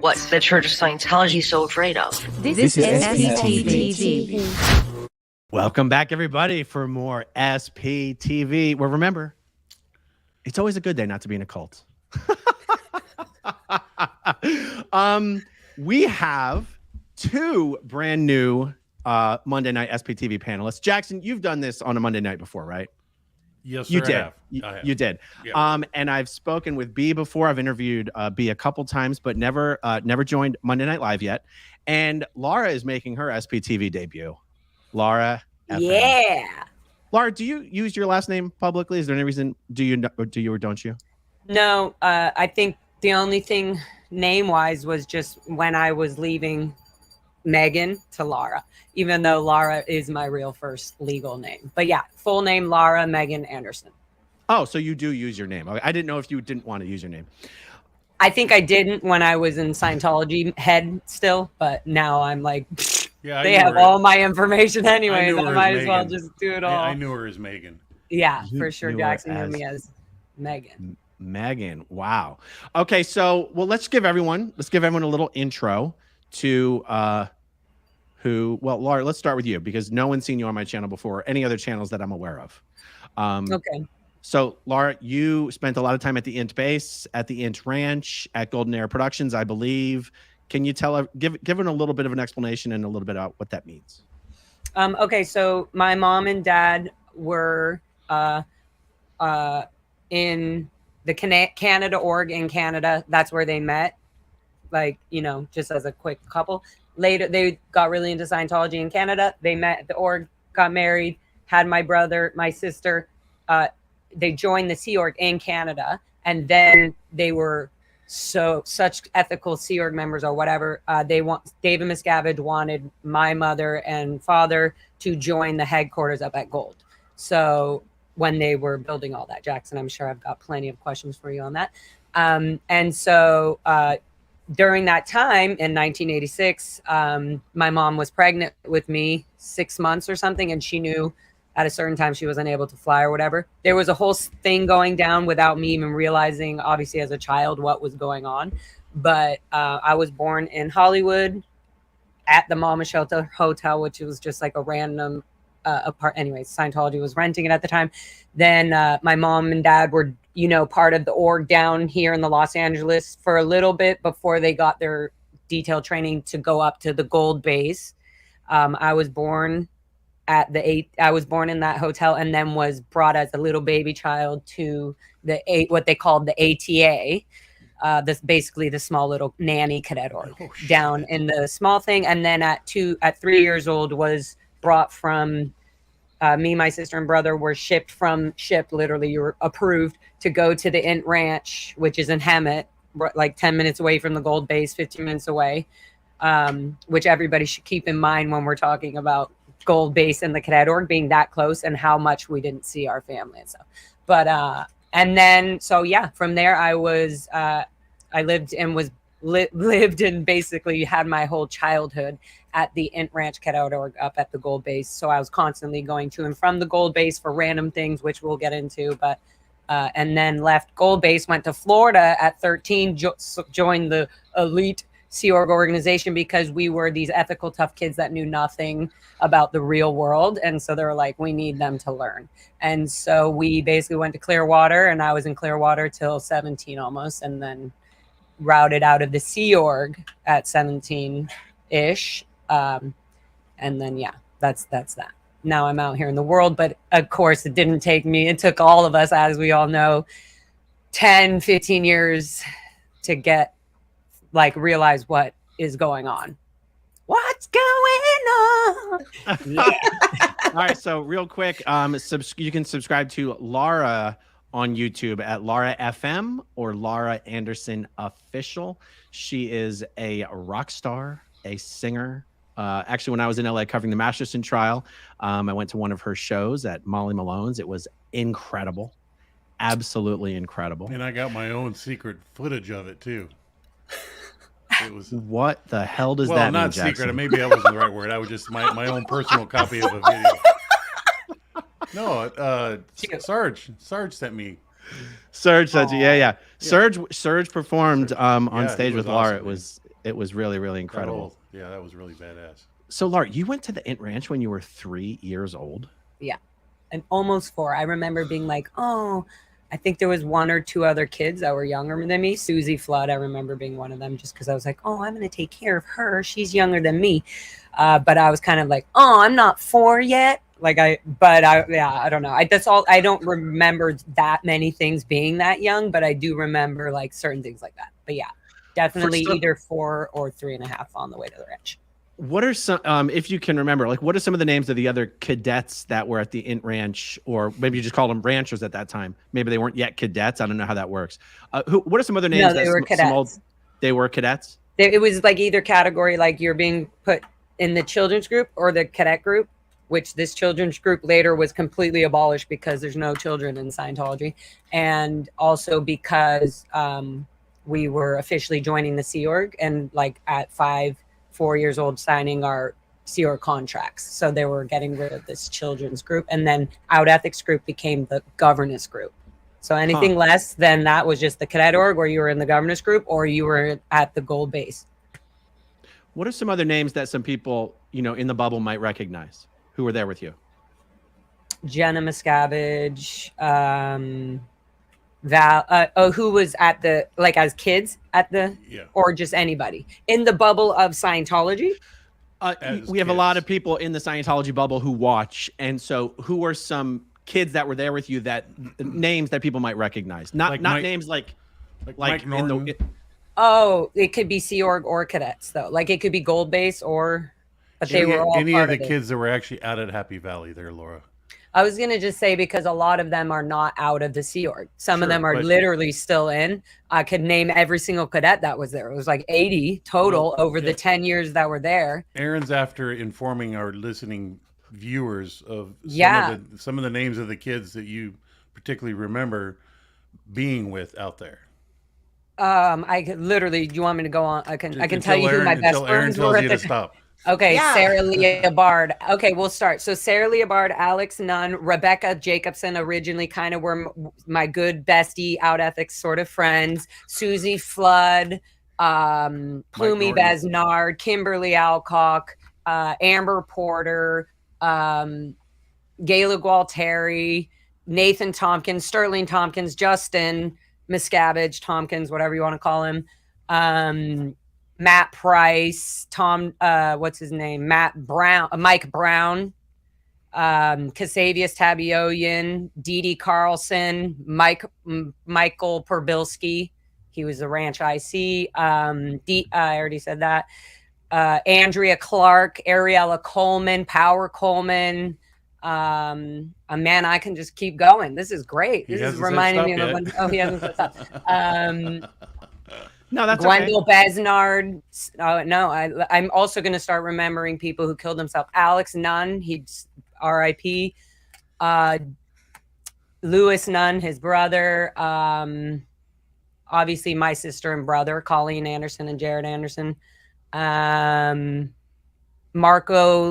what the Church of Scientology is so afraid of. This is SPTV. Welcome back, everybody, for more SPTV. Well, remember, it's always a good day not to be in a cult. We have two brand new Monday night SPTV panelists. Jackson, you've done this on a Monday night before, right? Yes, sir, you did. I have. You did. Yeah. And I've spoken with B before. I've interviewed B a couple times, but never joined Monday Night Live yet. And Laura is making her SPTV debut. Laura FM. Yeah. Laura, do you use your last name publicly? Is there any reason? Do you or don't you? No, I think the only thing name-wise was just when I was leaving Megan to Laura, even though Laura is my real first legal name. But yeah, full name Laura Megan Anderson. Oh, so you do use your name. I didn't know if you didn't want to use your name. I think I didn't when I was in Scientology head still, but now I'm like, Yeah, they have all my information anyway. I might as well just do it all. I knew her as Megan. Yeah, You for sure. knew Jackson her knew as me as Megan. Megan. Wow. Okay, so let's give everyone a little intro to Laura, let's start with you because no one's seen you on my channel before or any other channels that I'm aware of. Okay. So Laura, you spent a lot of time at the Int base, at the Int Ranch, at Golden Era Productions, I believe. Can you give a little bit of an explanation and a little bit about what that means? Okay, so my mom and dad were in the Canada org in Canada. That's where they met. Like, just as a quick couple. Later, they got really into Scientology in Canada. They met at the org, got married, had my brother, my sister. They joined the Sea Org in Canada, and then they were such ethical Sea Org members or whatever. David Miscavige wanted my mother and father to join the headquarters up at Gold. So when they were building all that, Jackson, I'm sure I've got plenty of questions for you on that. And so during that time in 1986, my mom was pregnant with me 6 months or something, and she knew at a certain time she wasn't able to fly or whatever. There was a whole thing going down without me even realizing, obviously as a child, what was going on. But I was born in Hollywood at the Mama Shelter Hotel, which was just like a random anyways, Scientology was renting it at the time. Then my mom and dad were, part of the org down here in the Los Angeles for a little bit before they got their detailed training to go up to the Gold base. I was born in that hotel and then was brought as a little baby child to what they called the ATA. This basically the small little nanny cadet org down in the small thing. And then at 3 years old was brought from me, my sister and brother were shipped. Literally you were approved to go to the Int Ranch, which is in Hemet, like 10 minutes away from the Gold base, 15 minutes away, which everybody should keep in mind when we're talking about Gold base and the cadet org being that close and how much we didn't see our family and stuff. But and then from there I was I lived and basically had my whole childhood at the Int Ranch cadet org up at the Gold base. So I was constantly going to and from the Gold base for random things, which we'll get into. But and then left Gold base, went to Florida at 13, joined the elite Sea Org organization because we were these ethical, tough kids that knew nothing about the real world. And so they were like, we need them to learn. And so we basically went to Clearwater, and I was in Clearwater till 17 almost, and then routed out of the Sea Org at 17-ish. And then, that's that. Now I'm out here in the world, but of course it didn't take me. It took all of us, as we all know, 10, 15 years to realize what is going on. What's going on? Yeah. All right, so real quick, you can subscribe to Laura on YouTube at Laura FM or Laura Anderson Official. She is a rock star, a singer. Actually, when I was in LA covering the Masterson trial, I went to one of her shows at Molly Malone's. It was incredible, absolutely incredible. And I got my own secret footage of it too. It was what the hell does that mean? Well, not secret. Maybe that wasn't the right word. I was just my own personal copy of a video. No, Sarge sent me. Serge sent you, yeah. Serge performed on stage with Laura. Awesome, It was really, really That incredible. whole- yeah, that was really badass. So, Laura, you went to the Int Ranch when you were 3 years old. Yeah, and almost 4. I remember being like, oh, I think there was 1 or 2 other kids that were younger than me. Susie Flood, I remember being one of them, just because I was like, oh, I'm going to take care of her. She's younger than me. But I was kind of like, oh, I'm not 4 yet. I don't know. That's all. I don't remember that many things being that young, but I do remember like certain things like that. But yeah, definitely either 4 or 3.5 on the way to the ranch. What are some, if you can remember, like what are some of the names of the other cadets that were at the Int Ranch, or maybe you just called them ranchers at that time? Maybe they weren't yet cadets. I don't know how that works. What are some other names? No, they were cadets. They were cadets? It was like either category, like you're being put in the children's group or the cadet group, which this children's group later was completely abolished because there's no children in Scientology. And also because we were officially joining the Sea Org and like at 4 years old signing our Sea Org contracts. So they were getting rid of this children's group. And then Out Ethics group became the governance group. So anything less than that was just the cadet org, or you were in the governance group, or you were at the gold base. What are some other names that some people, in the bubble might recognize who were there with you? Jenna Miscavige, who was at the, like as kids at the, or just anybody in the bubble of Scientology? We have a lot of people in the Scientology bubble who watch. And so who are some kids that were there with you, that names that people might recognize? Not names like Mike Norton. It could be Sea Org or cadets though. Like it could be gold base but they were all any part of the kids that were actually out at Happy Valley there, Laura. I was going to just say, because a lot of them are not out of the Sea Org. Some of them are literally still in. I could name every single cadet that was there. It was like 80 total over the 10 years that were there. Aaron's after informing our listening viewers of some of the names of the kids that you particularly remember being with out there. I could literally, do you want me to go on? I can tell you who my best friends were. Aaron tells you to stop. Okay, yeah. Sarah Leah Bard. Okay, we'll start. So Sarah Leah Bard, Alex Nunn, Rebecca Jacobson originally kind of were my good bestie, Out Ethics sort of friends. Susie Flood, Plumie Besnard, Kimberly Alcock, Amber Porter, Gayla Gualteri, Nathan Tompkins, Sterling Tompkins, Justin Miscavige Tompkins, whatever you want to call him. Matt Price, what's his name? Mike Brown, Kasavius Tabioyan, Dee Dee Carlson, Michael Perbilski. He was the ranch IC. I already said that. Andrea Clark, Ariella Coleman, Power Coleman. Man, I can just keep going. This is great. This is reminding me of he hasn't stopped. No, that's Gwendol Besnard. Oh no, I'm also going to start remembering people who killed themselves. Alex Nunn, he's R.I.P. Lewis Nunn, his brother. Obviously, my sister and brother, Colleen Anderson and Jared Anderson. Marco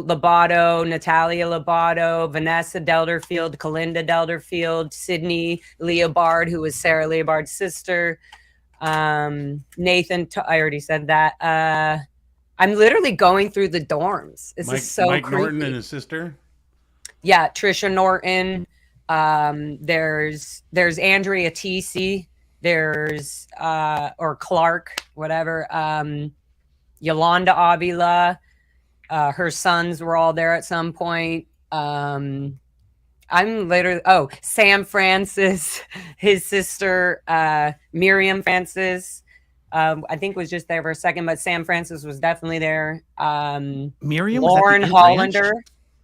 Lobato, Natalia Lobato, Vanessa Delderfield, Kalinda Delderfield, Sydney Leobard, who was Sarah Leobard's sister. Nathan, I already said that. I'm literally going through the dorms. This is so Mike creepy. Norton and his sister. Yeah, Trisha Norton. There's Andrea TC. There's or Clark, whatever. Yolanda Avila. Her sons were all there at some point. I'm literally, Sam Francis, his sister, Miriam Francis, I think was just there for a second, but Sam Francis was definitely there. Miriam? Lauren Hollander.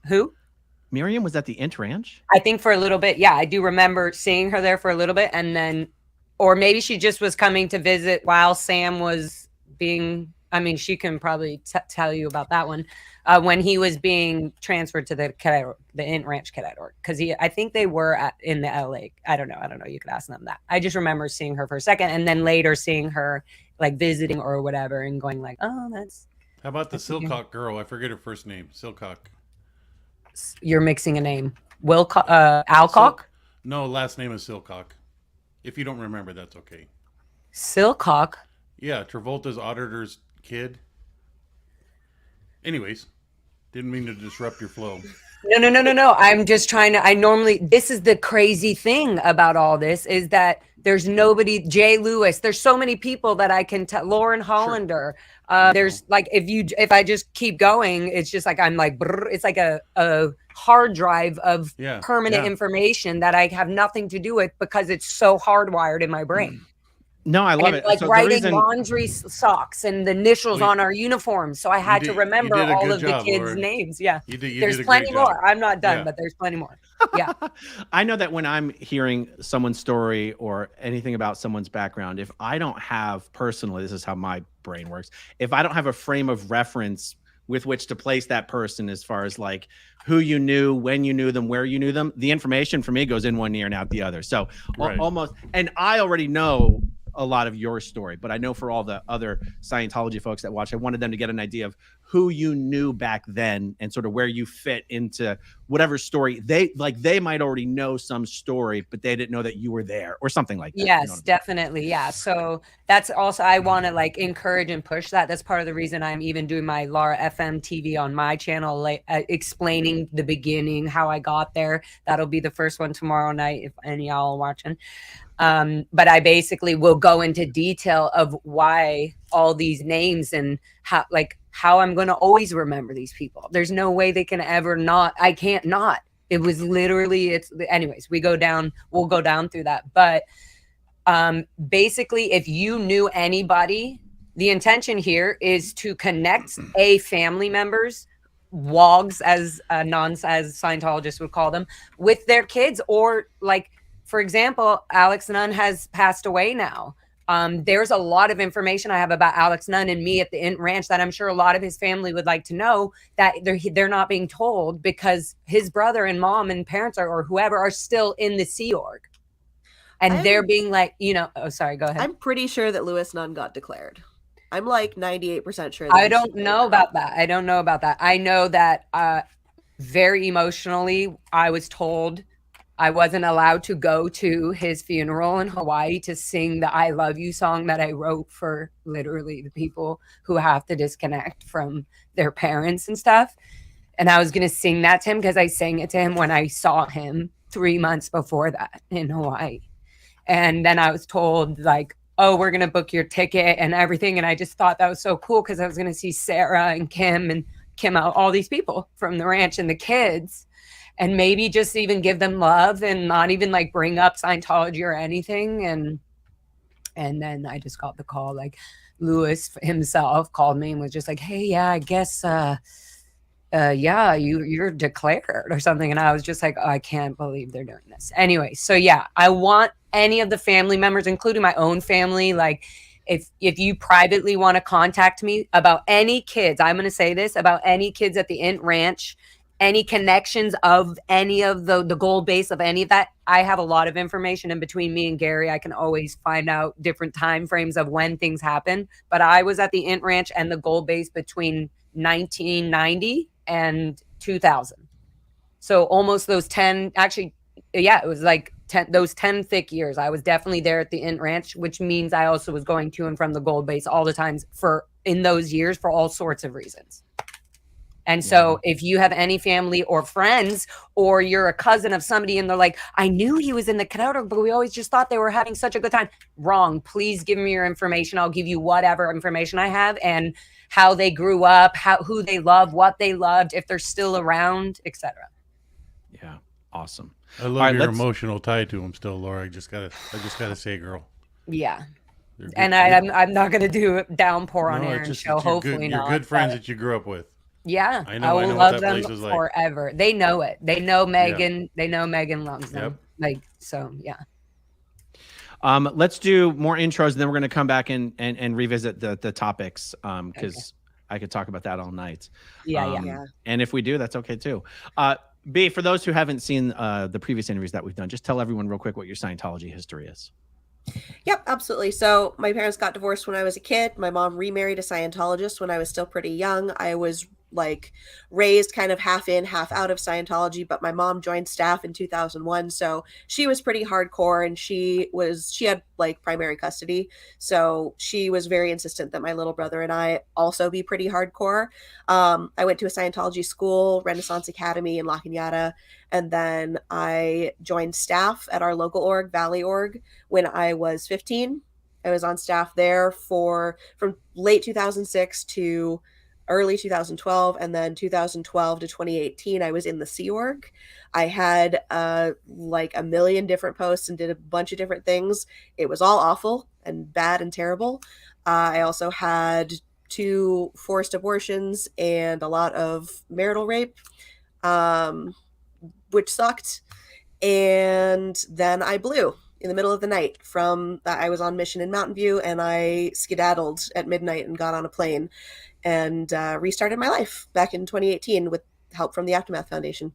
Who? Miriam was at the Int Ranch? I think for a little bit. Yeah, I do remember seeing her there for a little bit. And then, or maybe she just was coming to visit while Sam was being, she can probably tell you about that one. When he was being transferred to the Int Ranch Cadet Org, because I think they were in the LA. I don't know. You could ask them that. I just remember seeing her for a second, and then later seeing her like visiting or whatever, and going like, "Oh, that's." How about the Silcock girl? I forget her first name. Silcock. You're mixing a name. Alcock? No, last name is Silcock. If you don't remember, that's okay. Silcock. Yeah, Travolta's auditor's kid. Anyways, didn't mean to disrupt your flow. No. I'm just trying to, this is the crazy thing about all this is that there's nobody, Jay Lewis, there's so many people that I can tell, Lauren Hollander. There's like, if I just keep going, it's just like, I'm like, brr, it's like a hard drive of permanent information that I have nothing to do with because it's so hardwired in my brain. No, I love it. Like so writing laundry socks and the initials on our uniforms. So I had to remember all of the kids' names. Yeah. There's plenty more. I'm not done, but there's plenty more. Yeah. I know that when I'm hearing someone's story or anything about someone's background, if I don't have personally, this is how my brain works. If I don't have a frame of reference with which to place that person as far as like who you knew, when you knew them, where you knew them, the information for me goes in one ear and out the other. So almost, and I already know a lot of your story, but I know for all the other Scientology folks that watch, I wanted them to get an idea of who you knew back then and sort of where you fit into whatever story they might already know some story, but they didn't know that you were there or something like that. Yes, you know definitely. Yeah. So that's also, I want to like encourage and push that. That's part of the reason I'm even doing my Laura FM TV on my channel, like explaining the beginning, how I got there. That'll be the first one tomorrow night if any of y'all are watching. But I basically will go into detail of why all these names and how I'm going to always remember these people. There's no way they can ever not. I can't not. It was literally, anyways, we'll go down through that. But basically, if you knew anybody, the intention here is to connect family members, WOGs as Scientologists would call them, with their kids, or like, for example, Alex Nunn has passed away now. There's a lot of information I have about Alex Nunn and me at the Int Ranch that I'm sure a lot of his family would like to know that they're not being told because his brother and mom and parents or whoever are still in the Sea Org. And they're being like, oh, sorry, go ahead. I'm pretty sure that Louis Nunn got declared. I'm like 98% sure. I don't know about that. I know that very emotionally, I was told I wasn't allowed to go to his funeral in Hawaii to sing the I Love You song that I wrote for literally the people who have to disconnect from their parents and stuff. And I was going to sing that to him because I sang it to him when I saw him 3 months before that in Hawaii. And then I was told like, oh, we're going to book your ticket and everything. And I just thought that was so cool because I was going to see Sarah and Kim out, all these people from the ranch and the kids. And maybe just even give them love and not even like bring up Scientology or anything. And then I just got the call, like Louis himself called me and was just like, hey, yeah, I guess, you're declared or something. And I was just like, oh, I can't believe they're doing this. Anyway, so yeah, I want any of the family members, including my own family, like if you privately want to contact me about any kids, I'm going to say this about any kids at the Int Ranch, any connections of any of the gold base of any of that. I have a lot of information in between me and Gary. I can always find out different time frames of when things happen. But I was at the Int Ranch and the gold base between 1990 and 2000. So almost those 10, actually, yeah, it was like 10, those 10 thick years. I was definitely there at the Int Ranch, which means I also was going to and from the gold base all the times in those years for all sorts of reasons. And so if you have any family or friends, or you're a cousin of somebody and they're like, I knew he was in the cadet, but we always just thought they were having such a good time. Wrong. Please give me your information. I'll give you whatever information I have and how they grew up, who they love, what they loved, if they're still around, etc. Yeah. Awesome. I love your emotional tie to him still, Laura. I just gotta say, girl. Yeah. And I'm not going to do a downpour on Aaron's show. Hopefully not. You're good friends that you grew up with. Yeah, I will love them forever. They know it. They know Megan. Yeah. They know Megan loves them. Yep. Like, so yeah. Let's do more intros, and then we're going to come back and revisit the topics because I could talk about that all night. Yeah. And if we do, that's okay too. B, for those who haven't seen the previous interviews that we've done, just tell everyone real quick what your Scientology history is. Yep, absolutely. So my parents got divorced when I was a kid. My mom remarried a Scientologist when I was still pretty young. I was like raised kind of half in, half out of Scientology, but my mom joined staff in 2001. So she was pretty hardcore, and she had like primary custody. So she was very insistent that my little brother and I also be pretty hardcore. I went to a Scientology school, Renaissance Academy in La Cañada, and then I joined staff at our local org, Valley Org, when I was 15. I was on staff there from late 2006 to early 2012, and then 2012 to 2018 I was in the Sea Org. I had like a million different posts and did a bunch of different things. It was all awful and bad and terrible. I also had 2 forced abortions and a lot of marital rape, which sucked. And then I blew in the middle of the night from that. I was on mission in Mountain View, and I skedaddled at midnight and got on a plane and restarted my life back in 2018 with help from the Aftermath Foundation.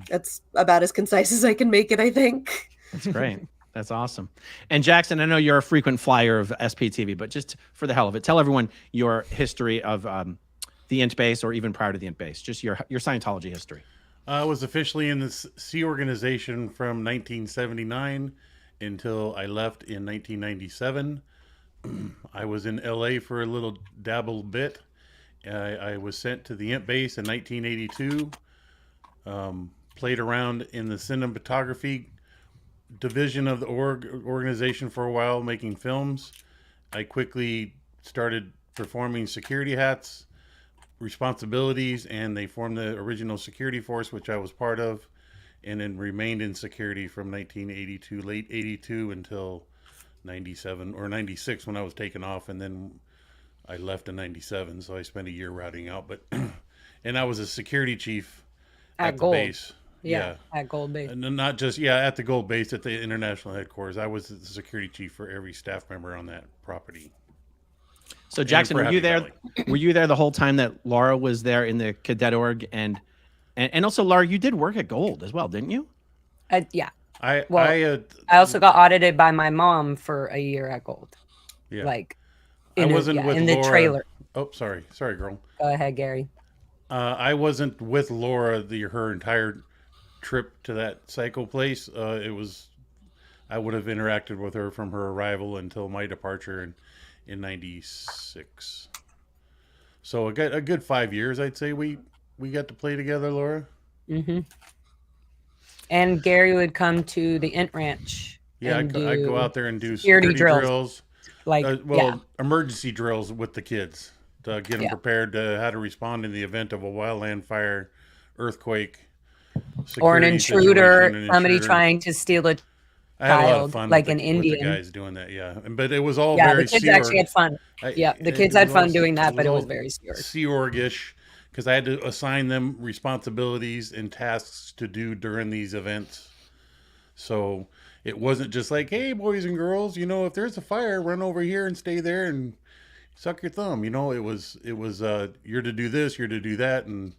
That's about as concise as I can make it, I think. That's great. That's awesome. And Jackson, I know you're a frequent flyer of SPTV, but just for the hell of it, tell everyone your history of the INT base, or even prior to the INT base, just your Scientology history. I was officially in the Sea organization from 1979 until I left in 1997. I was in LA for a little dabble bit. I was sent to the INT base in 1982. Played around in the cinematography division of the organization for a while, making films. I quickly started performing security hats responsibilities, and they formed the original security force, which I was part of, and then remained in security from 1982, late 82 until 97 or 96 when I was taken off, and then I left in 97, so I spent a year routing out. But and I was a security chief at the base. Yeah, at Gold Base. And not just at the Gold Base at the international headquarters. I was the security chief for every staff member on that property. So Jackson, were you there? Valley. Were you there the whole time that Laura was there in the cadet org? And also, Laura, you did work at Gold as well, didn't you? Yeah. I also got audited by my mom for a year at Gold. Yeah. Like I wasn't with in Laura. the trailer. Oh, sorry, girl. Go ahead, Gary. I wasn't with Laura her entire trip to that psycho place. I would have interacted with her from her arrival until my departure in 96. So a good 5 years, I'd say we got to play together, Laura. Mm-hmm. And Gary would come to the INT ranch. Yeah, I'd go out there and do security drills. Like emergency drills with the kids to get them prepared to how to respond in the event of a wildland fire, earthquake, or an intruder, somebody trying to steal a I had a lot of child, fun like with an Indian. the guys doing that, but it was all very the kids Sea Org. actually had fun. The kids had fun doing that, but it was very Sea Org-ish, because I had to assign them responsibilities and tasks to do during these events. So it wasn't just like, hey, boys and girls, if there's a fire, run over here and stay there and suck your thumb. It was you're to do this, you're to do that, and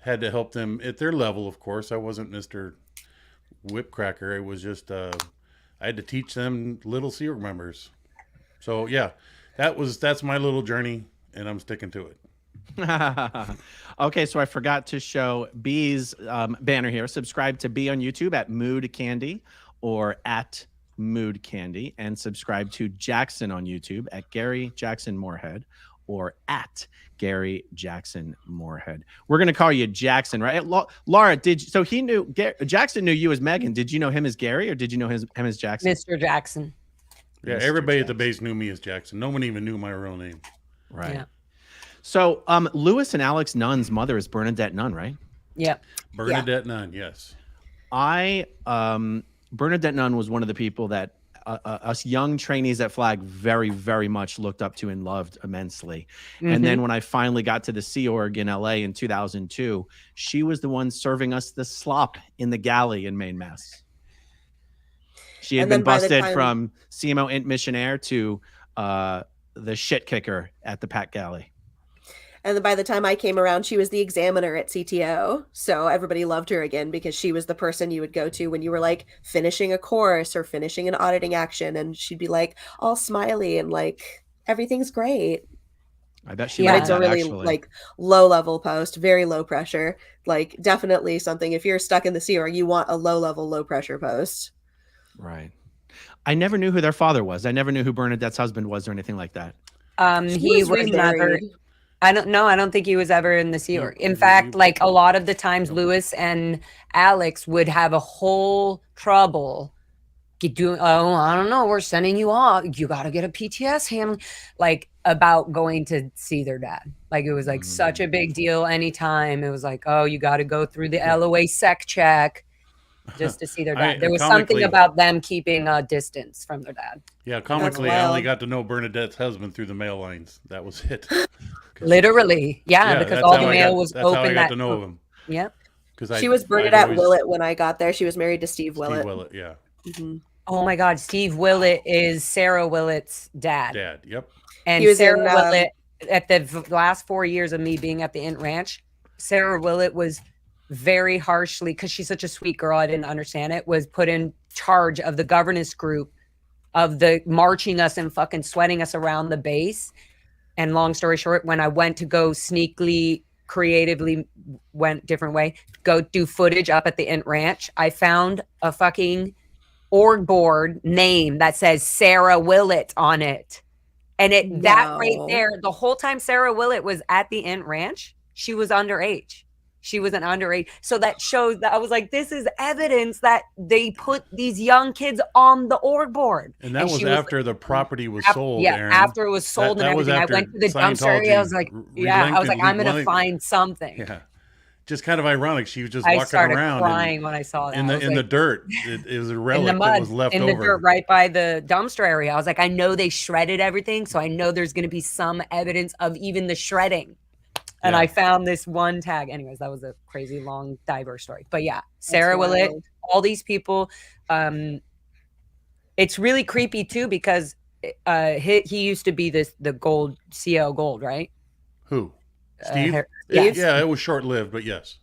had to help them at their level. Of course, I wasn't Mr. Whipcracker. It was just I had to teach them little Sea Org members. So yeah, that's my little journey, and I'm sticking to it. Okay, so I forgot to show B's banner here. Subscribe to B on YouTube at Mood Candy or at Mood Candy, and subscribe to Jackson on YouTube at Gary Jackson Moorhead or at Gary Jackson Moorhead. We're gonna call you Jackson, right? Laura, Jackson knew you as Megan. Did you know him as Gary, or did you know him as Jackson? Mr. Jackson. Yeah, everybody at the base knew me as Jackson. No one even knew my real name. Right. Yeah. So, Lewis and Alex Nunn's mother is Bernadette Nunn, right? Yep. Bernadette Nunn, yes. Bernadette Nunn was one of the people that us young trainees at Flag very, very much looked up to and loved immensely. Mm-hmm. And then when I finally got to the Sea Org in LA in 2002, she was the one serving us the slop in the galley in Main Mass. She had been busted from CMO Int Missionaire to the shit kicker at the Pack Galley. And then by the time I came around, she was the examiner at CTO. So everybody loved her again because she was the person you would go to when you were like finishing a course or finishing an auditing action. And she'd be like all smiley and like, everything's great. I bet she But loved it's a that, really actually. like low level post, very low pressure. Like definitely something, if you're stuck in the Sea Org, you want a low level, low pressure post. Right. I never knew who their father was. I never knew who Bernadette's husband was or anything like that. She He was was never. remarried. I don't know. I don't think he was ever in the Sea Org. In he- fact, he- like a lot of the times, Lewis and Alex would have a whole trouble doing. Oh, I don't know. We're sending you off. You got to get a PTS handling, like about going to see their dad. Like it was like such a big deal. Anytime it was like, oh, you got to go through the LOA sec check just to see their dad. There was something about them keeping a distance from their dad. Yeah, comically, I only wild. got to know Bernadette's husband through the mail lines. That was it. Literally, yeah, because all the mail was That's how I open. got to know of him. Yep. Because She was Bernadette Willett when I got there. She was married to Steve Willett. Steve Willett, yeah. Mhm. Oh my God, Steve Willett is Sarah Willett's dad. Dad, yep. And He was Sarah in, Willett, at the last 4 years of me being at the Int Ranch, Sarah Willett was very harshly, because she's such a sweet girl, I didn't understand it, was put in charge of the governance group of the marching us and fucking sweating us around the base. And long story short, when I went to go sneakily, creatively, went different way, go do footage up at the Int Ranch, I found a fucking org board name that says Sarah Willett on it. And that right there, the whole time Sarah Willett was at the Int Ranch, she was underage. She was an underage. So that shows that I was like, this is evidence that they put these young kids on the org board. And that was after the property was sold, Yeah, Aaron. after it was sold and everything. I went to the dumpster area. I was like, I was like, I'm going to find something. Yeah. Just kind of ironic. She was just I walking started around crying when I saw that. in the dirt. It was a relic in the mud, that was left in over. the dirt right by the dumpster area. I was like, I know they shredded everything, so I know there's going to be some evidence of even the shredding. And I found this one tag. Anyways, that was a crazy long diverse story. But yeah, Sarah Willett, all these people. It's really creepy too, because he used to be the gold CO Gold, right? Who? Steve? Yeah, it was short lived, but yes.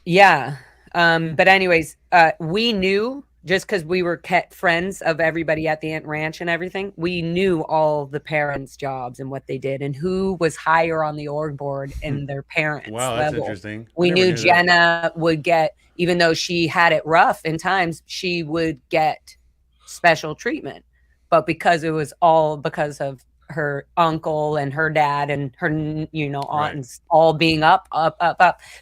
Yeah. But anyways, we knew, just because we were friends of everybody at the Int Ranch and everything, we knew all the parents' jobs and what they did and who was higher on the org board in their parents' Wow, that's level. interesting. We knew Jenna would get, even though she had it rough in times, she would get special treatment. But because it was all because of her uncle and her dad and her, aunts all being up.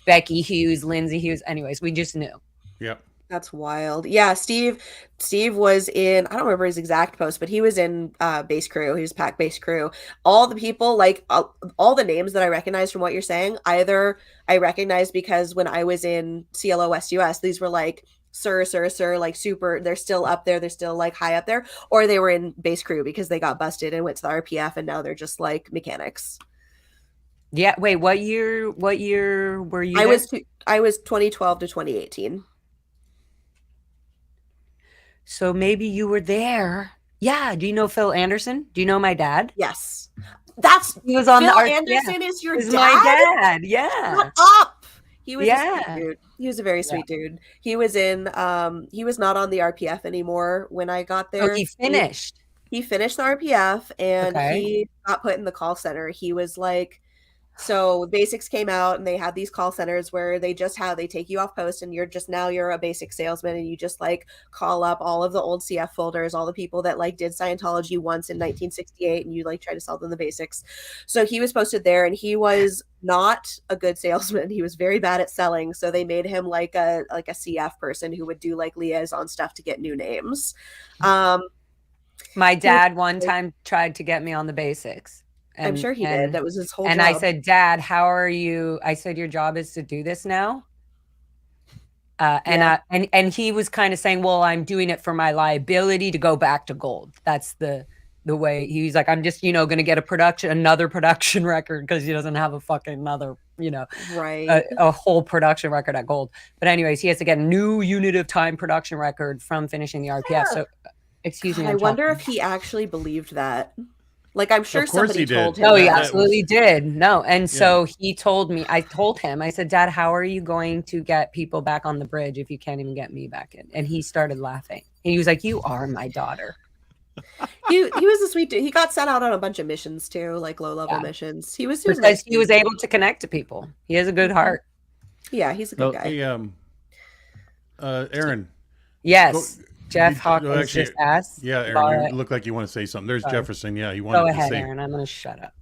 Becky Hughes, Lindsay Hughes. Anyways, we just knew. Yep. That's wild. Yeah, Steve was in, I don't remember his exact post, but he was in base crew. He was pack base crew. All the people, like all the names that I recognize from what you're saying, either I recognize because when I was in CLO West US, these were like sir, like super, they're still up there, they're still like high up there, or they were in base crew because they got busted and went to the RPF and now they're just like mechanics. Yeah. Wait, what year were you? I was 2012 to 2018. So maybe you were there. Yeah. Do you know Phil Anderson? Do you know my dad? Yes. He was on Phil the Anderson is your dad? my dad. Yeah. Shut up. He was a sweet dude. He was a very sweet dude. He was in he was not on the RPF anymore when I got there. Oh, he finished. He finished the RPF and he got put in the call center. He was like, so basics came out and they had these call centers where they take you off post and you're a basic salesman and you just like call up all of the old CF folders, all the people that like did Scientology once in 1968 and you like try to sell them the basics. So he was posted there and he was not a good salesman. He was very bad at selling. So they made him like a CF person who would do like liaison stuff to get new names. My dad one time tried to get me on the basics. I'm sure he did. That was his whole job. And I said, Dad, how are you? I said, your job is to do this now. And he was kind of saying, well, I'm doing it for my liability to go back to gold. That's the way he's like, I'm just, going to get another production record because he doesn't have a fucking another, a whole production record at gold. But anyways, he has to get a new unit of time production record from finishing the RPF. Yeah. So excuse me. I wonder if he actually believed that. Like, I'm sure somebody told him. Oh, he absolutely did. No. And so he told me, I told him, I said, Dad, how are you going to get people back on the bridge if you can't even get me back in? And he started laughing. And he was like, you are my daughter. He was a sweet dude. He got sent out on a bunch of missions too, like low-level Yeah. missions. He was doing Because nice he was things. able to connect to people. He has a good heart. Yeah, he's a good So- guy. Hey, Aaron. Yes. Jeff Did- Hawkins actually, just asked. Yeah, Aaron, Laura- you look like you want to say something. There's Sorry. Jefferson. Yeah, he wanted Go to ahead, say. Aaron. I'm going to shut up.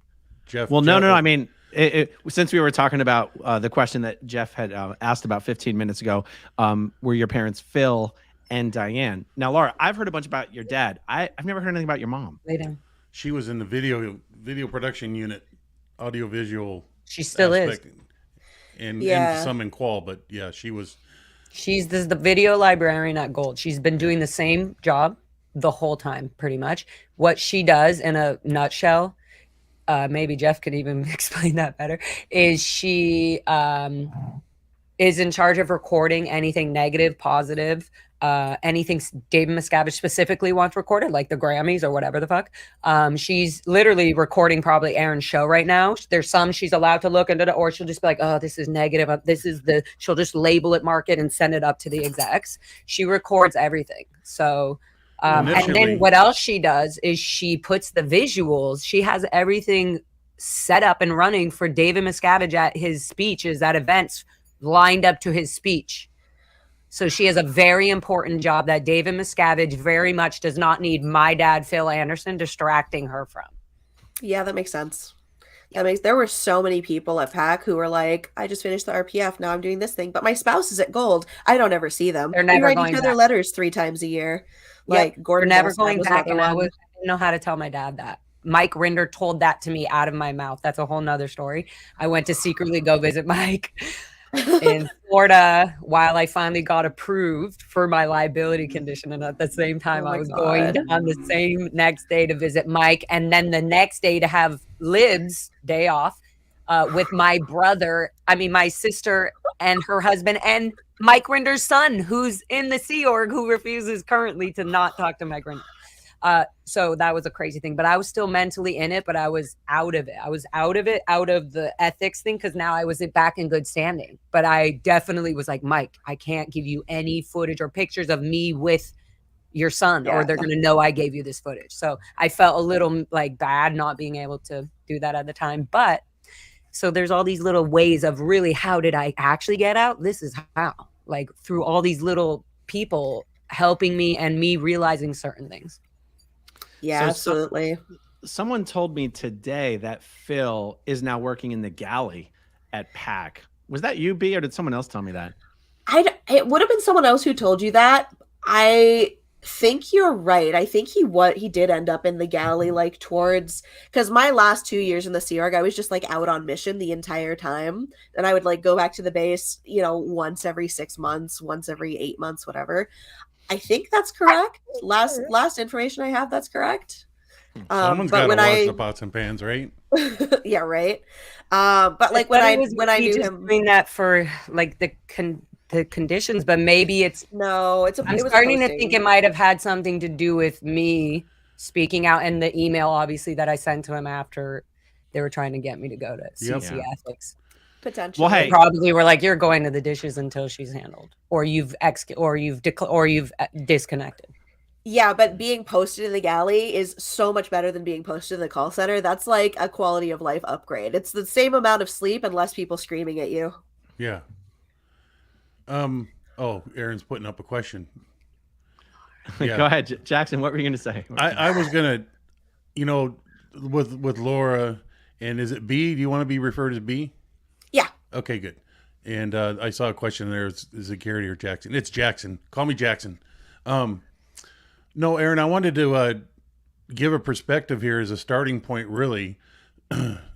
Jeff. Well, no. Jeff- I mean, since we were talking about the question that Jeff had asked about 15 minutes ago, were your parents Phil and Diane? Now, Laura, I've heard a bunch about your dad. I've never heard anything about your mom. Lay down. She was in the video production unit, audiovisual. She still is. And Yeah. some in qual, but yeah, she was. She's the video librarian at Gold. She's been doing the same job the whole time, pretty much. What she does in a nutshell, maybe Jeff could even explain that better, is she is in charge of recording anything negative, positive, anything David Miscavige specifically wants recorded, like the Grammys or whatever the fuck. She's literally recording probably Aaron's show right now. There's some she's allowed to look into, or she'll just be like, oh, this is negative. She'll just label it, mark it, and send it up to the execs. She records everything. So, and Initially- then what else she does is she puts the visuals. She has everything set up and running for David Miscavige at his speeches, at events, lined up to his speech. So she has a very important job that David Miscavige very much does not need my dad, Phil Anderson, distracting her from. Yeah, that makes sense. There were so many people at PAC who were like, I just finished the RPF, now I'm doing this thing, but my spouse is at Gold. I don't ever see them. They're We never write going each other back. letters 3 times a year. Yep, Like Gordon We're never Belstad going was back, another and I one. didn't know how to tell my dad that. Mike Rinder told that to me out of my mouth. That's a whole nother story. I went to secretly go visit Mike in Florida while I finally got approved for my liability condition. And at the same time, Oh I my was God. going on the same next day to visit Mike. And then the next day to have Lib's day off with my my sister and her husband and Mike Rinder's son, who's in the Sea Org, who refuses currently to not talk to Mike Rinder. So that was a crazy thing, but I was still mentally in it, but I was out of it. I was out of it, out of the ethics thing, because now I was back in good standing. But I definitely was like, Mike, I can't give you any footage or pictures of me with your son, or they're going to know I gave you this footage. So I felt a little like bad not being able to do that at the time. But so there's all these little ways of really, how did I actually get out? This is how, like through all these little people helping me and me realizing certain things. Yeah, So- absolutely. Someone told me today that Phil is now working in the galley at PAC. Was that you, B, or did someone else tell me that? It would have been someone else who told you that. I think you're right. I think he did end up in the galley, like towards, because my last 2 years in the Sea Org, I was just like out on mission the entire time, and I would like go back to the base, once every 6 months, once every 8 months, whatever. I think that's correct. Last information I have, that's correct. Someone's but got to when wash the pots and pans, right? yeah, right. But like when I knew him, doing that for like the conditions, but maybe it's. no, it I'm was a starting to posting. think it might have had something to do with me out, and the email obviously that I sent to him after they were trying to get me to go to CC Yeah. Ethics. Potentially. Well, hey, Probably were like, you're going to the dishes until she's handled, or you've disconnected. Yeah, but being posted in the galley is so much better than being posted in the call center. That's like a quality of life upgrade. It's the same amount of sleep and less people screaming at you. Yeah. Oh, Aaron's putting up a question. Yeah. Go ahead, Jackson. What were you going to say? I was gonna, with Laura, and is it B? Do you want to be referred as B? Yeah. Okay, good. And I saw a question there. Is it Garrett or Jackson? It's Jackson. Call me Jackson. No, Aaron, I wanted to give a perspective here as a starting point, really,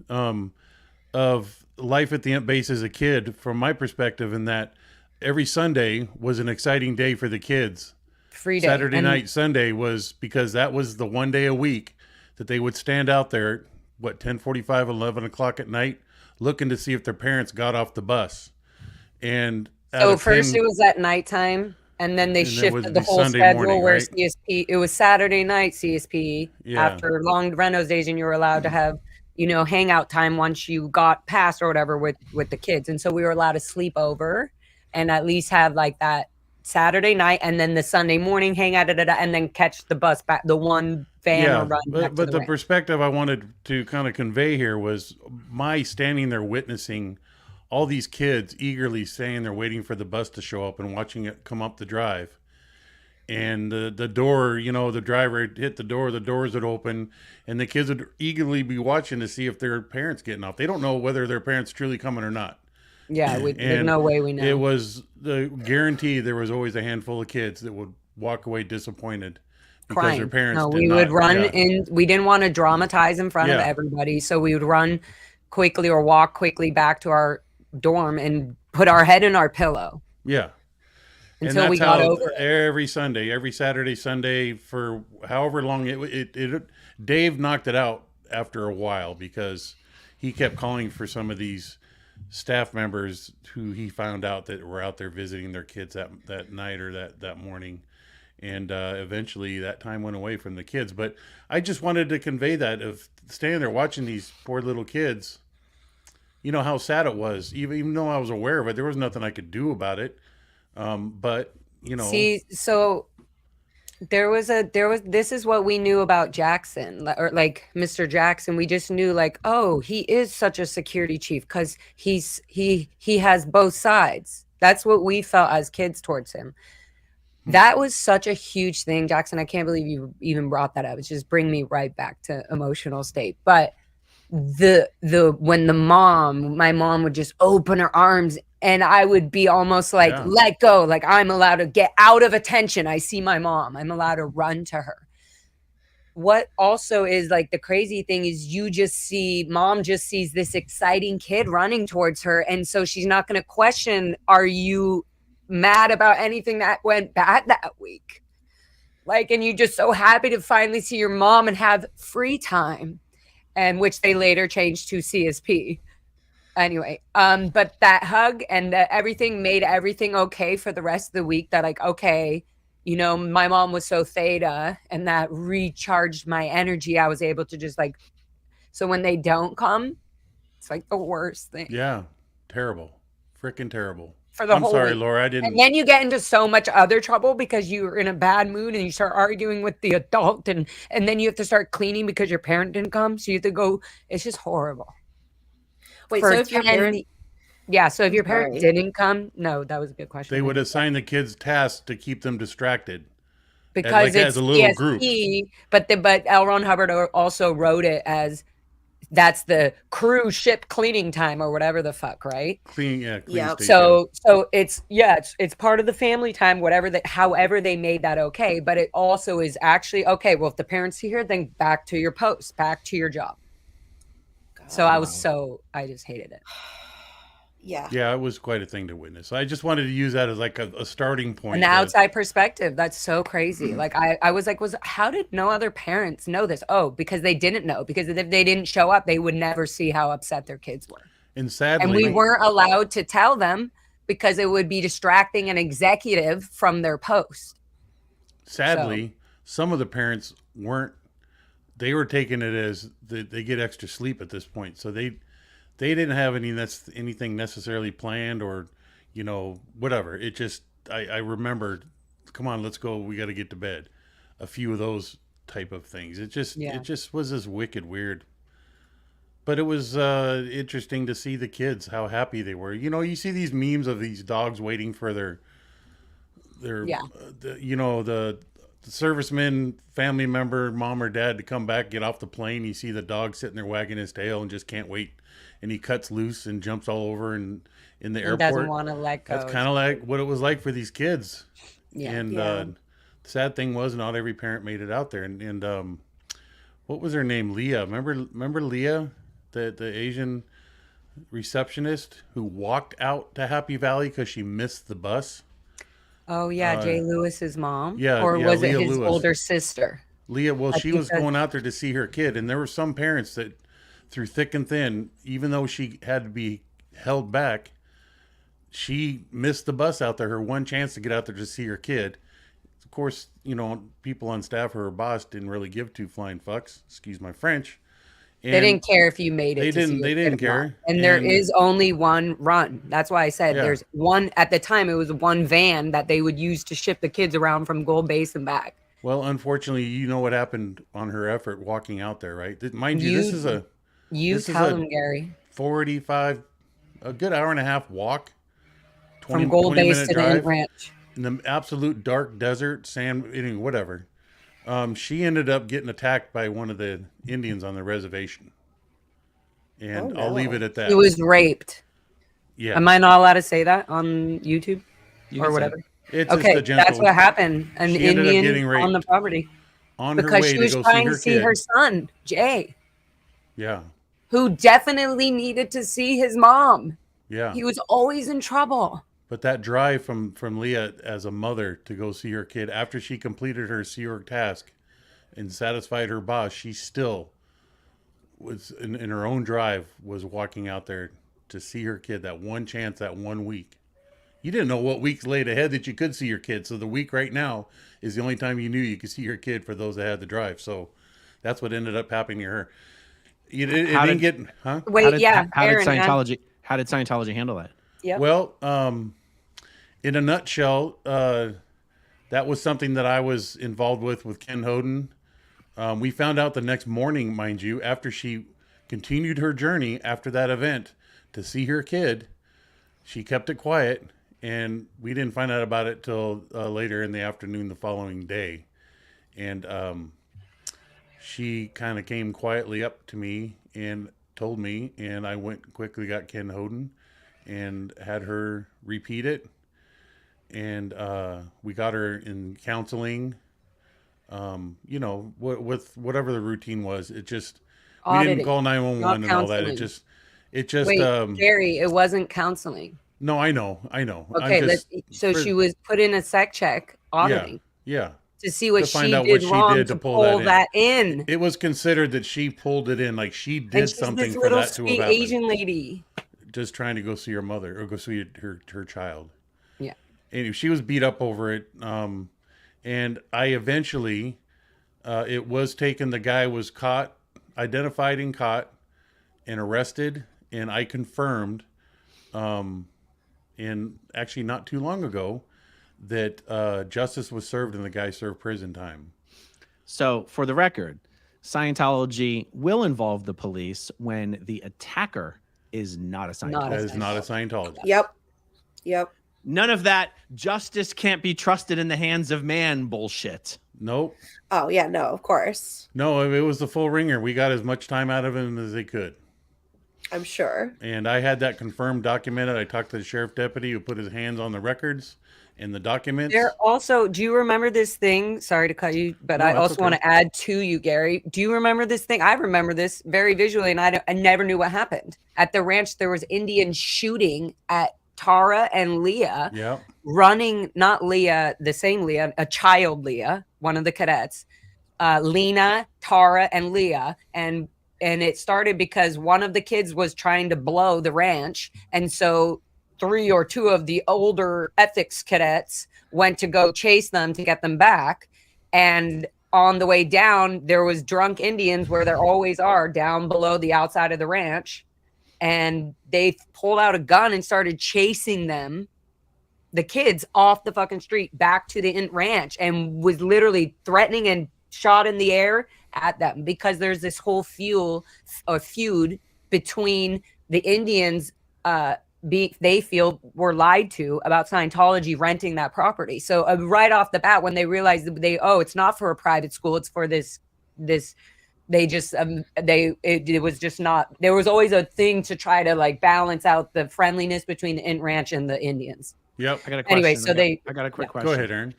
of life at the Imp base as a kid, from my perspective, in that every Sunday was an exciting day for the kids. Free day. Saturday And night, Sunday was, because that was the one day a week that they would stand out there, 10:45, 11 o'clock at night, looking to see if their parents got off the bus. And So first it was at nighttime, and then they And then it would shifted the be whole Sunday schedule morning, where right? CSP, it was Saturday night CSP. Yeah. After long reno days, and you were allowed to have, hangout time once you got past or whatever with the kids. And so we were allowed to sleep over and at least have like that Saturday night, and then the Sunday morning hang out, and then catch the bus back, the one van or run back to but the ranch. perspective I wanted to kind of convey here was my standing there witnessing all these kids eagerly standing there waiting for the bus to show up and watching it come up the drive. And the door, the driver would hit the doors would open, and the kids would eagerly be watching to see if their parents getting off. They don't know whether their parents truly coming or not. Yeah, there's no way we know. It was the guarantee there was always a handful of kids that would walk away disappointed because Crying. their parents No, did we not. would run in. We didn't want to dramatize in front of everybody, so we would run quickly or walk quickly back to our dorm and put our head in our pillow. Yeah. Until we got over it. Every Sunday, every Saturday, Sunday, for however long Dave knocked it out after a while because he kept calling for some of these staff members who he found out that were out there visiting their kids that night or that morning. And eventually that time went away from the kids. But I just wanted to convey that of standing there watching these poor little kids, how sad it was. Even though I was aware of it, there was nothing I could do about it. But see, so this is what we knew about Jackson, or like Mr. Jackson. We just knew he is such a security chief because he has both sides. That's what we felt as kids towards him. That was such a huge thing, Jackson. I can't believe you even brought that up. It's just bring me right back to emotional state. But when my mom would just open her arms and I would be almost let go, like I'm allowed to get out of attention. I see my mom, I'm allowed to run to her. What also is the crazy thing is mom just sees this exciting kid running towards her. And so she's not going to question, are you mad about anything that went bad that week? And you're just so happy to finally see your mom and have free time. And which they later changed to CSP. Anyway, but that hug and everything made everything okay for the rest of the week. That my mom was so theta, and that recharged my energy. I was able to just so when they don't come, it's the worst thing. Yeah, terrible, freaking terrible. For the I'm whole sorry, week. Laura, I didn't. And then you get into so much other trouble because you're in a bad mood and you start arguing with the adult, and then you have to start cleaning because your parent didn't come. So you have to go. It's just horrible. Wait, so if your parent... Yeah, so if your parent didn't come, no, that was a good question. They would assign the kids tasks to keep them distracted. Because it's as a little CSP, group. But L. Ron Hubbard also wrote it as that's the cruise ship cleaning time or whatever the fuck, right? Clean station. So it's part of the family time, however they made that okay. But it also is actually okay. Well, if the parents see here, then back to your post, back to your job. God. So I just hated it. Yeah, it was quite a thing to witness. I just wanted to use that as a starting point. An outside perspective. That's so crazy. I was how did no other parents know this? Oh, because they didn't know. Because if they didn't show up, they would never see how upset their kids were. And sadly, and we weren't allowed to tell them because it would be distracting an executive from their post. Sadly, some of the parents weren't. They were taking it as they get extra sleep at this point, so they didn't have anything necessarily planned or, whatever. It just, I remember, come on, let's go. We got to get to bed. A few of those type of things. It just was this wicked weird. But it was interesting to see the kids, how happy they were. You see these memes of these dogs waiting for the serviceman family member, mom or dad, to come back, get off the plane. You see the dog sitting there wagging his tail and just can't wait. And he cuts loose and jumps all over in the airport. Doesn't want to let go. That's kind of like what it was like for these kids. Yeah. And the sad thing was, not every parent made it out there. And what was her name? Leah. Remember Leah, the Asian receptionist who walked out to Happy Valley because she missed the bus? Oh yeah, Jay Lewis's mom. Yeah. Or was Leah it his Lewis. older sister? Leah. Well, she was going out there to see her kid, and there were some parents that, through thick and thin, even though she had to be held back, she missed the bus out there, her one chance to get out there to see her kid. Of course, people on staff, her boss, didn't really give two flying fucks, excuse my French. They didn't care if you made it. They to see didn't. your They kid didn't or not. care. And there is only one run. That's why I said there's one. At the time, it was one van that they would use to ship the kids around from Gold Base and back. Well, unfortunately, you know what happened on her effort walking out there, right? Mind you, this is a tell them, Gary. 45, a good hour and a half walk. From Gold Base to drive, the ranch. in the absolute dark desert, sand, whatever. She ended up getting attacked by one of the Indians on the reservation. And I'll leave it at that. He was raped. Yeah. Am I not allowed to say that on YouTube or whatever? It's okay, that's what happened. An Indian on the property. On because her way she was to go trying to see see her son, Jay. Yeah. Who definitely needed to see his mom. Yeah. He was always in trouble. But that drive from Leah as a mother to go see her kid after she completed her Sea Org task and satisfied her boss, she still was in her own drive was walking out there to see her kid that one chance, that 1 week. You didn't know what weeks laid ahead that you could see your kid. So the week right now is the only time you knew you could see your kid for those that had the drive. So that's what ended up happening to her. It didn't get, huh? Wait, how did Scientology handle that? Yep. Well, in a nutshell, that was something that I was involved with Ken Hoden. We found out the next morning, mind you, after she continued her journey after that event to see her kid. She kept it quiet, and we didn't find out about it till later in the afternoon the following day. And she kind of came quietly up to me and told me, and I quickly got Ken Hoden and had her repeat it. And we got her in counseling, with whatever the routine was. It just, we didn't call 911 and all that. It just, wait, Gary, it wasn't counseling. No, I know. Okay, she was put in a sec check auditing. Yeah. To see what she did wrong to pull that in. It was considered that she pulled it in, like she did something for that to have happened. Asian lady. Just trying to go see her mother or go see her child. Yeah. And she was beat up over it. And I eventually, it was taken. The guy was caught, identified and caught and arrested. And I confirmed, and actually not too long ago, that justice was served and the guy served prison time. So for the record, Scientology will involve the police when the attacker is not a Scientologist. That is not a Scientologist. Yep. None of that justice can't be trusted in the hands of man bullshit. Nope. Oh, yeah, no, of course. No, it was the full ringer. We got as much time out of him as they could. I'm sure. And I had that confirmed, documented. I talked to the sheriff deputy who put his hands on the records and the documents. There also, do you remember this thing? Sorry to cut you, but I also want to add to you, Gary. Do you remember this thing? I remember this very visually, and I never knew what happened. At the ranch, there was Indians shooting at Tara and Leah. Yeah. Running, not Leah, the same Leah, a child Leah, one of the cadets. Lena, Tara, and Leah. And it started because one of the kids was trying to blow the ranch. And so 3 or 2 of the older ethics cadets went to go chase them to get them back. And on the way down, there was drunk Indians where there always are down below the outside of the ranch. And they pulled out a gun and started chasing them, the kids, off the fucking street back to the ranch, and was literally threatening and shot in the air at them because there's this whole feud between the Indians they feel were lied to about Scientology renting that property. So right off the bat, when they realized it's not for a private school, it's for this they just it was just not, there was always a thing to try to like balance out the friendliness between the Int Ranch and the Indians. Yep. I got a question. Anyway, I got a quick question. Go ahead, Aaron.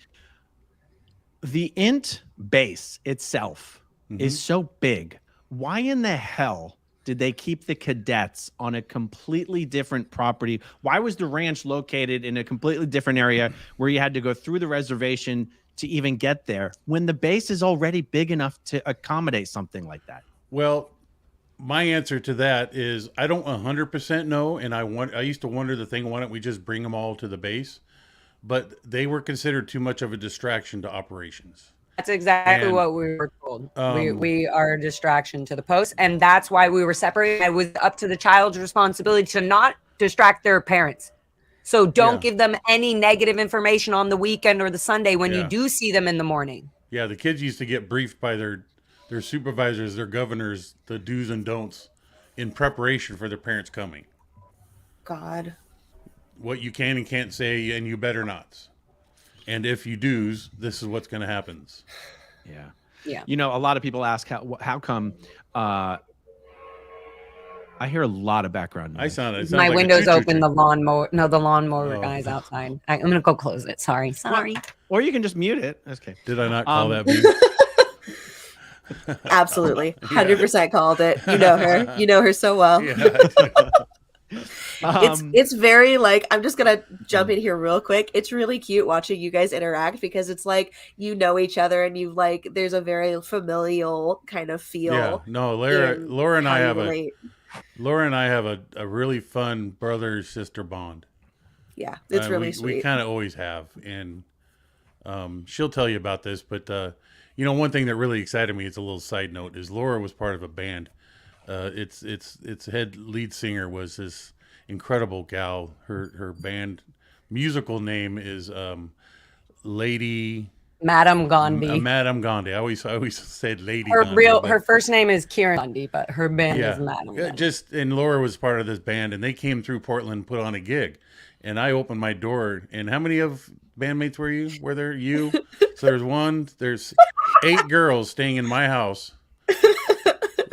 The Int base itself is so big. Why in the hell did they keep the cadets on a completely different property? Why was the ranch located in a completely different area where you had to go through the reservation to even get there when the base is already big enough to accommodate something like that? Well, my answer to that is I don't 100% know, and I used to wonder the thing, why don't we just bring them all to the base? But they were considered too much of a distraction to operations. That's exactly And, what we were told. um, We are a distraction to the post, and that's why we were separated. It was up to the child's responsibility to not distract their parents. So don't Yeah. give them any negative information on the weekend or the Sunday when you Yeah. do see them in the morning. Yeah, the kids used to get briefed by their supervisors, their governors, the do's and don'ts in preparation for their parents coming. God. What you can and can't say, and you better not. And if you do's, this is what's going to happen. Yeah. Yeah. You know, a lot of people ask how come I hear a lot of background noise. It sounds My like a window's choo-choo open. The lawnmower. No, the lawnmower Oh. guy's outside. I'm gonna go close it. Sorry. Or you can just mute it. That's okay. Did I not call that Absolutely. 100% called it. You know her. You know her so well. Yeah. It's very like, I'm just gonna jump in here real quick. It's really cute watching you guys interact because it's like you know each other and you like there's a very familial kind of feel. Yeah. No, in Laura and how I you have relate. a really fun brother sister bond. Yeah, it's really we sweet. kind of always have, and she'll tell you about this. But you know, one thing that really excited me, it's a little side note, is Laura was part of a band. Its head lead singer was this incredible gal. Her band musical name is Lady Madam Gandhi. Madam Gandhi. I always said Lady. Her Gandhi, but- her first name is Kieran Gandhi, but her band is Madam Gandhi. And Laura was part of this band, and they came through Portland, put on a gig, and I opened my door. And how many of bandmates were you? Were there you? So there's 8 girls staying in my house.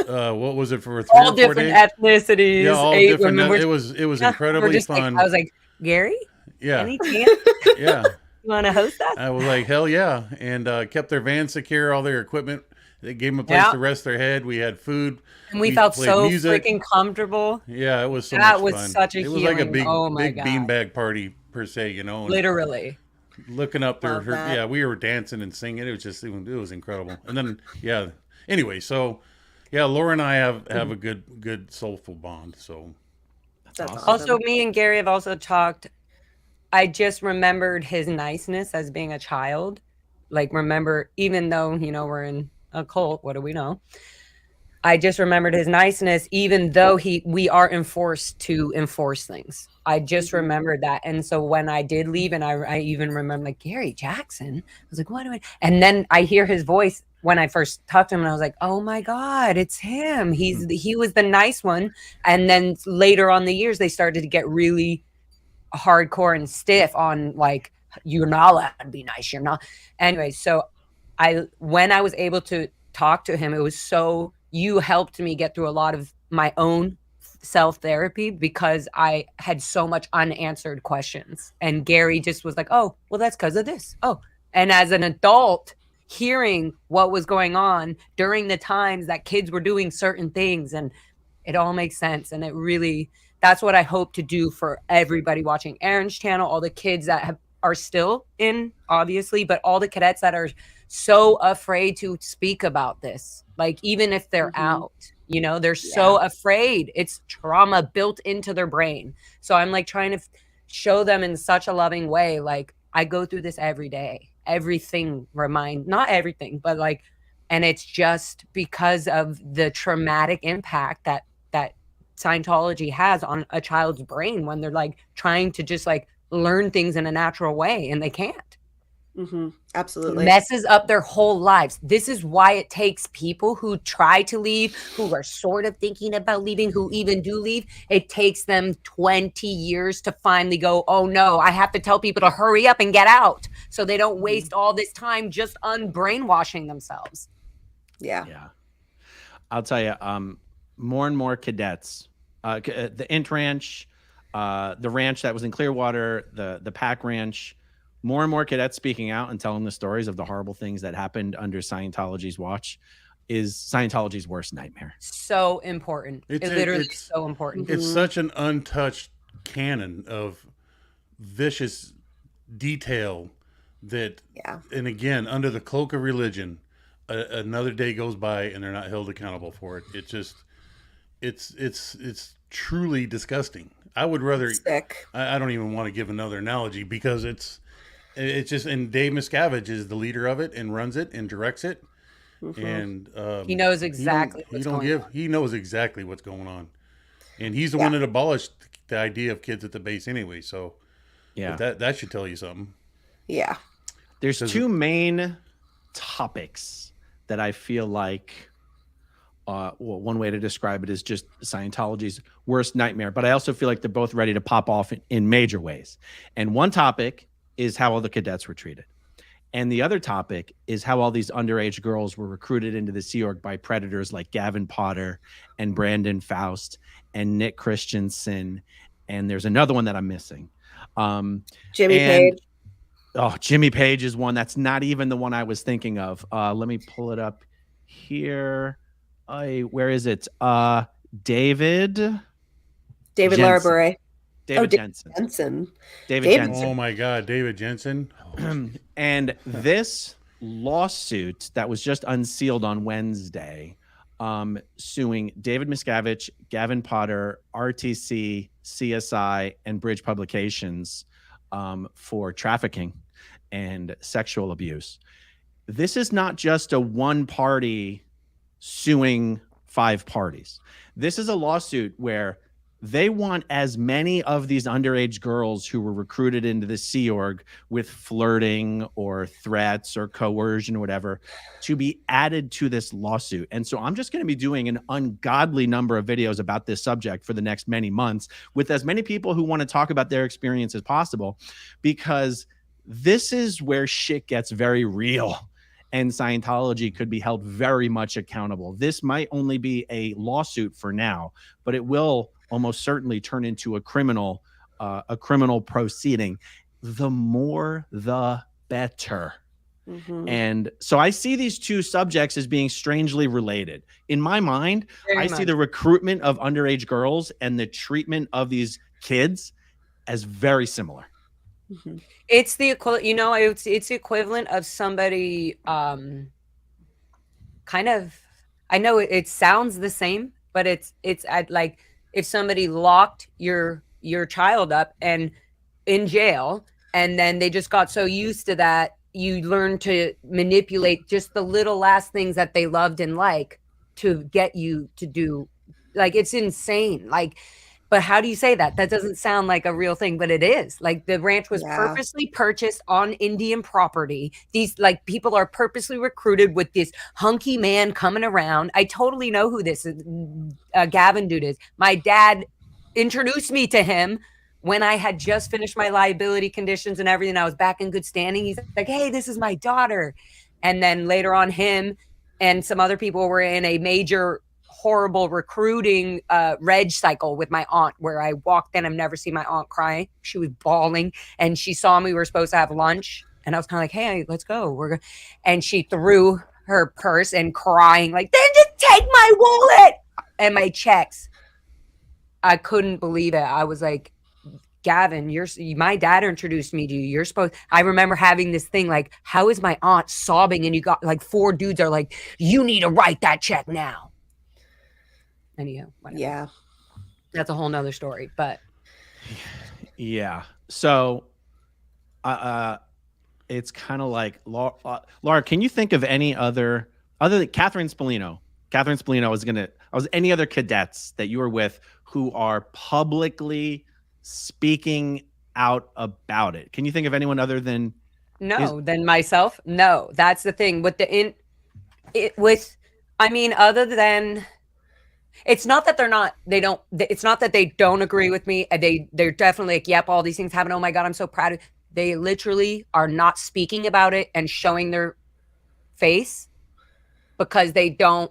What was it for 3 all or 4 different days? ethnicities. Yeah, all 8 different. women. It was We're incredibly just fun. Like, I was like, Gary, Yeah, any chance yeah. you want to host us? I was like, hell yeah, and kept their van secure, all their equipment. They gave them a place to rest their head. We had food. And we felt played so music. freaking comfortable. Yeah, it was so That much was fun. such a It was like a healing- big, oh my big God. beanbag party per se, you know. And Literally. looking up Love that. yeah, we were dancing and singing. It was just, it was incredible. And then, yeah. Anyway, so yeah, Laura and I have a good soulful bond. So That's awesome. awesome. Also, me and Gary have also talked. I just remembered his niceness as being a child. Like, remember, even though, you know, we're in a cult, what do we know? I just remembered his niceness, even though we are enforced to enforce things. I just remembered that. And so when I did leave, and I even remember, like, Gary Jackson, I was like, what do I? And then I hear his voice when I first talked to him, and I was like, oh my God, it's him. He was the nice one. And then later on the years, they started to get really hardcore and stiff on, like, you're not allowed to be nice. You're not. Anyway, so when I was able to talk to him, it was so, you helped me get through a lot of my own self-therapy because I had so much unanswered questions. And Gary just was like, oh, well, that's because of this. Oh, and as an adult, hearing what was going on during the times that kids were doing certain things, and it all makes sense. And it really, that's what I hope to do for everybody watching Aaron's channel, all the kids that are still in, obviously, but all the cadets that are so afraid to speak about this. Like, even if they're out, you know, they're so afraid. It's trauma built into their brain. So I'm like trying to show them in such a loving way. Like, I go through this every day. Everything not everything, but like, and it's just because of the traumatic impact that Scientology has on a child's brain when they're like trying to just like learn things in a natural way, and they can't. Absolutely. Messes up their whole lives. This is why it takes people who try to leave, who are sort of thinking about leaving, who even do leave. It takes them 20 years to finally go, oh no, I have to tell people to hurry up and get out so they don't waste all this time just unbrainwashing themselves. Yeah. Yeah. I'll tell you, more and more cadets, the Int Ranch, the ranch that was in Clearwater, the Pack Ranch, more and more cadets speaking out and telling the stories of the horrible things that happened under Scientology's watch is Scientology's worst nightmare. So important. It's literally so important. It's such an untouched canon of vicious detail that, and again, under the cloak of religion, another day goes by and they're not held accountable for it. It just, it's truly disgusting. I would rather, Sick. I don't even want to give another analogy because It's just, and Dave Miscavige is the leader of it and runs it and directs it. And He knows exactly what's going on. He knows exactly what's going on, and he's the Yeah. one that abolished the idea of kids at the base anyway. So Yeah. but that should tell you something. Yeah. There's Does two main topics that I feel like, well, one way to describe it is just Scientology's worst nightmare, but I also feel like they're both ready to pop off in major ways. And one topic is how all the cadets were treated. And the other topic is how all these underage girls were recruited into the Sea Org by predators like Gavin Potter and Brandon Faust and Nick Christensen. And there's another one that I'm missing. Jimmy Page. Oh, Jimmy Page is one. That's not even the one I was thinking of. Let me pull it up here. Where is it? David Jensen. Larabure. David Jensen. David Jensen. Oh my God, David Jensen. And this lawsuit that was just unsealed on Wednesday, suing David Miscavige, Gavin Potter, RTC, CSI, and Bridge Publications for trafficking and sexual abuse. This is not just a one party suing 5 parties. This is a lawsuit where they want as many of these underage girls who were recruited into the Sea Org with flirting or threats or coercion or whatever to be added to this lawsuit. And so I'm just going to be doing an ungodly number of videos about this subject for the next many months with as many people who want to talk about their experience as possible, because this is where shit gets very real. And Scientology could be held very much accountable. This might only be a lawsuit for now, but it will almost certainly turn into a criminal proceeding. The more, the better. Mm-hmm. And so I see these two subjects as being strangely related. In my mind, I see the recruitment of underage girls and the treatment of these kids as very similar. Mm-hmm. It's the equivalent, it's the equivalent of somebody kind of, I know it sounds the same, but it's like if somebody locked your child up and in jail, and then they just got so used to that, you learn to manipulate just the little last things that they loved and like to get you to do, like, it's insane. Like, but how do you say that? That doesn't sound like a real thing, but it is. Like, the ranch was purposely purchased on Indian property. These, like, people are purposely recruited with this hunky man coming around. I totally know who this is, Gavin dude is. My dad introduced me to him when I had just finished my liability conditions and everything. I was back in good standing. He's like, hey, this is my daughter. And then later on, him and some other people were in a major horrible recruiting reg cycle with my aunt, where I walked in. I've never seen my aunt cry. She was bawling, and she saw me. We were supposed to have lunch, and I was kind of like, hey, let's go. And she threw her purse and crying like, then just take my wallet and my checks. I couldn't believe it. I was like, Gavin, my dad introduced me to you. You're supposed. I remember having this thing like, how is my aunt sobbing? And you got like 4 dudes are like, you need to write that check now. Anyhow, whatever. Yeah, that's a whole nother story. But yeah, so it's kind of like Laura. Can you think of any other than Catherine Spallino? Catherine Spallino was any other cadets that you were with who are publicly speaking out about it? Can you think of anyone other than than myself? No, that's the thing with other than. It's not that it's not that they don't agree with me. They're definitely like, yep, all these things happen. Oh my God, I'm so proud of you. They literally are not speaking about it and showing their face because they don't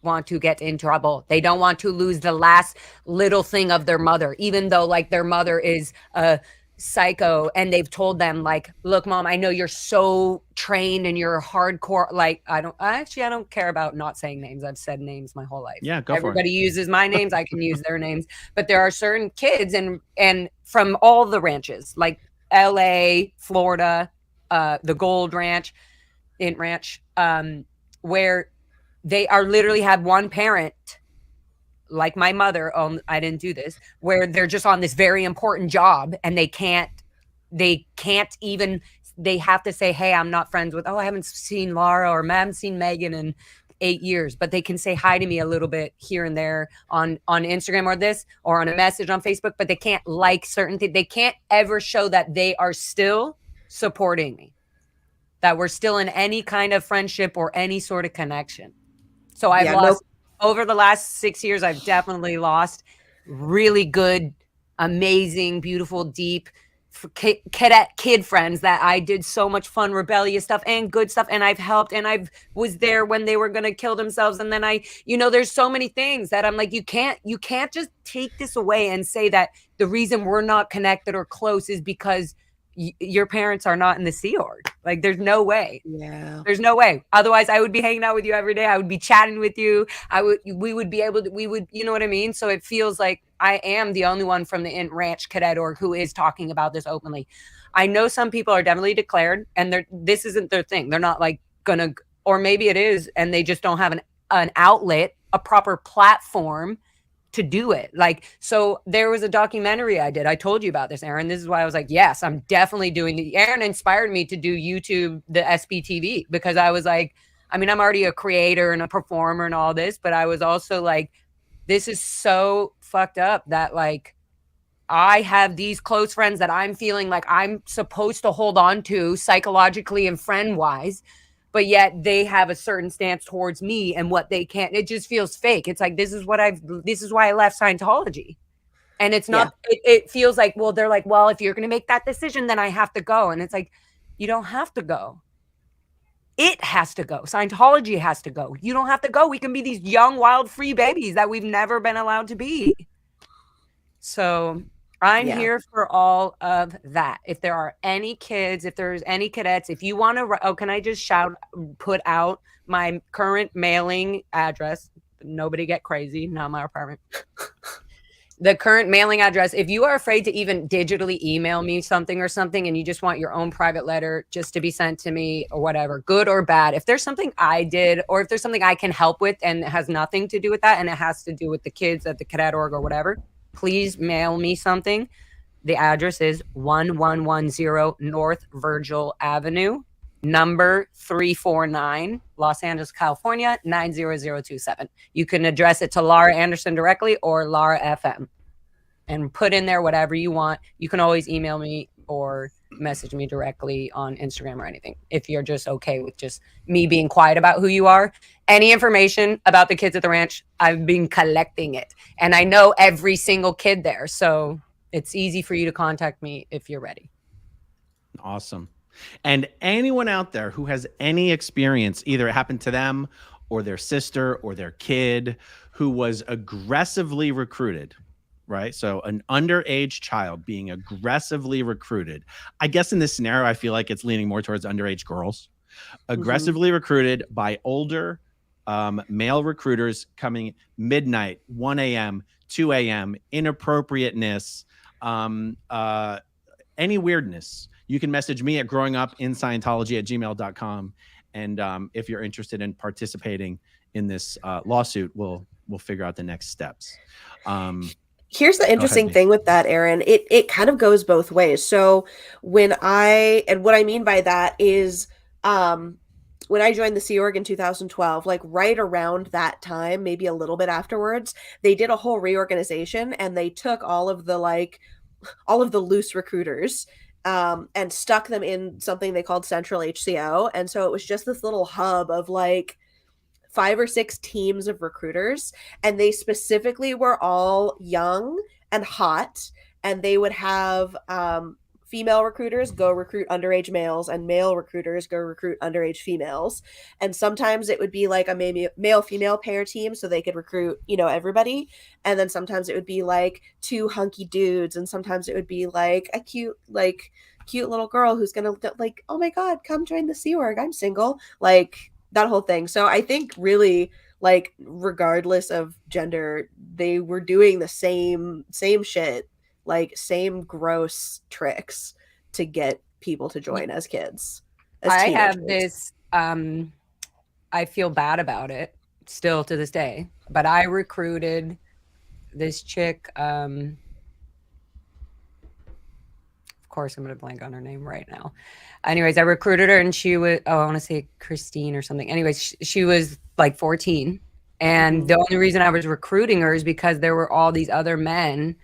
want to get in trouble. They don't want to lose the last little thing of their mother, even though like their mother is a psycho, and they've told them like, look, Mom, I know you're so trained and you're hardcore. Like, I don't care about not saying names. I've said names my whole life. Yeah, go for it. Everybody uses my names. I can use their names, but there are certain kids and from all the ranches, like LA, Florida, the Gold Ranch, Int Ranch, where they are literally have one parent, like my mother, I didn't do this, where they're just on this very important job and they can't they can't even, they have to say, hey, I'm not friends with, oh, I haven't seen Laura or I haven't seen Megan in 8 years, but they can say hi to me a little bit here and there on Instagram or this, or on a message on Facebook, but they can't like certain things. They can't ever show that they are still supporting me, that we're still in any kind of friendship or any sort of connection. So I've lost over the last 6 years, I've definitely lost really good, amazing, beautiful, deep cadet kid friends that I did so much fun, rebellious stuff and good stuff. And I've helped, and I was there when they were going to kill themselves. And then there's so many things that I'm like, you can't just take this away and say that the reason we're not connected or close is because your parents are not in the Sea Org. Like, there's no way. Yeah. There's no way. Otherwise, I would be hanging out with you every day. I would be chatting with you. We would, you know what I mean? So it feels like I am the only one from the Ranch Cadet Org who is talking about this openly. I know some people are definitely declared, and this isn't their thing. They're not like gonna, or maybe it is, and they just don't have an outlet, a proper platform to do it. Like, so there was a documentary I did. I told you about this, Aaron. This is why I was like, yes, I'm definitely doing Aaron inspired me to do YouTube, the SPTV, because I was like, I mean, I'm already a creator and a performer and all this, but I was also like, this is so fucked up that like I have these close friends that I'm feeling like I'm supposed to hold on to psychologically and friend wise, but yet they have a certain stance towards me and what they can't. It just feels fake. It's like, this is why I left Scientology. And it's not, it feels like, well, they're like, well, if you're going to make that decision, then I have to go. And it's like, you don't have to go. It has to go. Scientology has to go. You don't have to go. We can be these young, wild, free babies that we've never been allowed to be. So I'm here for all of that. If there are any kids, if there's any cadets, if you want to, can I just put out my current mailing address? Nobody get crazy, not my apartment. The current mailing address, if you are afraid to even digitally email me something and you just want your own private letter just to be sent to me or whatever, good or bad, if there's something I did or if there's something I can help with and it has nothing to do with that and it has to do with the kids at the cadet org or whatever, please mail me something. The address is 1110 North Virgil Avenue, number 349, Los Angeles, California, 90027. You can address it to Laura Anderson directly or Laura FM and put in there whatever you want. You can always email me or message me directly on Instagram or anything if you're just okay with just me being quiet about who you are. Any information about the kids at the ranch, I've been collecting it and I know every single kid there, so it's easy for you to contact me if you're ready. Awesome. And anyone out there who has any experience, either it happened to them or their sister or their kid who was aggressively recruited, right? So an underage child being aggressively recruited. I guess in this scenario, I feel like it's leaning more towards underage girls, aggressively recruited by older male recruiters coming midnight, 1 a.m., 2 a.m., inappropriateness, any weirdness. You can message me at growingupinscientology@gmail.com. And if you're interested in participating in this lawsuit, we'll figure out the next steps. Here's the interesting thing with that, Aaron. It kind of goes both ways. So what I mean by that is when I joined the Sea Org in 2012, like right around that time, maybe a little bit afterwards, they did a whole reorganization and they took all of the loose recruiters and stuck them in something they called Central HCO. And so it was just this little hub of like 5 or 6 teams of recruiters. And they specifically were all young and hot. And they would have female recruiters go recruit underage males and male recruiters go recruit underage females. And sometimes it would be like a male-female pair team so they could recruit, everybody. And then sometimes it would be like 2 hunky dudes. And sometimes it would be like a cute little girl who's going to like, oh my God, come join the Sea Org. I'm single. Like that whole thing. So I think really like regardless of gender, they were doing the same shit. Like same gross tricks to get people to join as kids. I have this, I feel bad about it still to this day, but I recruited this chick. Of course I'm gonna blank on her name right now. Anyways, I recruited her, and she was, I want to say Christine or something. Anyways, she was like 14, and the only reason I was recruiting her is because there were all these other men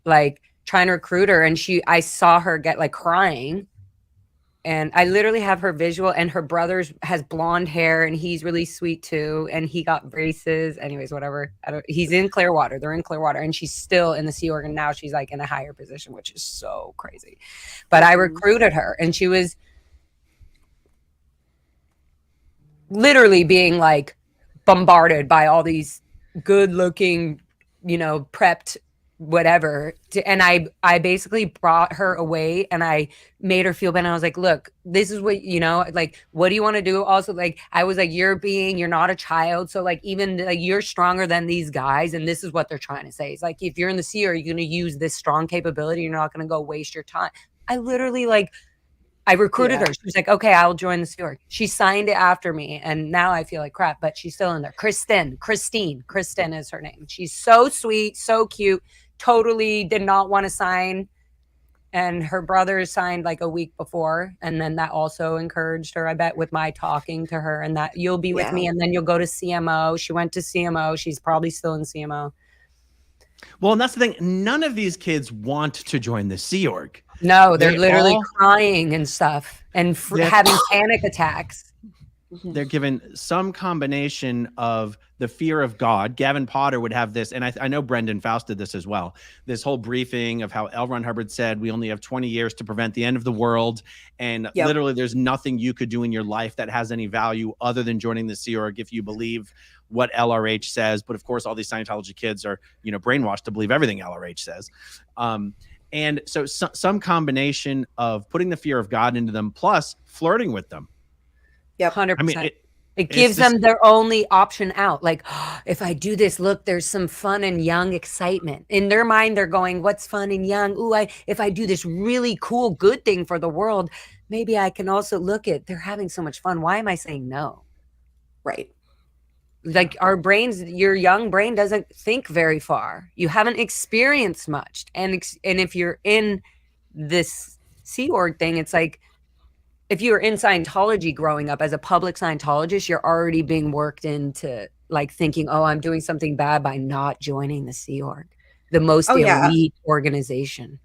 like trying to recruit her, and I saw her get like crying. And I literally have her visual, and her brother has blonde hair, and he's really sweet too. And he got braces. Anyways, whatever. He's in Clearwater. They're in Clearwater, and she's still in the Sea Org. And now she's like in a higher position, which is so crazy. But I recruited her, and she was literally being like bombarded by all these good looking, prepped whatever, and I basically brought her away, and I made her feel better. I was like, look, this is what, like, what do you want to do? Also, like, I was like, you're not a child, so like, even like, you're stronger than these guys, and this is what they're trying to say. It's like, if you're in the Sea Org, you're going to use this strong capability, you're not going to go waste your time. I literally I recruited her. She was like, okay, I'll join the Sea Org. She signed it after me, and now I feel like crap, but she's still in there. Kristen is her name. She's so sweet, so cute. Totally did not want to sign, and her brother signed like a week before, and then that also encouraged her, I bet, with my talking to her, and that you'll be with me, and then you'll go to CMO. She went to CMO. She's probably still in CMO. Well, and that's the thing. None of these kids want to join the Sea Org. No, they're literally crying and stuff, and having panic attacks. They're given some combination of the fear of God. Gavin Potter would have this, and I know Brendan Faust did this as well. This whole briefing of how L. Ron Hubbard said, we only have 20 years to prevent the end of the world. And literally there's nothing you could do in your life that has any value other than joining the Sea Org if you believe what LRH says. But of course, all these Scientology kids are, brainwashed to believe everything LRH says. And so some combination of putting the fear of God into them, plus flirting with them. Yep, 100%. I mean, it gives them their only option out. Like, if I do this, look, there's some fun and young excitement. In their mind, they're going, what's fun and young? Ooh, if I do this really cool, good thing for the world, maybe I can also they're having so much fun. Why am I saying no? Right. Like, our brains, your young brain doesn't think very far. You haven't experienced much. And if you're in this Sea Org thing, it's like, if you were in Scientology growing up as a public Scientologist, you're already being worked into like thinking, oh, I'm doing something bad by not joining the Sea Org, the most elite organization.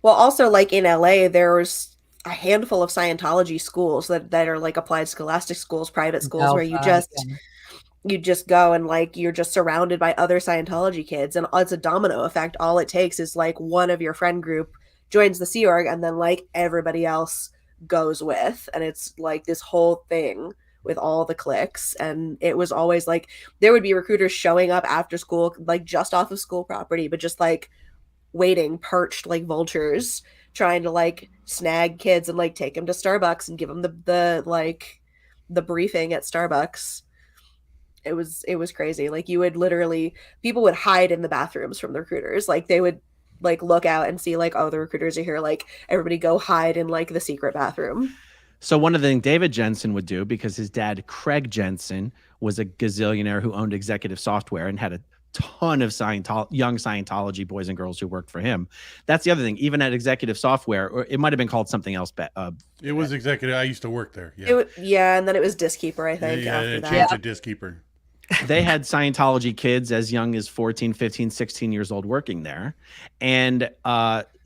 Well, also like in LA, there's a handful of Scientology schools that are like applied scholastic schools, private schools, where you just go and like you're just surrounded by other Scientology kids, and it's a domino effect. All it takes is like one of your friend group joins the Sea Org, and then like everybody else goes with, and it's like this whole thing with all the cliques. And it was always like there would be recruiters showing up after school, like just off of school property, but just like waiting, perched like vultures, trying to like snag kids and like take them to Starbucks and give them the briefing at Starbucks. It was crazy. Like you would literally, people would hide in the bathrooms from the recruiters. Like they would like look out and see like, oh, the recruiters are here, like everybody go hide in like the secret bathroom. So one of the things David Jensen would do, because his dad Craig Jensen was a gazillionaire who owned Executive Software and had a ton of young Scientology boys and girls who worked for him. That's the other thing. Even at Executive Software, or it might have been called something else. It was Executive. I used to work there. And then it was Diskeeper, I think. It changed to Diskeeper. They had Scientology kids as young as 14, 15, 16 years old working there. And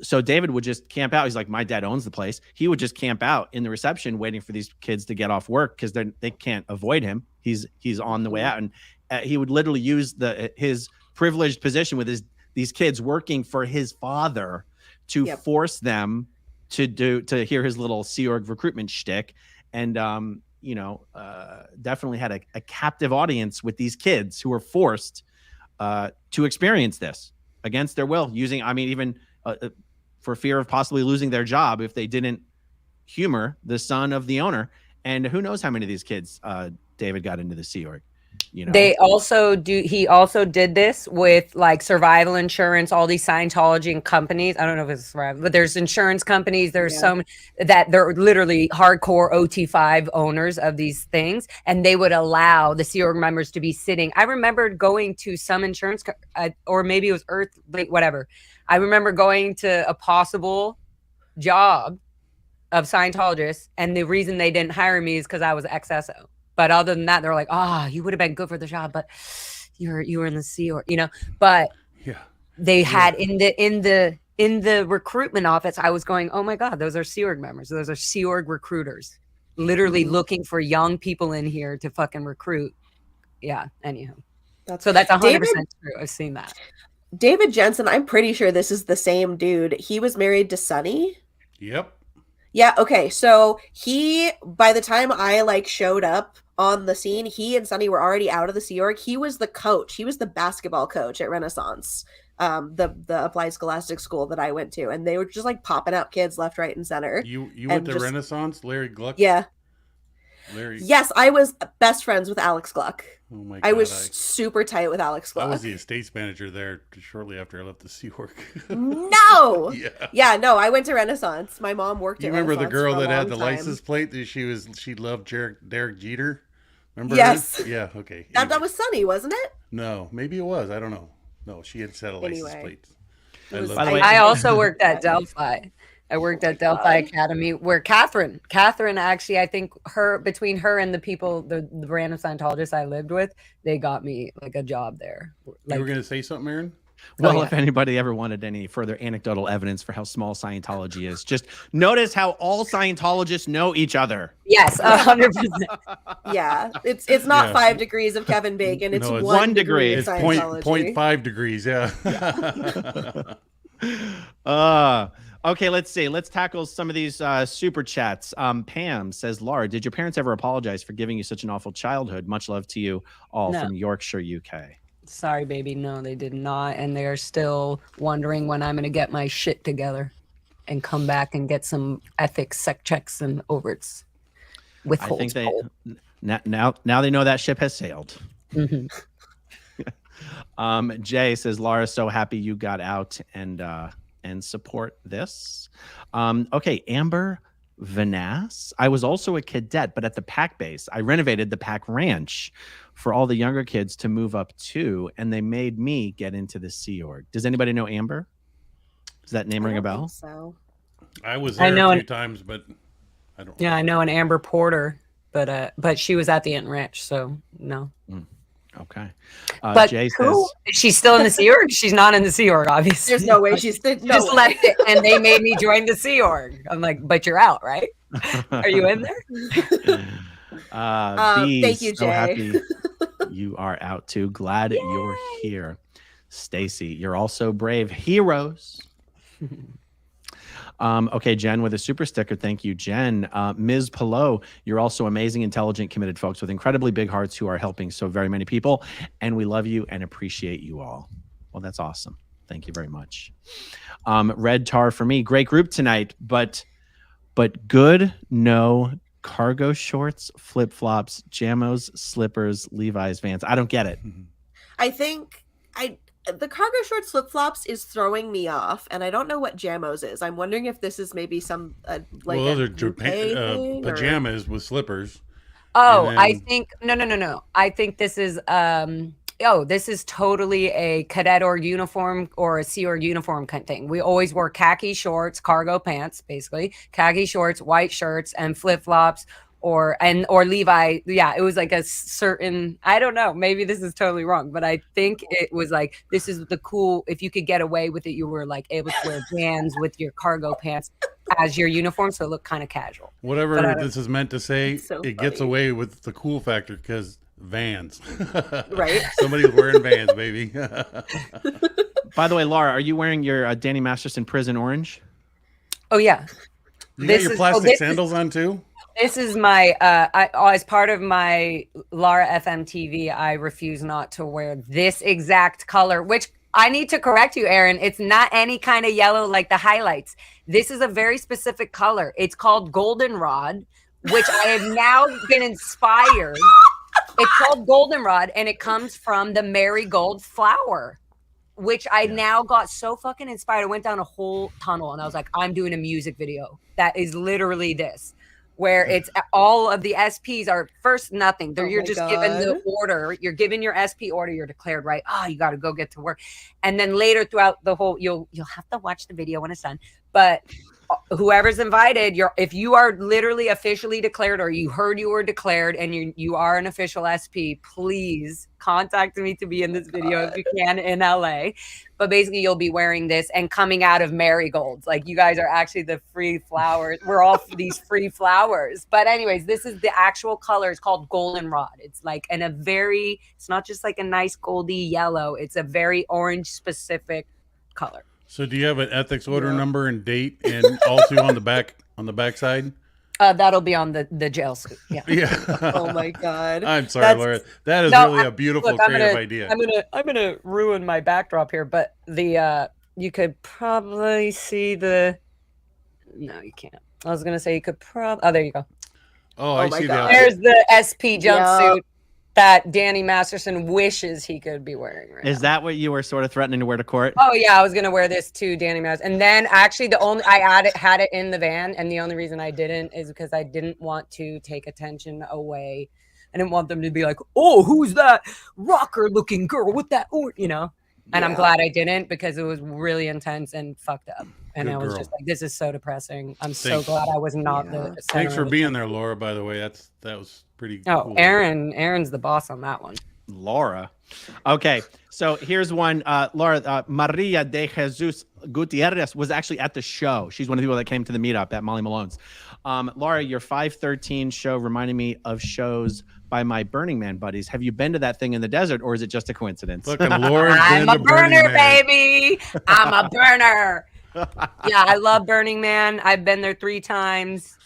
so David would just camp out. He's like, my dad owns the place. He would just camp out in the reception waiting for these kids to get off work because they can't avoid him. He's on the way out. And he would literally use his privileged position with these kids working for his father to force them to hear his little Sea Org recruitment shtick. And definitely had a captive audience with these kids who were forced to experience this against their will, even for fear of possibly losing their job if they didn't humor the son of the owner. And who knows how many of these kids David got into the Sea Org. They also he also did this with like survival insurance, all these Scientology and companies. I don't know if it's survival, but there's insurance companies. There's some that they're literally hardcore OT5 owners of these things. And they would allow the Sea Org members to be sitting. I remember going to some insurance or maybe it was Earth, whatever. I remember going to a possible job of Scientologists, and the reason they didn't hire me is because I was XSO. But other than that, they're like, you would have been good for the job, but you were in the Sea Org, But they had in the recruitment office, I was going, oh my God, those are Sea Org members. Those are Sea Org recruiters, literally looking for young people in here to fucking recruit. Yeah. Anyhow, that's 100% true. I've seen that. David Jensen, I'm pretty sure this is the same dude. He was married to Sunny. Yep. Yeah, okay. So by the time I showed up on the scene, he and Sunny were already out of the Sea Org. He was the coach. He was the basketball coach at Renaissance, the Applied Scholastic School that I went to, and they were just popping out kids left, right, and center. You went to Renaissance, Larry Gluck? Yeah. Larry. Yes, I was best friends with Alex Gluck. Oh my God, I was super tight with Alex Gluck. I was the estates manager there shortly after I left the Sea Org. No. Yeah. No. I went to Renaissance. My mom worked. You at remember Renaissance the girl that had the time. license plate? That she loved Derek Jeter. Remember? Yes. Her? Yeah. Okay. Anyway. That was Sunny, wasn't it? No, maybe it was. I don't know. No, she had a license plate. I also worked at Delphi. I worked at Delphi Academy, where Catherine actually, I think between her and the people, the random Scientologists I lived with, they got me a job there. You were going to say something, Aaron? Well, if anybody ever wanted any further anecdotal evidence for how small Scientology is, just notice how all Scientologists know each other. Yes, 100%. Yeah, it's not 5 degrees of Kevin Bacon. It's, no, it's 1 degree. It's 0.5 degrees. Yeah. Okay, let's see. Let's tackle some of these super chats. Pam says, Laura, did your parents ever apologize for giving you such an awful childhood? Much love to you all from Yorkshire, UK. Sorry, baby. No, they did not. And they're still wondering when I'm going to get my shit together and come back and get some ethics, sec checks, and overts. I think now they know that ship has sailed. Mm-hmm. Jay says, Laura, so happy you got out and support this. Okay, Amber Vanass. I was also a cadet, but at the PAC base. I renovated the PAC ranch for all the younger kids to move up to, and they made me get into the Sea Org. Does anybody know Amber? Does that name ring a bell? So I was there a few times, but I don't. Yeah, I know an Amber Porter, but she was at the Ant Ranch, so no. Okay. But Jay says, she's still in the Sea Org? She's not in the Sea Org, obviously. There's no way she's just left it, and they made me join the Sea Org. I'm like, but you're out, right? Are you in there? Thank you, so Jay. Happy you are out too. Glad you're here. Stacy, you're also brave. Heroes. Okay, Jen with a super sticker. Thank you, Jen. Ms. Pillow, you're also amazing, intelligent, committed folks with incredibly big hearts who are helping so very many people. And we love you and appreciate you all. Well, that's awesome. Thank you very much. Red Tar for me. Great group tonight, but good. No cargo shorts, flip-flops, jamos, slippers, Levi's, Vans. I don't get it. I think the cargo shorts flip-flops is throwing me off, and I don't know what jamos is. I'm wondering if this is maybe some those are pajamas with slippers. Oh, I think no. I think this is this is totally a cadet org uniform or a Sea Org uniform kind of thing. We always wore khaki shorts, cargo pants, basically khaki shorts, white shirts, and flip-flops. Or Levi, yeah, it was like a certain, I don't know, maybe this is totally wrong, but I think it was like, this is the cool, if you could get away with it, you were like able to wear Vans with your cargo pants as your uniform, so it looked kind of casual. Whatever this is meant to say, it gets away with the cool factor because Vans. Right? Somebody was wearing Vans, baby. By the way, Laura, are you wearing your Danny Masterson prison orange? Oh, yeah. You got your plastic sandals on too? This is my, as part of my Lara FM TV, I refuse not to wear this exact color, which I need to correct you, Aaron. It's not any kind of yellow like the highlights. This is a very specific color. It's called goldenrod, which I have now been inspired. It's called goldenrod, and it comes from the marigold flower, which I now got so fucking inspired. I went down a whole tunnel, and I was like, I'm doing a music video that is literally this. Where it's all of the SPs are first nothing. You're just given the order. You're given your SP order. You're declared right. Oh, you got to go get to work. And then later throughout the whole, you'll have to watch the video when it's done. But whoever's invited, if you are literally officially declared, or you heard you were declared and you are an official SP, please contact me to be in this video if you can in LA. But basically you'll be wearing this and coming out of marigolds. Like, you guys are actually the free flowers. We're all these free flowers. But anyways, this is the actual color. It's called goldenrod. It's like it's not just like a nice goldy yellow. It's a very orange specific color. So do you have an ethics order number and date and also on the back side? That'll be on the jail suit. Yeah. Yeah. Oh my God. I'm sorry, Laura. That is really a beautiful, creative idea. I'm gonna ruin my backdrop here, but you could probably see no, you can't. I was gonna say you could oh, there you go. Oh, I see that. There's the SP jumpsuit that Danny Masterson wishes he could be wearing right now. Is that what you were sort of threatening to wear to court? Oh yeah, I was gonna wear this too, Danny Masterson. And then actually I had it in the van, and the only reason I didn't is because I didn't want to take attention away. I didn't want them to be like, oh, who's that rocker looking girl with that, And I'm glad I didn't, because it was really intense and fucked up. And I was just like, this is so depressing. I'm so glad I was not the Thanks for being there, Laura, by the way. That was pretty cool. Aaron's the boss on that one. Laura. Okay, so here's one. Laura, Maria de Jesus Gutierrez was actually at the show. She's one of the people that came to the meetup at Molly Malone's. Laura, your 513 show reminded me of shows by my Burning Man buddies. Have you been to that thing in the desert, or is it just a coincidence? Look, Laura's I'm a burner, baby. I'm a burner. Yeah, I love Burning Man. I've been there 3 times.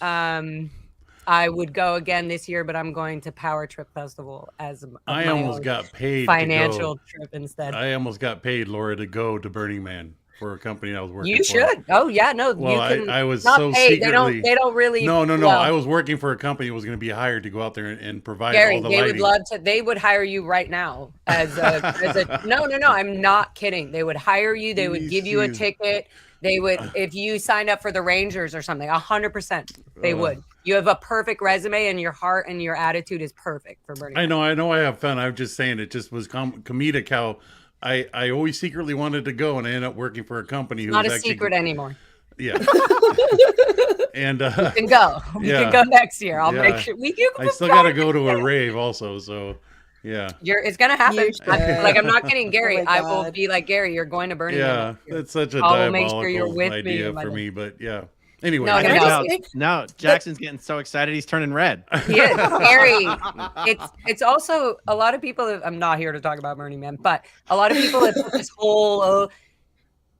I would go again this year, but I'm going to Power Trip Festival as I almost got paid financial trip instead. I almost got paid, Laura, to go to Burning Man for a company I was working for. You should. Oh yeah, no. Well, you can, I was not so paid. secretly. They don't really. No. Well, I was working for a company that was going to be hired to go out there and provide Gary, all the they lighting. would love to. They would hire you right now as a. No. I'm not kidding. They would hire you. They would give you a ticket. They would, if you signed up for the Rangers or something, 100%. They would. You have a perfect resume, and your heart and your attitude is perfect for Burning Man. I know. I have fun. I'm just saying it just was comedic how I always secretly wanted to go, and I ended up working for a company who not was a actually, secret anymore. Yeah. And you can go. You can go next year. I'll make sure I still got to go to a rave also, so. Yeah, it's gonna happen. I'm not kidding, Gary. I will be like, Gary, you're going to Burning Man. Yeah, that's such a I'll make sure you're with idea me for me, but yeah. Anyway, no, Jackson's getting so excited he's turning red. He is. Gary, it's also a lot of people. I'm not here to talk about Burning Man, but a lot of people have put this whole.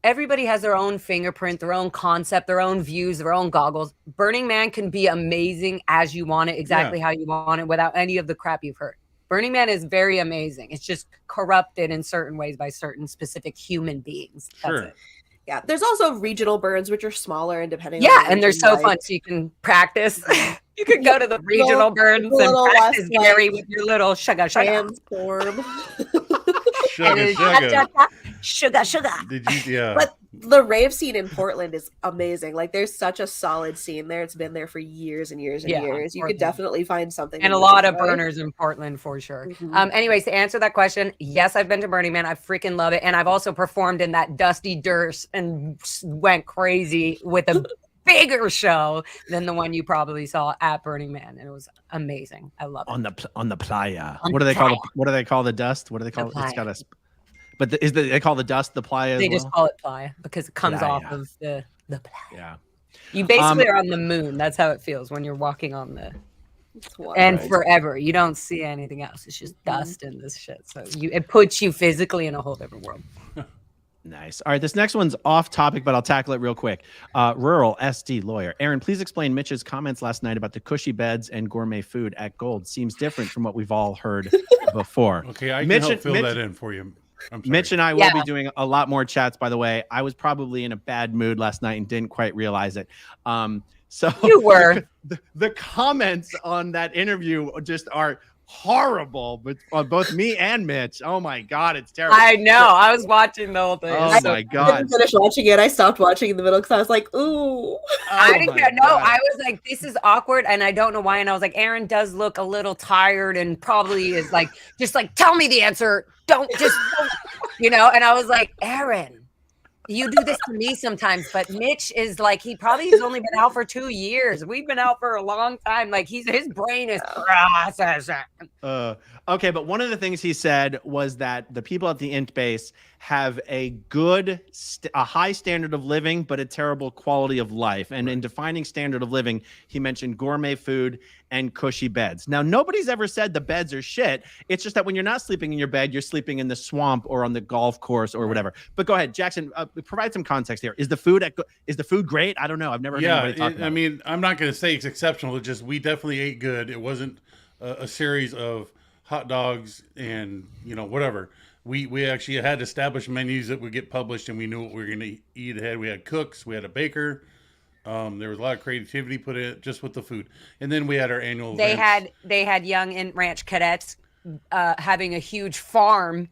Everybody has their own fingerprint, their own concept, their own views, their own goggles. Burning Man can be amazing as you want it, exactly how you want it, without any of the crap you've heard. Burning Man is very amazing. It's just corrupted in certain ways by certain specific human beings. That's it. Yeah, there's also regional burns, which are smaller and depending. Yeah, and they're so fun. So you can practice. You can go to the regional burns and practice, Gary, with your little sugar. Transform. Sugar. Did you? Yeah. But the rave scene in Portland is amazing. Like, there's such a solid scene there. It's been there for years and years and years. You could definitely find something. And a lot of burners in Portland for sure. Anyways, to answer that question, yes, I've been to Burning Man. I freaking love it. And I've also performed in that dusty dirt and went crazy with a bigger show than the one you probably saw at Burning Man. And it was amazing. I love it. On the playa. What do they call the dust? What do they call it? It's got a. But they call the dust the playa. They just call it playa because it comes off of the playa. Yeah. You basically are on the moon. That's how it feels when you're walking on the. And forever, you don't see anything else. It's just dust and this shit. So it puts you physically in a whole different world. Nice. All right, this next one's off topic, but I'll tackle it real quick. Rural SD lawyer. Aaron, please explain Mitch's comments last night about the cushy beds and gourmet food at Gold. Seems different from what we've all heard before. Okay, I can help fill that in for you. Mitch and I will be doing a lot more chats, by the way. I was probably in a bad mood last night and didn't quite realize it. So you were. The comments on that interview just are horrible, but on both me and Mitch. Oh my God, it's terrible. I know. I was watching the whole thing. Oh my God. I didn't finish watching it. I stopped watching in the middle because I was like, ooh. I didn't care. No, I was like, this is awkward, and I don't know why. And I was like, Aaron does look a little tired and probably is like, just like, tell me the answer. Don't. And I was like, Aaron, You do this to me sometimes, but Mitch is like, he probably has only been out for 2 years. We've been out for a long time. Like his brain is processing. Okay, but one of the things he said was that the people at the int base have a high standard of living, but a terrible quality of life. And in defining standard of living, he mentioned gourmet food and cushy beds. Now, nobody's ever said the beds are shit. It's just that when you're not sleeping in your bed, you're sleeping in the swamp or on the golf course or whatever. But go ahead, Jackson, provide some context here. Is the food great? I don't know. I've never heard anybody talk about it. I mean, I'm not going to say it's exceptional. It's just we definitely ate good. It wasn't a series of hot dogs and, whatever. We actually had established menus that would get published, and we knew what we were going to eat ahead. We had cooks. We had a baker. There was a lot of creativity put in just with the food. And then we had our annual events. They had young int ranch cadets having a huge farm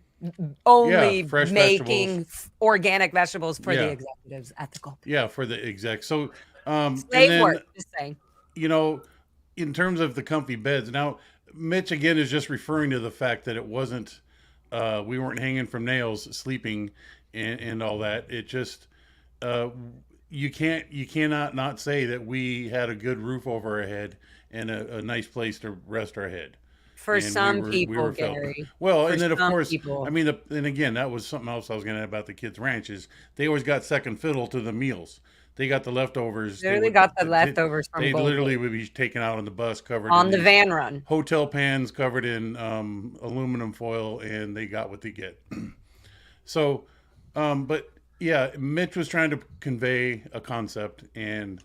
only making organic vegetables for the executives at the Gulf. Yeah, for the execs. So slave work, just saying. In terms of the comfy beds, now Mitch again is just referring to the fact that it wasn't we weren't hanging from nails sleeping and all that. It just you cannot not say that we had a good roof over our head and a nice place to rest our head. For some people, Gary. Well, and then of course, I mean, and again, that was something else I was going to add about the kids' ranches. They always got second fiddle to the meals. They got the leftovers. They got the leftovers from They Gold literally would be taken out on the bus, covered on in the van run. Hotel pans covered in aluminum foil, and they got what they get. So, but yeah, Mitch was trying to convey a concept, and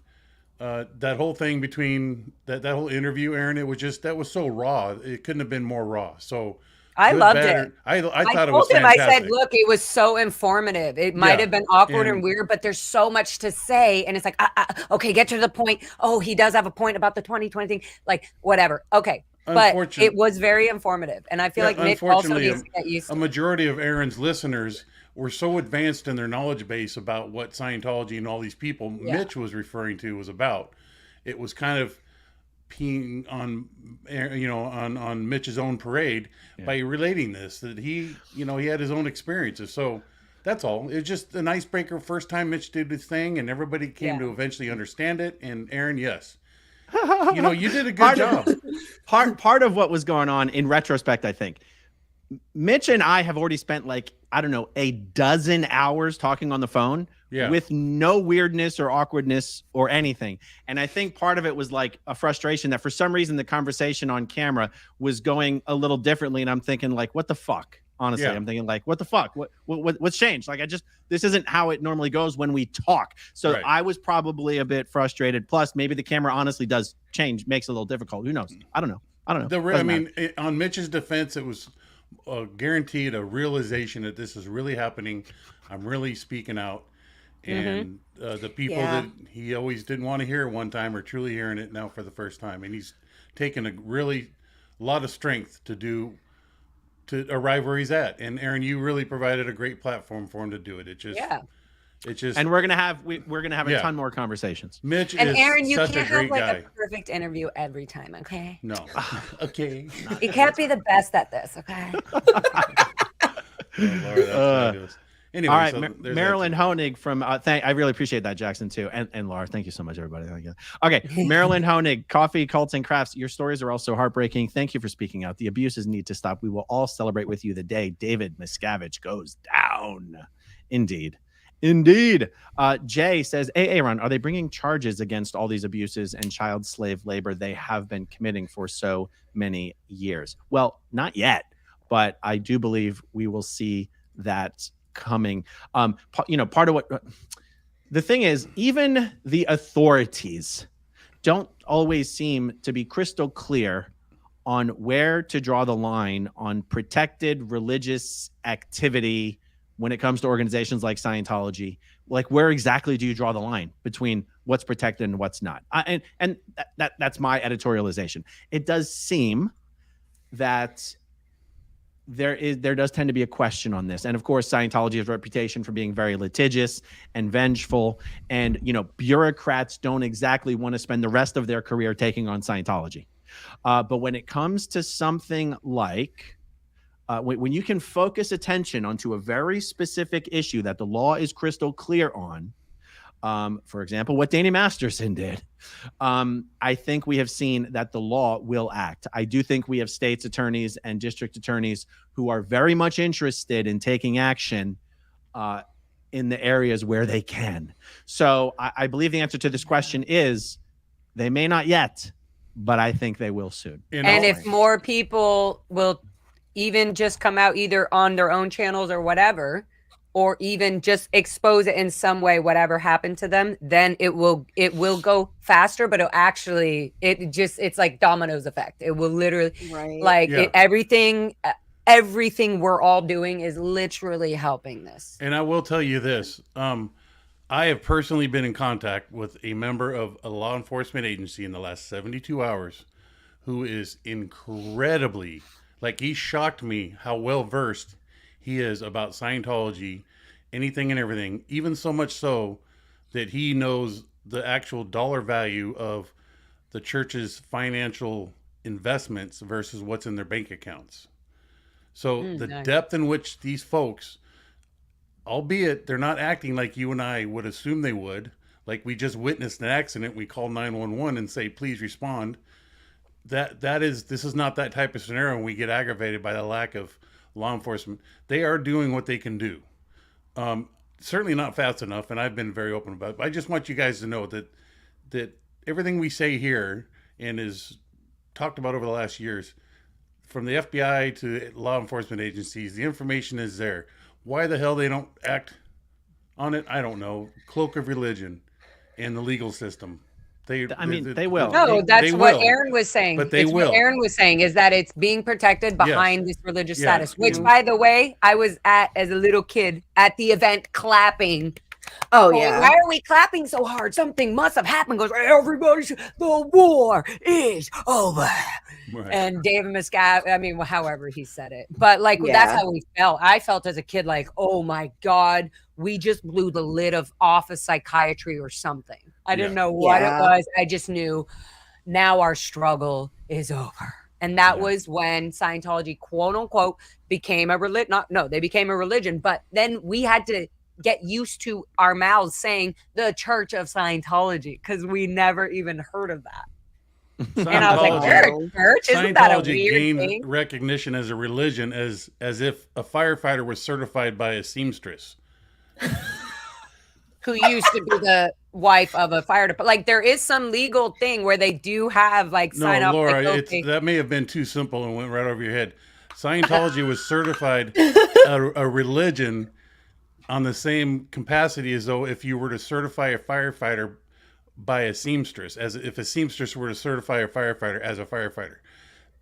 that whole thing between that whole interview, Aaron, that was so raw. It couldn't have been more raw. So I loved it. I thought it told was him, fantastic. I said, look, it was so informative. It might have been awkward and weird, but there's so much to say. And it's like, okay, get to the point. Oh, he does have a point about the 2020 thing. Like, whatever. Okay. But it was very informative. And I feel like Mitch also needs to get used to it. A majority of Aaron's listeners were so advanced in their knowledge base about what Scientology and all these people Mitch was referring to was about. It was kind of peeing on, on Mitch's own parade by relating this, that he had his own experiences. So that's all. It's just an icebreaker. First time Mitch did his thing, and everybody came to eventually understand it. And Aaron, yes, you did a good job. Part of what was going on in retrospect, I think, Mitch and I have already spent a dozen hours talking on the phone with no weirdness or awkwardness or anything. And I think part of it was like a frustration that for some reason the conversation on camera was going a little differently. And I'm thinking like, what the fuck? Honestly, I'm thinking like, what the fuck? What's changed? Like, this isn't how it normally goes when we talk. So I was probably a bit frustrated. Plus maybe the camera honestly does change, makes it a little difficult. Who knows? I don't know. On Mitch's defense, it was guaranteed a realization that this is really happening. I'm really speaking out. And the people that he always didn't want to hear one time are truly hearing it now for the first time. And he's taken a lot of strength to arrive where he's at. And Aaron, you really provided a great platform for him to do it. And we're gonna have a ton more conversations. Mitch and is Aaron, you such can't a great have like guy. a perfect interview every time, okay? No. Okay. You can't be the best at this, okay? Oh, Lord, that's fabulous. Anyway, all right, Marilyn Honig from I really appreciate that, Jackson, too, and Laura, thank you so much, everybody. Okay, Marilyn Honig, Coffee, Cults, and Crafts. Your stories are also heartbreaking. Thank you for speaking out. The abuses need to stop. We will all celebrate with you the day David Miscavige goes down. Indeed. Jay says, hey, Aaron, are they bringing charges against all these abuses and child slave labor they have been committing for so many years? Well, not yet, but I do believe we will see that coming. Part of what the thing is, even the authorities don't always seem to be crystal clear on where to draw the line on protected religious activity when it comes to organizations like Scientology. Like, where exactly do you draw the line between what's protected and what's not? And that's my editorialization. It does seem that there does tend to be a question on this. And of course, Scientology has a reputation for being very litigious and vengeful. And, bureaucrats don't exactly want to spend the rest of their career taking on Scientology. But when it comes to something like when you can focus attention onto a very specific issue that the law is crystal clear on, for example, what Danny Masterson did, I think we have seen that the law will act. I do think we have states attorneys and district attorneys who are very much interested in taking action in the areas where they can. So I believe the answer to this question is they may not yet, but I think they will soon. And if more people will even just come out either on their own channels or whatever, or even just expose it in some way, whatever happened to them, then it will go faster, but it's like dominoes effect. It will literally everything we're all doing is literally helping this. And I will tell you this. I have personally been in contact with a member of a law enforcement agency in the last 72 hours who is incredibly, he shocked me how well versed he is about Scientology, anything and everything, even so much so that he knows the actual dollar value of the church's financial investments versus what's in their bank accounts. So the depth in which these folks, albeit they're not acting like you and I would assume they would, like we just witnessed an accident, we call 911 and say, please respond. This is not that type of scenario when we get aggravated by the lack of law enforcement. They are doing what they can do. Certainly not fast enough, and I've been very open about it. But I just want you guys to know that everything we say here and is talked about over the last years, from the FBI to law enforcement agencies, the information is there. Why the hell they don't act on it, I don't know. Cloak of religion and the legal system. They will. No, that's what Aaron was saying. But they will. What Aaron was saying is that it's being protected behind this religious status, which, by the way, I was as a little kid at the event clapping. Oh, yeah. Why are we clapping so hard? Something must have happened. Goes, everybody, the war is over. Right. And David Miscavige, however he said it. But that's how we felt. I felt as a kid like, oh my God, we just blew the lid off of psychiatry or something. I didn't know what it was. I just knew now our struggle is over. And that was when Scientology, quote unquote, became a religion. They became a religion. But then we had to get used to our mouths saying the Church of Scientology because we never even heard of that. And I was like, church? Isn't that a weird gained thing? Recognition as a religion as if a firefighter was certified by a seamstress. Who used to be the wife of a fire department. There is some legal thing where they do have sign up. Laura, that may have been too simple and went right over your head. Scientology was certified a religion on the same capacity as though if you were to certify a firefighter by a seamstress, as if a seamstress were to certify a firefighter as a firefighter.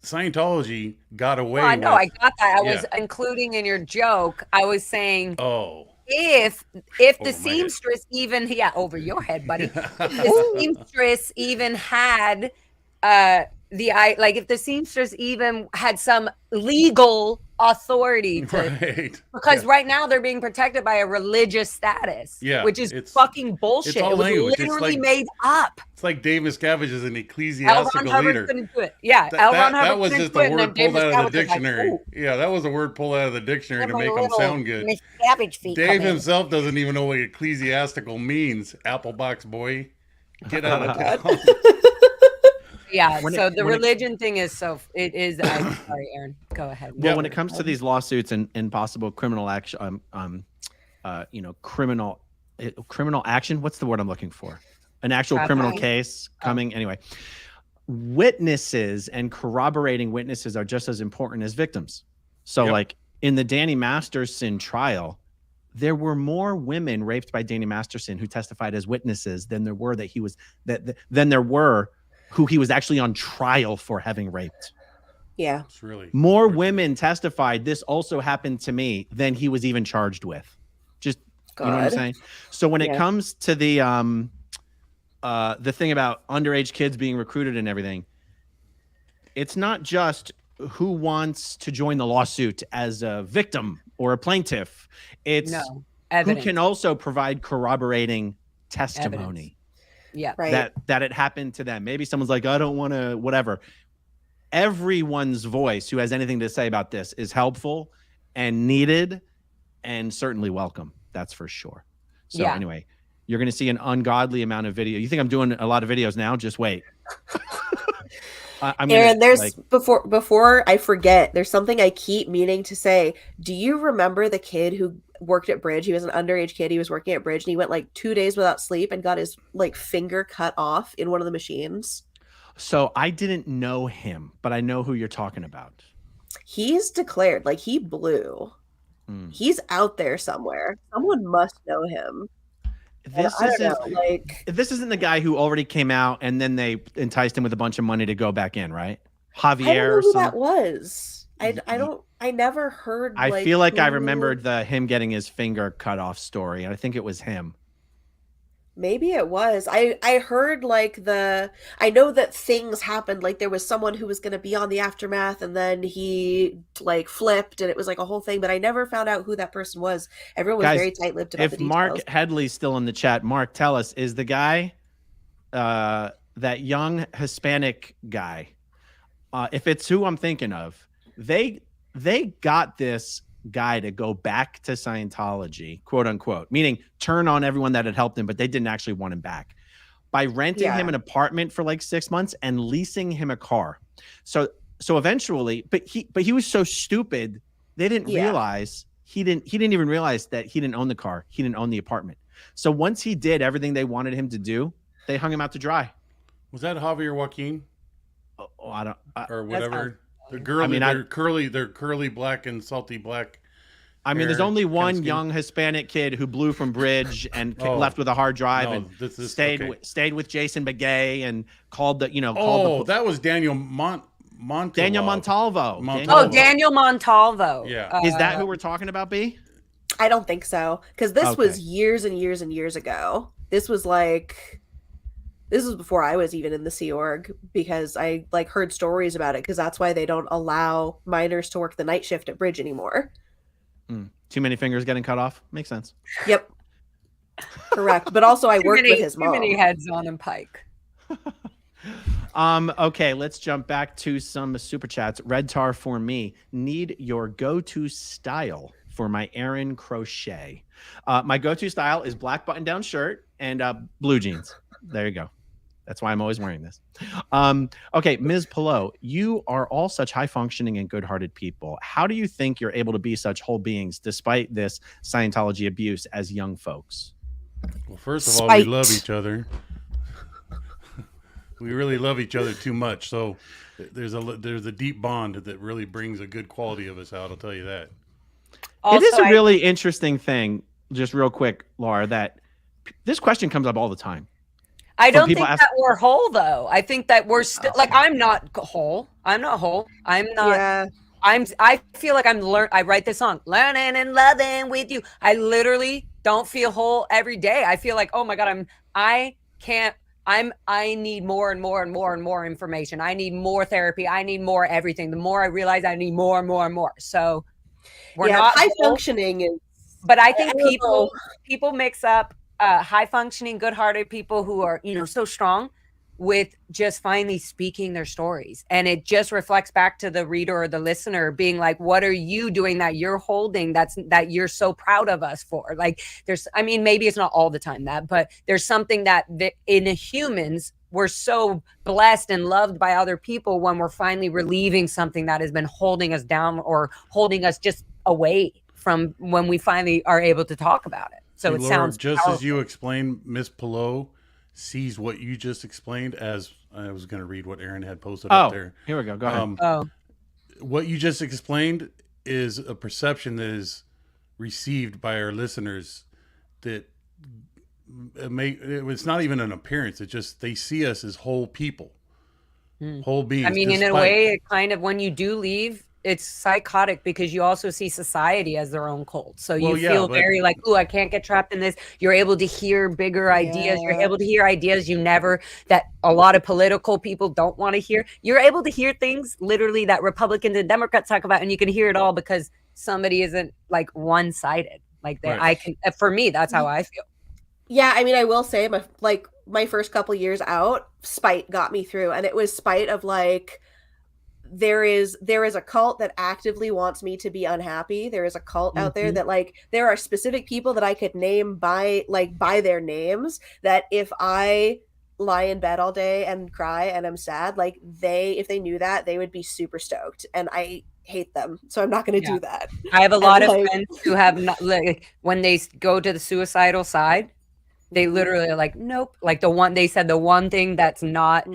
Scientology got away with... I got that. I was including in your joke, I was saying... If the seamstress even over your head, buddy. If the seamstress even had if the seamstress even had some legal authority to, because right now they're being protected by a religious status, which is fucking bullshit. It was literally made up. It's like Dave Miscavige is an ecclesiastical leader. Couldn't do it. Yeah, that was just a word pulled out of the dictionary. That was a word pulled out of the dictionary to make him sound good. Dave himself doesn't even know what ecclesiastical means. Applebox boy, get out of town. Yeah, so the religion thing is it is. I'm sorry, Aaron. Go ahead. Well, when it comes to these lawsuits and possible criminal action, criminal action. What's the word I'm looking for? An actual criminal case coming. Anyway, witnesses and corroborating witnesses are just as important as victims. So, in the Danny Masterson trial, there were more women raped by Danny Masterson who testified as witnesses than there were who he was actually on trial for having raped. Yeah. It's really more women testified this also happened to me than he was even charged with. Just you know what I'm saying? So when it comes to the thing about underage kids being recruited and everything, it's not just who wants to join the lawsuit as a victim or a plaintiff. It's who can also provide corroborating testimony. Yeah. Right. That it happened to them. Maybe someone's like, I don't want to, whatever. everyone's voice who has anything to say about this is helpful and needed and certainly welcome. That's for sure. So anyway, you're going to see an ungodly amount of video. You think I'm doing a lot of videos now? Just wait. Aaron, there's before I forget, there's something I keep meaning to say. Do you remember the kid who worked at Bridge? He was an underage kid. He was working at Bridge and he went like 2 days without sleep and got his like finger cut off in one of the machines. So I didn't know him, but I know who you're talking about. He's declared like he blew. He's out there somewhere. Someone must know him. This isn't the guy who already came out and then they enticed him with a bunch of money to go back in, right? Javier. I don't know who that was. I never heard. I feel like I remembered him getting his finger cut off story. I think it was him. Maybe it was. I heard I know that things happened. Like there was someone who was going to be on the aftermath and then he like flipped and it was like a whole thing, but I never found out who that person was. Everyone was very tight-lipped about the details. If Mark Headley's still in the chat, Mark, tell us, is the guy, that young Hispanic guy, if it's who I'm thinking of, they got this guy to go back to Scientology, quote unquote, meaning turn on everyone that had helped him, but they didn't actually want him back, by renting him an apartment for like 6 months and leasing him a car. So eventually, but he was so stupid, they didn't realize he didn't even realize that he didn't own the car. He didn't own the apartment. So once he did everything they wanted him to do, they hung him out to dry. Was that Javier Joaquin? Oh, I don't, or whatever. The girl, they're curly black and salty black. I mean, there's only one young Hispanic kid who blew from Bridge and left with a hard drive and stayed with Jason Begay and called the. That was Daniel Montalvo. Daniel Montalvo. Daniel Montalvo. Yeah. Is that who we're talking about, B? I don't think so, because this was years and years and years ago. This was before I was even in the Sea Org, because I heard stories about it, because that's why they don't allow minors to work the night shift at Bridge anymore. Too many fingers getting cut off. Makes sense. Yep. Correct. But also I worked with his mom. Too many heads on him, Pike. Okay, let's jump back to some super chats. Red Tar for me. Need your go-to style for my Aaron crochet. My go-to style is black button-down shirt and blue jeans. There you go. That's why I'm always wearing this. Okay, Ms. Pillow, you are all such high-functioning and good-hearted people. How do you think you're able to be such whole beings despite this Scientology abuse as young folks? Well, first of all, we love each other. We really love each other too much. So there's a deep bond that really brings a good quality of us out. I'll tell you that. Also, it is a really interesting thing, just real quick, Laura, that this question comes up all the time. I don't think that we're whole, though. I think that we're still I'm not whole. I'm not whole. I'm not. Yeah. I feel like I write this song, learning and loving with you. I literally don't feel whole every day. I feel like, oh my God, I need more and more and more and more information. I need more therapy. I need more everything. The more I realize I need more and more and more. So we're not high functioning is, but I think people mix up high functioning, good-hearted people who are, so strong with just finally speaking their stories. And it just reflects back to the reader or the listener being like, what are you doing that you're holding that you're so proud of us for? Like maybe it's not all the time but there's something that in humans, we're so blessed and loved by other people when we're finally relieving something that has been holding us down or holding us just away from when we finally are able to talk about it. So it sounds just powerful. As you explained, Miss Pillow sees what you just explained as I was going to read what Aaron had posted up there. Here we go. Go ahead. What you just explained is a perception that is received by our listeners that it's not even an appearance. It's just they see us as whole people, whole beings. I mean, in a way, it kind of when you do leave, it's psychotic because you also see society as their own cult. So you feel very like, oh, I can't get trapped in this. You're able to hear bigger ideas. You're able to hear ideas that a lot of political people don't want to hear. You're able to hear things literally that Republicans and Democrats talk about, and you can hear it all because somebody isn't like one-sided. Like that, for me, that's how I feel. Yeah, I mean, I will say my first couple years out, spite got me through, and it was spite of there is a cult that actively wants me to be unhappy. There is a cult out there that like there are specific people that I could name by their names, that if I lie in bed all day and cry and I'm sad, like if they knew that, they would be super stoked, and I hate them, so I'm not going to do that. I have a lot of like, friends who have not, like, when they go to the suicidal side, they literally are like, nope. Like the one thing that's not,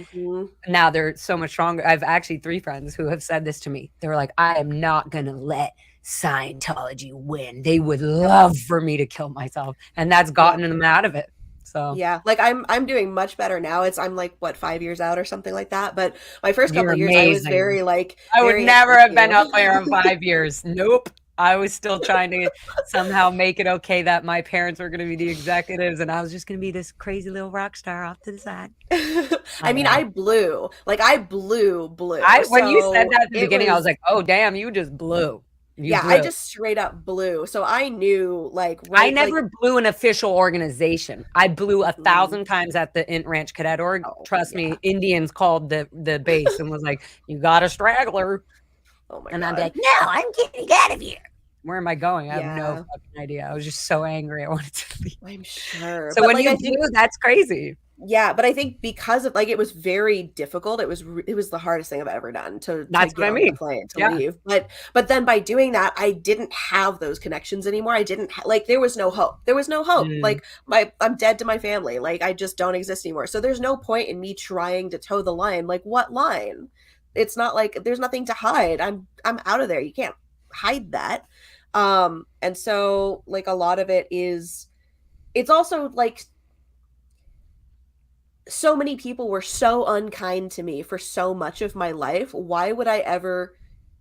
now they're so much stronger. I've actually 3 friends who have said this to me. They were like, I am not going to let Scientology win. They would love for me to kill myself. And that's gotten them out of it. So yeah, like I'm doing much better now. I'm like, what, 5 years out or something like that. But my first couple of years, I was very like, I would never have been up there in 5 years. Nope. I was still trying to somehow make it okay that my parents were going to be the executives and I was just going to be this crazy little rock star off to the side. I mean, I blew. When you said that at the beginning, I was like, oh, damn, you just blew. Blew. I just straight up blew. So I knew, like, I never blew an official organization. I blew 1,000 times at the Int Ranch Cadet Org. Trust me, Indians called the base and was like, you got a straggler. Oh my and God. I'd be like, no, I'm getting out of here. Where am I going? I have no fucking idea. I was just so angry. I wanted to leave. I'm sure. So when you do, that's crazy. Yeah, but I think because of, like, it was very difficult. It was the hardest thing I've ever done to that's get what I on mean. the plane to leave. But then by doing that, I didn't have those connections anymore. I didn't like, there was no hope. Like I'm dead to my family. Like I just don't exist anymore. So there's no point in me trying to toe the line. Like what line? It's not like there's nothing to hide. I'm out of there. You can't hide that. And so like a lot of it is, it's also like so many people were so unkind to me for so much of my life. Why would I ever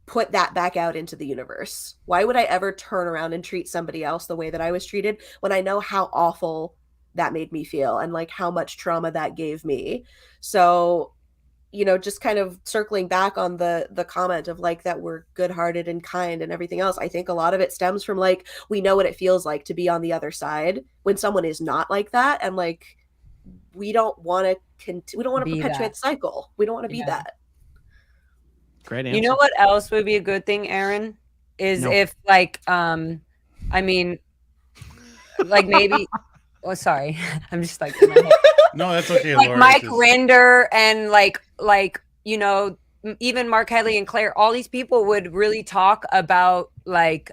put that back out into the universe? Why would I ever turn around and treat somebody else the way that I was treated when I know how awful that made me feel and like how much trauma that gave me? So, you know, just kind of circling back on the comment of like that we're good-hearted and kind and everything else, I think a lot of it stems from like we know what it feels like to be on the other side when someone is not like that, and like we don't want to perpetuate the cycle. We don't want to be that. Great answer. You know what else would be a good thing, Aaron? Is if like I mean like maybe oh sorry. I'm just like in my head. No, that's okay, like Laura. Mike Rinder and like you know, even Mark Kelly and Claire, all these people would really talk about like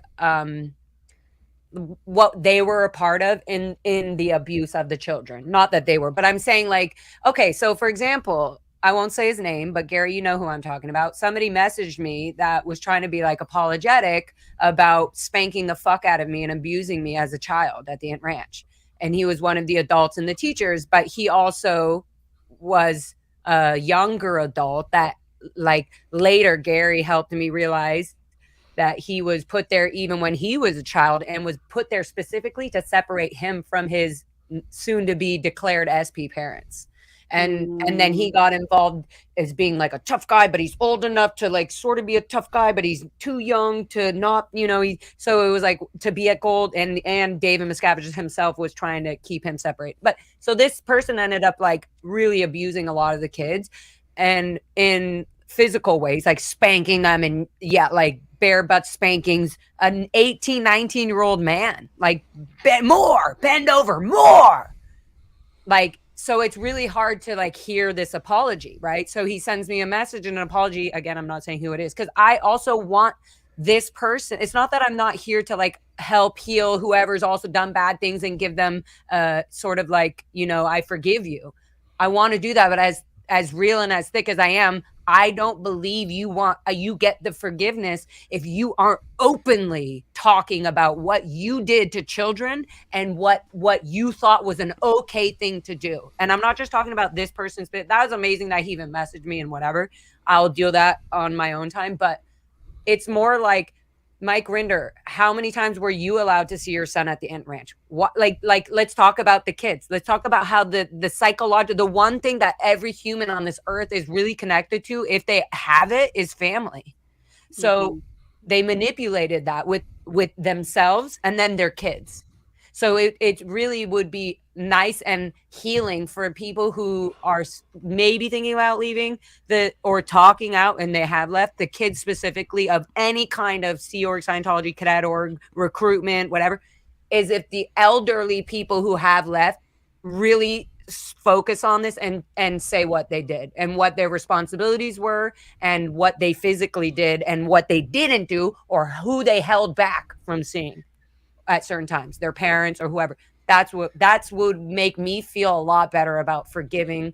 what they were a part of in the abuse of the children. Not that they were, but I'm saying like, okay, so for example, I won't say his name, but Gary, you know who I'm talking about. Somebody messaged me that was trying to be like apologetic about spanking the fuck out of me and abusing me as a child at the Int Ranch. And he was one of the adults and the teachers, but he also was a younger adult that like later Gary helped me realize that he was put there even when he was a child and was put there specifically to separate him from his soon to be declared SP parents. And then he got involved as being like a tough guy, but he's old enough to like sort of be a tough guy, but he's too young to not, you know, so it was like to be at Gold, and David Miscavige himself was trying to keep him separate. But so this person ended up like really abusing a lot of the kids and in physical ways, like spanking them and like bare butt spankings, an 18, 19-year-old man, like bend over more. Like, so it's really hard to like hear this apology, right? So he sends me a message and an apology. Again, I'm not saying who it is because I also want this person. It's not that I'm not here to like help heal whoever's also done bad things and give them sort of like, you know, I forgive you. I want to do that, but as real and as thick as I am, I don't believe you get the forgiveness if you aren't openly talking about what you did to children and what you thought was an okay thing to do. And I'm not just talking about this person's, but that was amazing that he even messaged me and whatever. I'll deal that on my own time. But it's more like, Mike Rinder, how many times were you allowed to see your son at the Int Ranch? What, like, let's talk about the kids. Let's talk about how the psychological, the one thing that every human on this earth is really connected to, if they have it, is family. So they manipulated that with themselves and then their kids. So it really would be nice and healing for people who are maybe thinking about leaving or talking out and they have left, the kids specifically of any kind of Sea Org, Scientology, cadet org, recruitment, whatever, is if the elderly people who have left really focus on this and say what they did and what their responsibilities were and what they physically did and what they didn't do or who they held back from seeing at certain times, their parents or whoever. That's would make me feel a lot better about forgiving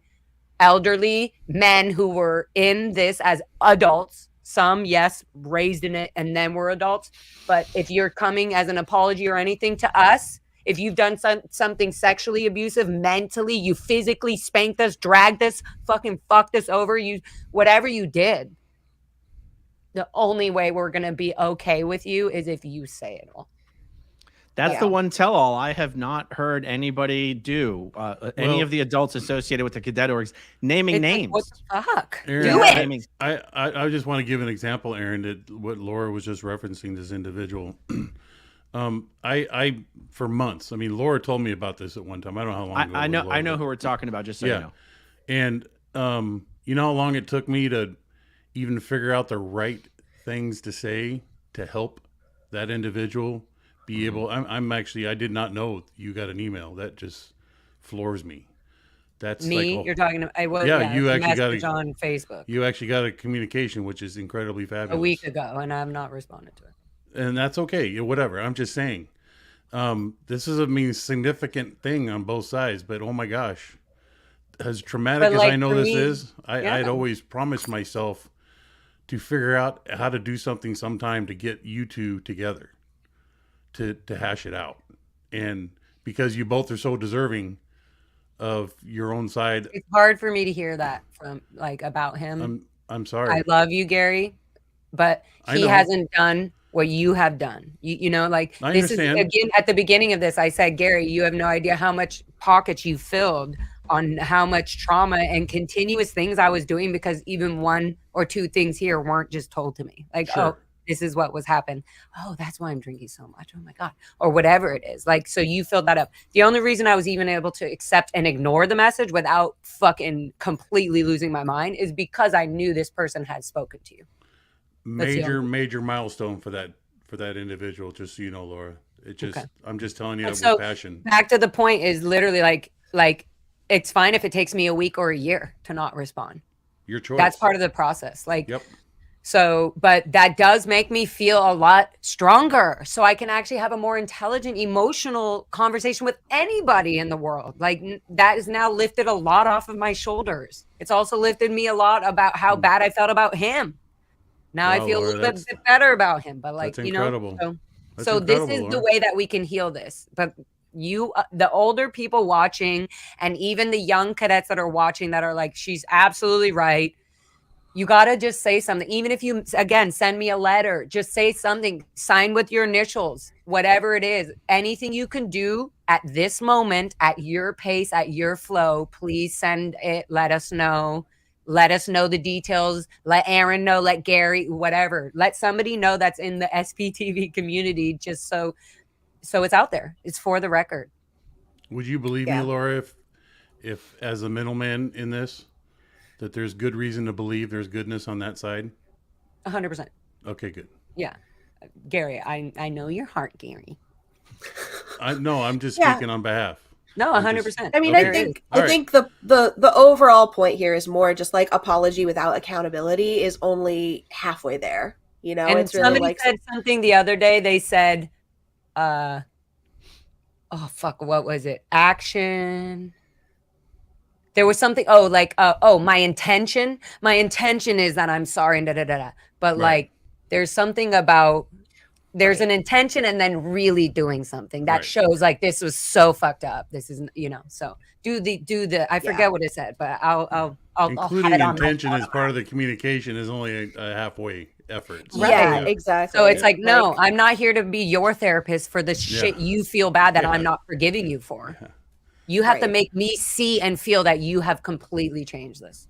elderly men who were in this as adults. Some, yes, raised in it and then were adults. But if you're coming as an apology or anything to us, if you've done something sexually abusive, mentally, you physically spanked us, dragged us, fucking fucked us over, whatever you did, the only way we're going to be okay with you is if you say it all. That's the one tell-all I have not heard anybody do. Any of the adults associated with the cadet orgs naming names. Like, what the fuck? Aaron, Do it. I just want to give an example, Aaron, that what Laura was just referencing, this individual. I for months. I mean, Laura told me about this at one time. I don't know how long ago. I know who we're talking about. Just so you know. And you know how long it took me to even figure out the right things to say to help that individual be able. I'm actually. I did not know you got an email. That just floors me. That's me. like, you're talking to. You actually got on Facebook. You actually got a communication, which is incredibly fabulous. A week ago, and I've not responded to it. And that's okay. Whatever. I'm just saying. This is a significant thing on both sides, but oh my gosh, as traumatic as I know this is, I'd always promised myself to figure out how to do something sometime to get you two together, to hash it out. And because you both are so deserving of your own side. It's hard for me to hear that from about him. I'm sorry. I love you, Gary, but he hasn't done what you have done. You know, I this understand. is again at the beginning of this. I said, Gary, you have no idea how much pockets you filled on how much trauma and continuous things I was doing because even one or two things here weren't just told to me. Oh, this is what was happened. Oh, that's why I'm drinking so much. Oh my God. Or whatever it is. So you filled that up. The only reason I was even able to accept and ignore the message without fucking completely losing my mind is because I knew this person had spoken to you. Major milestone for that individual, just so you know, Laura. It just I'm just telling you that with passion. Back to the point is literally like it's fine if it takes me a week or a year to not respond. Your choice. That's part of the process. Yep. So, but that does make me feel a lot stronger. So I can actually have a more intelligent, emotional conversation with anybody in the world. That has now lifted a lot off of my shoulders. It's also lifted me a lot about how bad I felt about him. Now I feel a little bit better about him, but that's incredible. So this is Laura. The way that we can heal this. But you, the older people watching, and even the young cadets that are watching that are like, she's absolutely right. You got to just say something. Even if you, again, send me a letter, just say something, sign with your initials, whatever it is, anything you can do at this moment, at your pace, at your flow, please send it. Let us know. Let us know the details. Let Aaron know, let Gary, whatever. Let somebody know that's in the SPTV community just so it's out there. It's for the record. Would you believe me, Laura, if as a middleman in this, that there's good reason to believe there's goodness on that side? 100%. Okay, good. Yeah. Gary, I know your heart, Gary. I'm just speaking on behalf. No, 100%. I mean, okay. I think the overall point here is more just apology without accountability is only halfway there. You know, and it's somebody really said something the other day. They said, oh fuck, what was it? Action. There was something. My intention is that I'm sorry. But there's something about. There's an intention and then really doing something that shows this was so fucked up. This isn't, so do the, I forget what it said, but I'll including intention as part of the communication is only a halfway effort. So, yeah, exactly. So it's no, I'm not here to be your therapist for the shit you feel bad that I'm not forgiving you for. Yeah. You have to make me see and feel that you have completely changed this.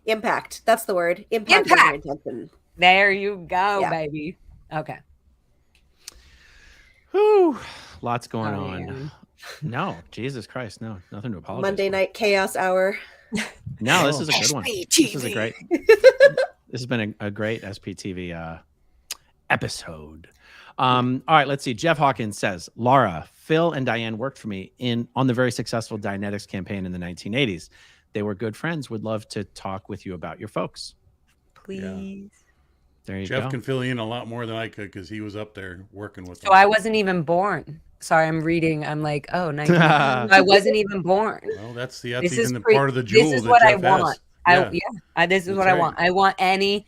Impact. That's the word. Impact. Is your intention. There you go, baby. Okay. Whew, lots going Oh, on. man. No, Jesus Christ, no, nothing to apologize. Monday for. night chaos hour. No, this is a good one. This is a SPTV. great. This has been a great SPTV episode. All right, let's see. Jeff Hawkins says, Laura, Phil, and Diane worked for me on the very successful Dianetics campaign in the 1980s. They were good friends. Would love to talk with you about your folks. Please. There you Jeff go. can fill in a lot more than I could because he was up there working with them. So I wasn't even born. Sorry, I'm reading. I'm like, oh, 19. I wasn't even born. Well, that's This even is the pre- part of the jewel This is that what Jeff I want. has. This is That's what I right. want. I want any,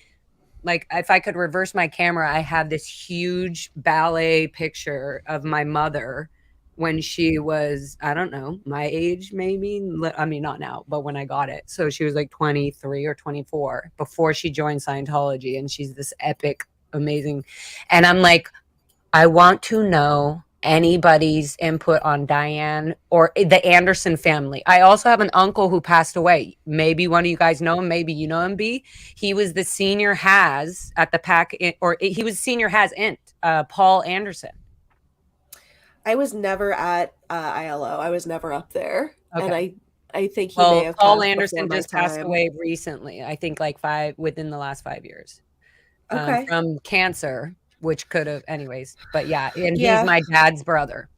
like, if I could reverse my camera, I have this huge ballet picture of my mother when she was, I don't know, my age, maybe. I mean, not now, but when I got it. So she was like 23 or 24 before she joined Scientology. And she's this epic, amazing. And I'm like, I want to know anybody's input on Diane or the Anderson family. I also have an uncle who passed away. Maybe one of you guys know him. Maybe you know him, B. He was the senior has at the he was senior has int, Paul Anderson. I was never at ILO. I was never up there. Okay. And I think he may have Paul passed Anderson before my just passed time. away recently. I think like within the last 5 years. Okay. From cancer, which could have, anyways. But yeah, and Yeah. he's my dad's brother.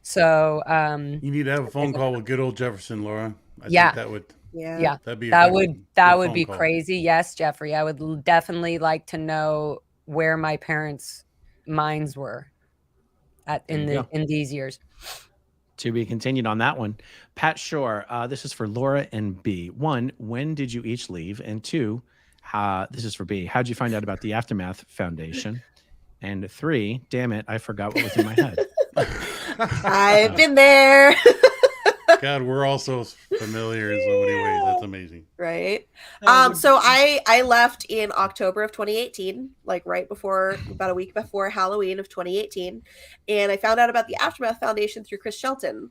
So You need to have a phone call with good old Jefferson, Laura. I Yeah. think that would yeah. that'd be a That good- would good be phone call. crazy. Yes, Jeffrey. I would definitely like to know where my parents' minds were in these years. To be continued on that one. Pat Shore, this is for Laura and B. 1, when did you each leave? And 2, this is for B. How'd you find out about the Aftermath Foundation? And 3, damn it, I forgot what was in my head. I've been there. God, we're all so familiar in so many ways. That's amazing. Right. So I left in October of 2018, like right before, about a week before Halloween of 2018. And I found out about the Aftermath Foundation through Chris Shelton,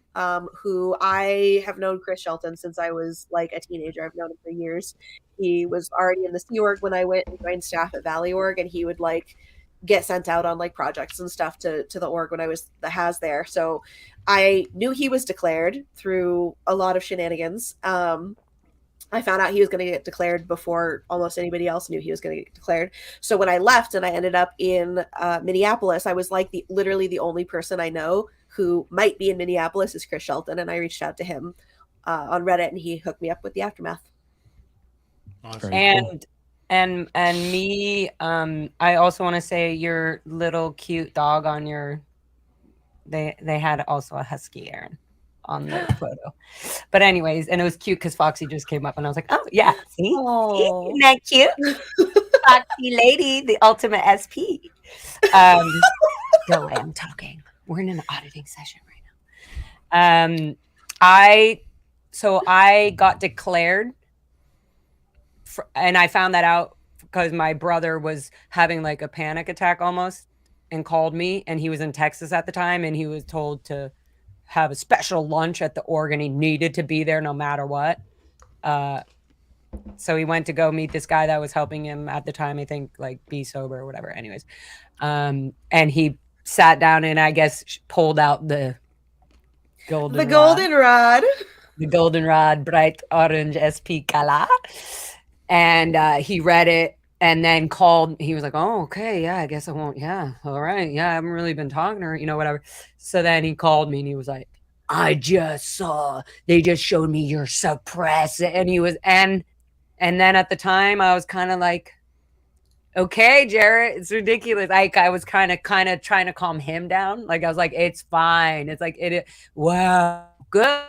who I have known Chris Shelton since I was like a teenager. I've known him for years. He was already in the Sea Org when I went and joined staff at Valley Org, and he would like get sent out on like projects and stuff to the org when I was the has there. So I knew he was declared through a lot of shenanigans. I found out he was going to get declared before almost anybody else knew he was going to get declared. So when I left and I ended up in Minneapolis, I was like literally the only person I know who might be in Minneapolis is Chris Shelton. And I reached out to him on Reddit, and he hooked me up with the Aftermath. Awesome. And me, I also want to say your little cute dog on your, they had also a husky, Aaron, on the photo. But anyways, and it was cute because Foxy just came up and I was like, oh yeah, see? Oh. Isn't that cute? Foxy lady, the ultimate SP. Go away, I'm talking. We're in an auditing session right now. I got declared, and I found that out because my brother was having like a panic attack almost and called me, and he was in Texas at the time, and he was told to have a special lunch at the org, and he needed to be there no matter what. So he went to go meet this guy that was helping him at the time, I think, like be sober or whatever. Anyways, and he sat down and I guess pulled out the golden rod. The goldenrod, bright orange SP color. And he read it and then called. He was like, oh, okay. Yeah, I guess I won't. Yeah. All right. Yeah, I haven't really been talking to her, whatever. So then he called me and he was like, I just saw, they just showed me you're suppressed. And he was, and then at the time I was kind of like, okay, Jarrett, it's ridiculous. Like I was kind of trying to calm him down. Like I was like, it's fine. It's like, wow, good.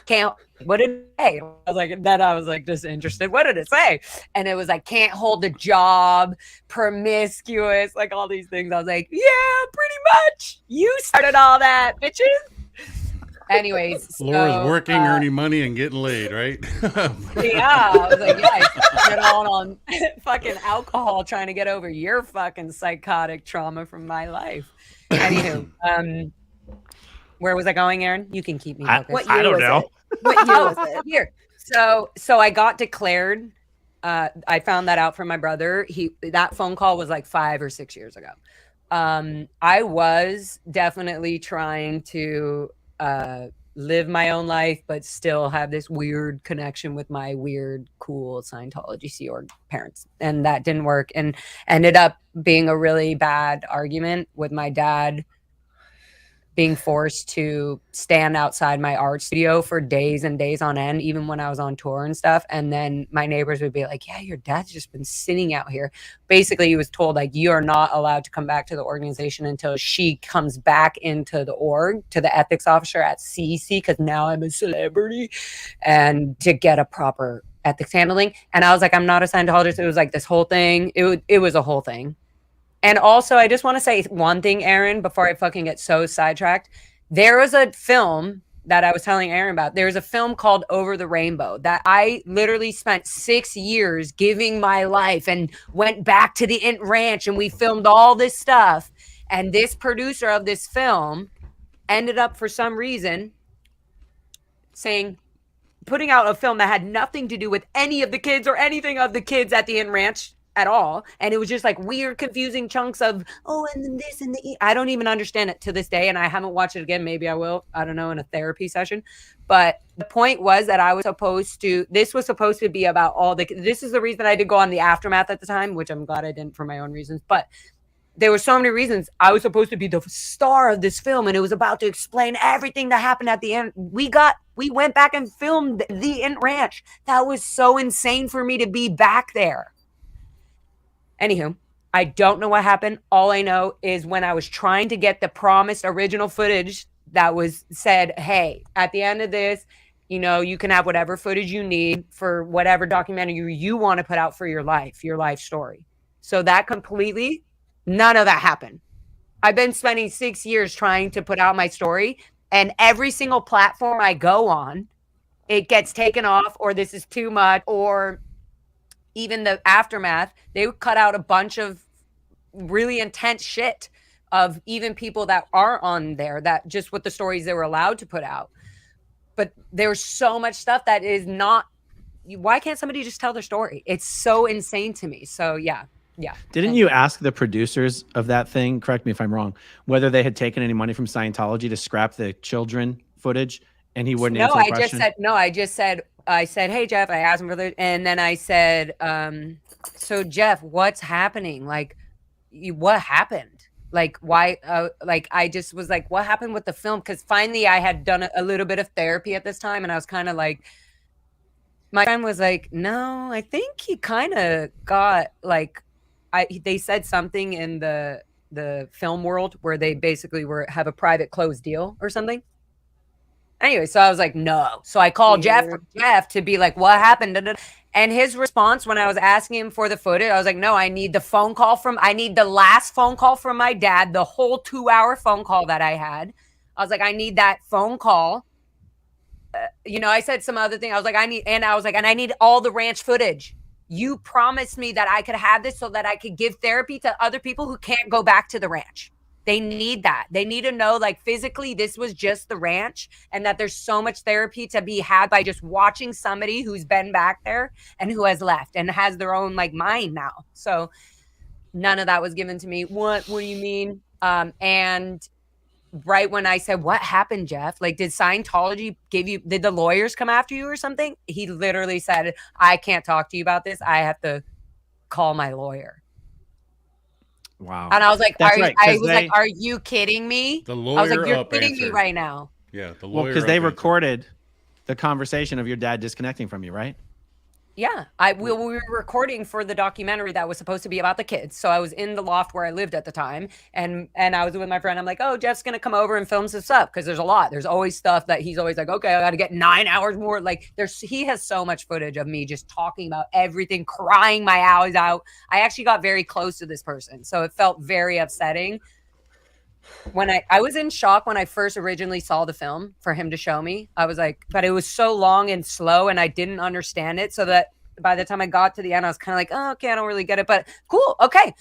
Can't, what did it say? I was like just interested. What did it say? And it was like, can't hold a job, promiscuous, like all these things. I was like, yeah, pretty much. You started all that, bitches. Anyways, Laura's working, earning money, and getting laid, right? Yeah, I was like, yeah, I spent it all on fucking alcohol trying to get over your fucking psychotic trauma from my life. Anywho, where was I going, Aaron? You can keep me focused. I don't know. What year was it? Here. So I got declared. I found that out from my brother. That phone call was like 5 or 6 years ago. I was definitely trying to live my own life, but still have this weird connection with my weird, cool Scientology Sea Org parents. And that didn't work, and ended up being a really bad argument with my dad being forced to stand outside my art studio for days and days on end, even when I was on tour and stuff. And then my neighbors would be like, yeah, your dad's just been sitting out here. Basically, he was told, like, you are not allowed to come back to the organization until she comes back into the org, to the ethics officer at CEC, because now I'm a celebrity, and to get a proper ethics handling. And I was like, I'm not a Scientologist. It was like this whole thing. It was a whole thing. And also, I just want to say one thing, Aaron, before I fucking get so sidetracked. There was a film that I was telling Aaron about. There was a film called Over the Rainbow that I literally spent 6 years giving my life, and went back to the Int Ranch, and we filmed all this stuff. And this producer of this film ended up, for some reason, putting out a film that had nothing to do with any of the kids or anything of the kids at the Int Ranch at all. And it was just like weird, confusing chunks of, oh, and then this and the, I don't even understand it to this day. And I haven't watched it again. Maybe I will, I don't know, in a therapy session. But the point was that this was supposed to be about this is the reason I did go on the Aftermath at the time, which I'm glad I didn't for my own reasons. But there were so many reasons. I was supposed to be the star of this film, and it was about to explain everything that happened at the end. We went back and filmed the Int Ranch. That was so insane for me to be back there. Anywho, I don't know what happened. All I know is when I was trying to get the promised original footage that was said, hey, at the end of this, you can have whatever footage you need for whatever documentary you want to put out for your life story. So that completely, none of that happened. I've been spending 6 years trying to put out my story, and every single platform I go on, it gets taken off, or this is too much, or even the Aftermath, they would cut out a bunch of really intense shit of even people that are on there, that just with the stories they were allowed to put out. But there's so much stuff that is not, why can't somebody just tell their story? It's so insane to me. So yeah. Didn't you ask the producers of that thing, correct me if I'm wrong, whether they had taken any money from Scientology to scrap the children footage? And he wouldn't answer the question? I said, hey, Jeff, I asked him for the, and then I said, so Jeff, what's happening? Like, what happened? Like, why, I just was like, what happened with the film? Because finally I had done a little bit of therapy at this time. And I was kind of like, my friend was like, no, I think he kind of got they said something in the film world where they basically have a private closed deal or something. Anyway, so I was like, no. So I called Jeff to be like, what happened? And his response when I was asking him for the footage, I was like, no, I need the last phone call from my dad, the whole 2-hour phone call that I had. I was like, I need that phone call. I said some other thing. I was like, I need all the ranch footage. You promised me that I could have this so that I could give therapy to other people who can't go back to the ranch. They need that. They need to know, like, physically, this was just the ranch, and that there's so much therapy to be had by just watching somebody who's been back there and who has left and has their own mind now. So none of that was given to me. What do you mean? And right when I said, what happened, Jeff? Like, did Scientology did the lawyers come after you or something? He literally said, I can't talk to you about this. I have to call my lawyer. Wow. And I was like, are you kidding me? The lawyer I was like, you're up kidding me answered. right now. Yeah, the lawyer. Because they up answered. recorded the conversation of your dad disconnecting from you, right? Yeah, we were recording for the documentary that was supposed to be about the kids. So I was in the loft where I lived at the time, and I was with my friend. I'm like, oh, Jeff's gonna come over and film some stuff because there's a lot. There's always stuff that he's always like, okay, I got to get 9 hours more. Like, he has so much footage of me just talking about everything, crying my eyes out. I actually got very close to this person, so it felt very upsetting. When I was in shock when I first originally saw the film for him to show me. I was like, but it was so long and slow and I didn't understand it, so that by the time I got to the end, I was kind of like, oh, okay, I don't really get it, but cool. Okay.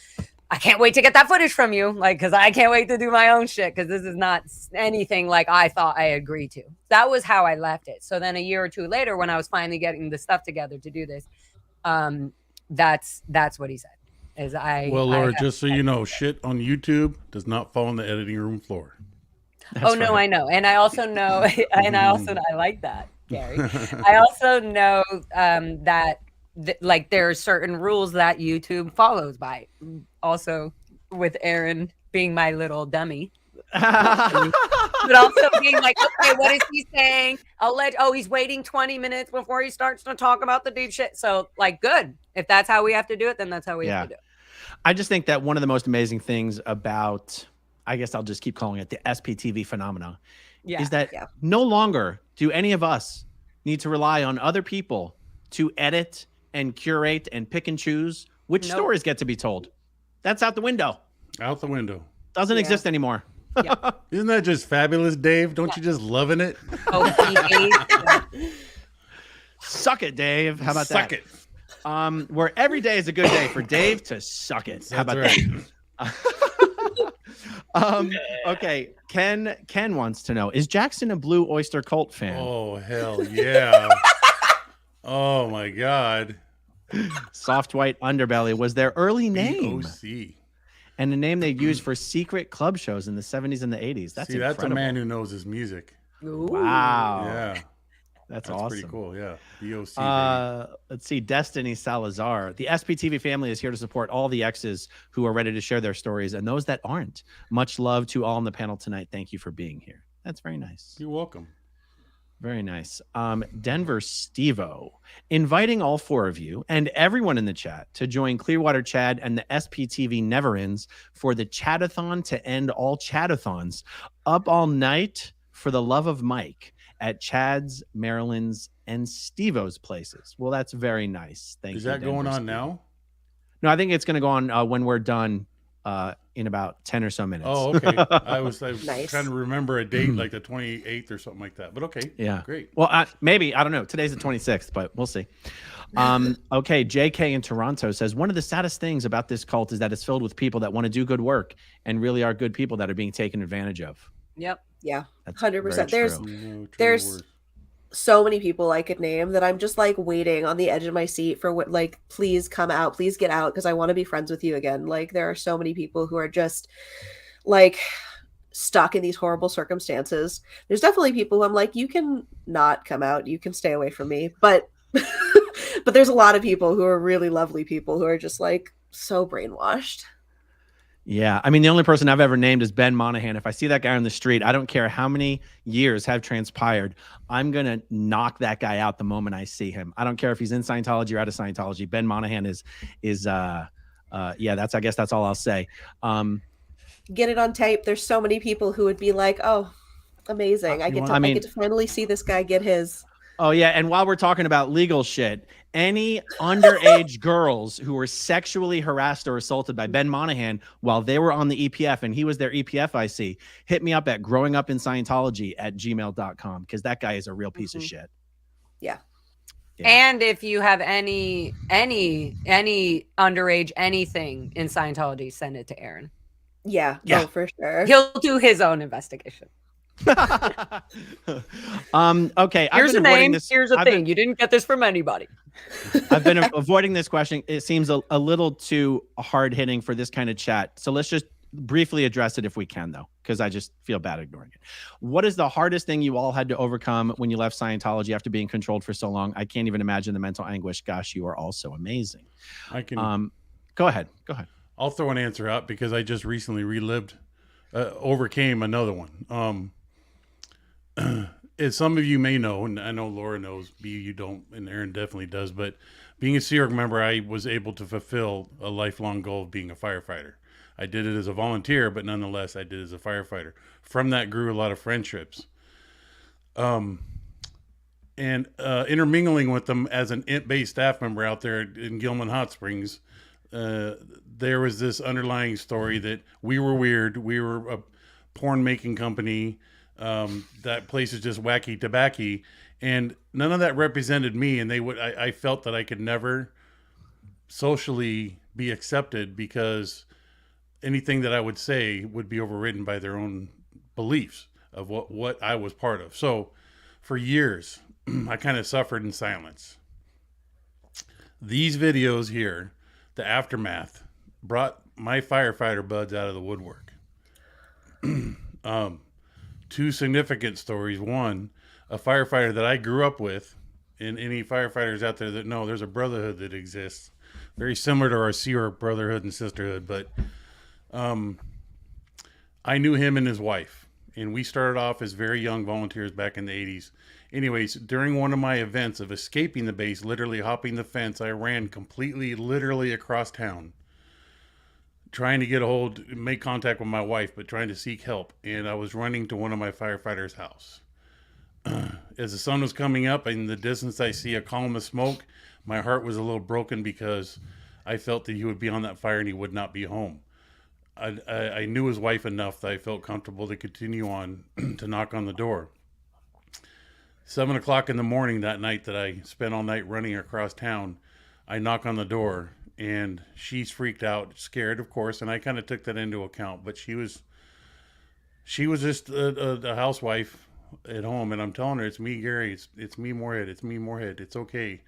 I can't wait to get that footage from you. Cause I can't wait to do my own shit. Cause this is not anything like I thought I agreed to. That was how I left it. So then a year or two later, when I was finally getting the stuff together to do this, that's what he said. Is I Well, I Laura, have- just so you know, shit on YouTube does not fall on the editing room floor. oh no, I know, and I also know, and I like that, Gary. I also know that like there are certain rules that YouTube follows by. Also, with Aaron being my little dummy, but also being like, okay, what is he saying? He's waiting 20 minutes before he starts to talk about the deep shit. So like, good. If that's how we have to do it, then that's how we have to do it. I just think that one of the most amazing things about, I guess I'll just keep calling it the SPTV phenomena, is that no longer do any of us need to rely on other people to edit and curate and pick and choose which stories get to be told. That's out the window. Out the window. Doesn't exist anymore. Isn't that just fabulous, Dave? Don't you just loving it? Suck it, Dave. How about Suck that? Suck it. Where every day is a good day for Dave to suck it. How about that? Okay. Ken wants to know, is Jackson a Blue Oyster Cult fan? Oh, hell yeah. Oh, my God. Soft White Underbelly was their early name. BOC. And the name they used for secret club shows in the 70s and the 80s. That's incredible. That's a man who knows his music. Wow. Yeah. That's awesome. Pretty cool. Yeah. BOC. Let's see. Destiny Salazar. The SPTV family is here to support all the exes who are ready to share their stories and those that aren't. Much love to all on the panel tonight. Thank you for being here. That's very nice. You're welcome. Very nice. Denver Stevo, inviting all four of you and everyone in the chat to join Clearwater Chad and the SPTV Never Ends for the Chatathon to end all Chatathons. Up all night for the love of Mike at Chad's, Maryland's, and Stevo's places. Well, that's very nice. Thank you. Is that going on now? No, I think it's going to go on when we're done in about 10 or so minutes. Oh, okay. I was Nice. trying to remember a date like the 28th or something like that. But okay. Yeah. Great. Well, maybe. I don't know. Today's the 26th, but we'll see. Okay. JK in Toronto says, one of the saddest things about this cult is that it's filled with people that want to do good work and really are good people that are being taken advantage of. Yep. Yeah, That's 100%. very There's true. there's so many people I could name that I'm just like waiting on the edge of my seat for what, like, please come out, please get out, because I want to be friends with you again. Like, there are so many people who are just like stuck in these horrible circumstances. There's definitely people who I'm like, you can not come out, you can stay away from me, but but there's a lot of people who are really lovely people who are just like so brainwashed. Yeah. I mean, the only person I've ever named is Ben Monahan. If I see that guy on the street, I don't care how many years have transpired. I'm going to knock that guy out the moment I see him. I don't care if he's in Scientology or out of Scientology. Ben Monahan is I guess that's all I'll say. Get it on tape. There's so many people who would be like, oh, amazing. I get to finally see this guy get his. Oh, yeah. And while we're talking about legal shit, any underage girls who were sexually harassed or assaulted by Ben Monahan while they were on the EPF and he was their EPF IC, hit me up at growingupinscientology@gmail.com because that guy is a real piece of shit. Yeah. And if you have any underage anything in Scientology, send it to Aaron. Yeah. Oh, for sure. He'll do his own investigation. Okay. Here's a name. Here's a thing. You didn't get this from anybody. I've been avoiding this question. It seems a little too hard hitting for this kind of chat. So let's just briefly address it if we can, though, because I just feel bad ignoring it. What is the hardest thing you all had to overcome when you left Scientology after being controlled for so long? I can't even imagine the mental anguish. Gosh, you are all so amazing. I can. Go ahead. I'll throw an answer out because I just recently overcame another one. As some of you may know, and I know Laura knows, you don't, and Aaron definitely does, but being a Sea Org member, I was able to fulfill a lifelong goal of being a firefighter. I did it as a volunteer, but nonetheless, I did it as a firefighter. From that grew a lot of friendships. And intermingling with them as an INT-based staff member out there in Gilman Hot Springs, there was this underlying story that we were weird. We were a porn-making company. That place is just wacky tobacco, and none of that represented me. And I felt that I could never socially be accepted because anything that I would say would be overridden by their own beliefs of what I was part of. So for years, I kind of suffered in silence. These videos here, the aftermath, brought my firefighter buds out of the woodwork. Two significant stories. One, a firefighter that I grew up with, and any firefighters out there that know, there's a brotherhood that exists, very similar to our Sea Org brotherhood and sisterhood. But I knew him and his wife, and we started off as very young volunteers back in the 80s. Anyways, during one of my events of escaping the base, literally hopping the fence, I ran completely, literally across town, trying to get make contact with my wife, but trying to seek help. And I was running to one of my firefighters' house. As the sun was coming up, in the distance I see a column of smoke. My heart was a little broken because I felt that he would be on that fire and he would not be home. I knew his wife enough that I felt comfortable to continue on to knock on the door. 7 o'clock in the morning that night that I spent all night running across town, I knock on the door and she's freaked out, scared, of course, and I kind of took that into account. But she was just a housewife at home, and I'm telling her, it's me, Gary, it's me, Moorhead, it's okay.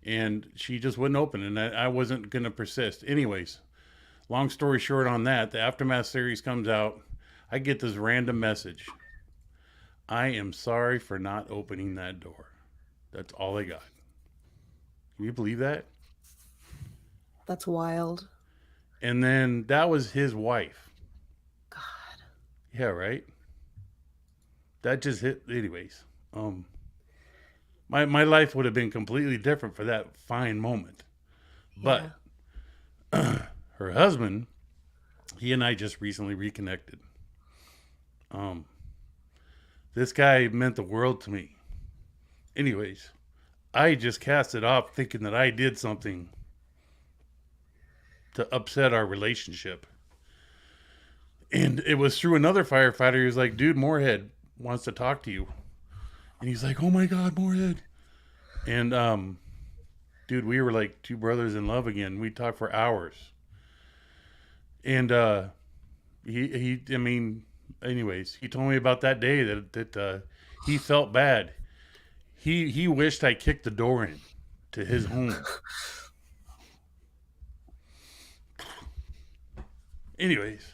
And she just wouldn't open, and I wasn't going to persist. Anyways, long story short on that, the Aftermath series comes out. I get this random message. I am sorry for not opening that door. That's all I got. Can you believe that? That's wild. And then that was his wife. God. Yeah, right? That just hit. Anyways, my life would have been completely different for that fine moment. But her husband, he and I just recently reconnected. This guy meant the world to me. Anyways, I just cast it off thinking that I did something to upset our relationship. And it was through another firefighter. He was like, dude, Moorhead wants to talk to you. And he's like, oh my God, Moorhead. And, dude, we were like two brothers in love again. We talked for hours. And, anyways, he told me about that day that he felt bad. He wished I kicked the door in to his home. Anyways,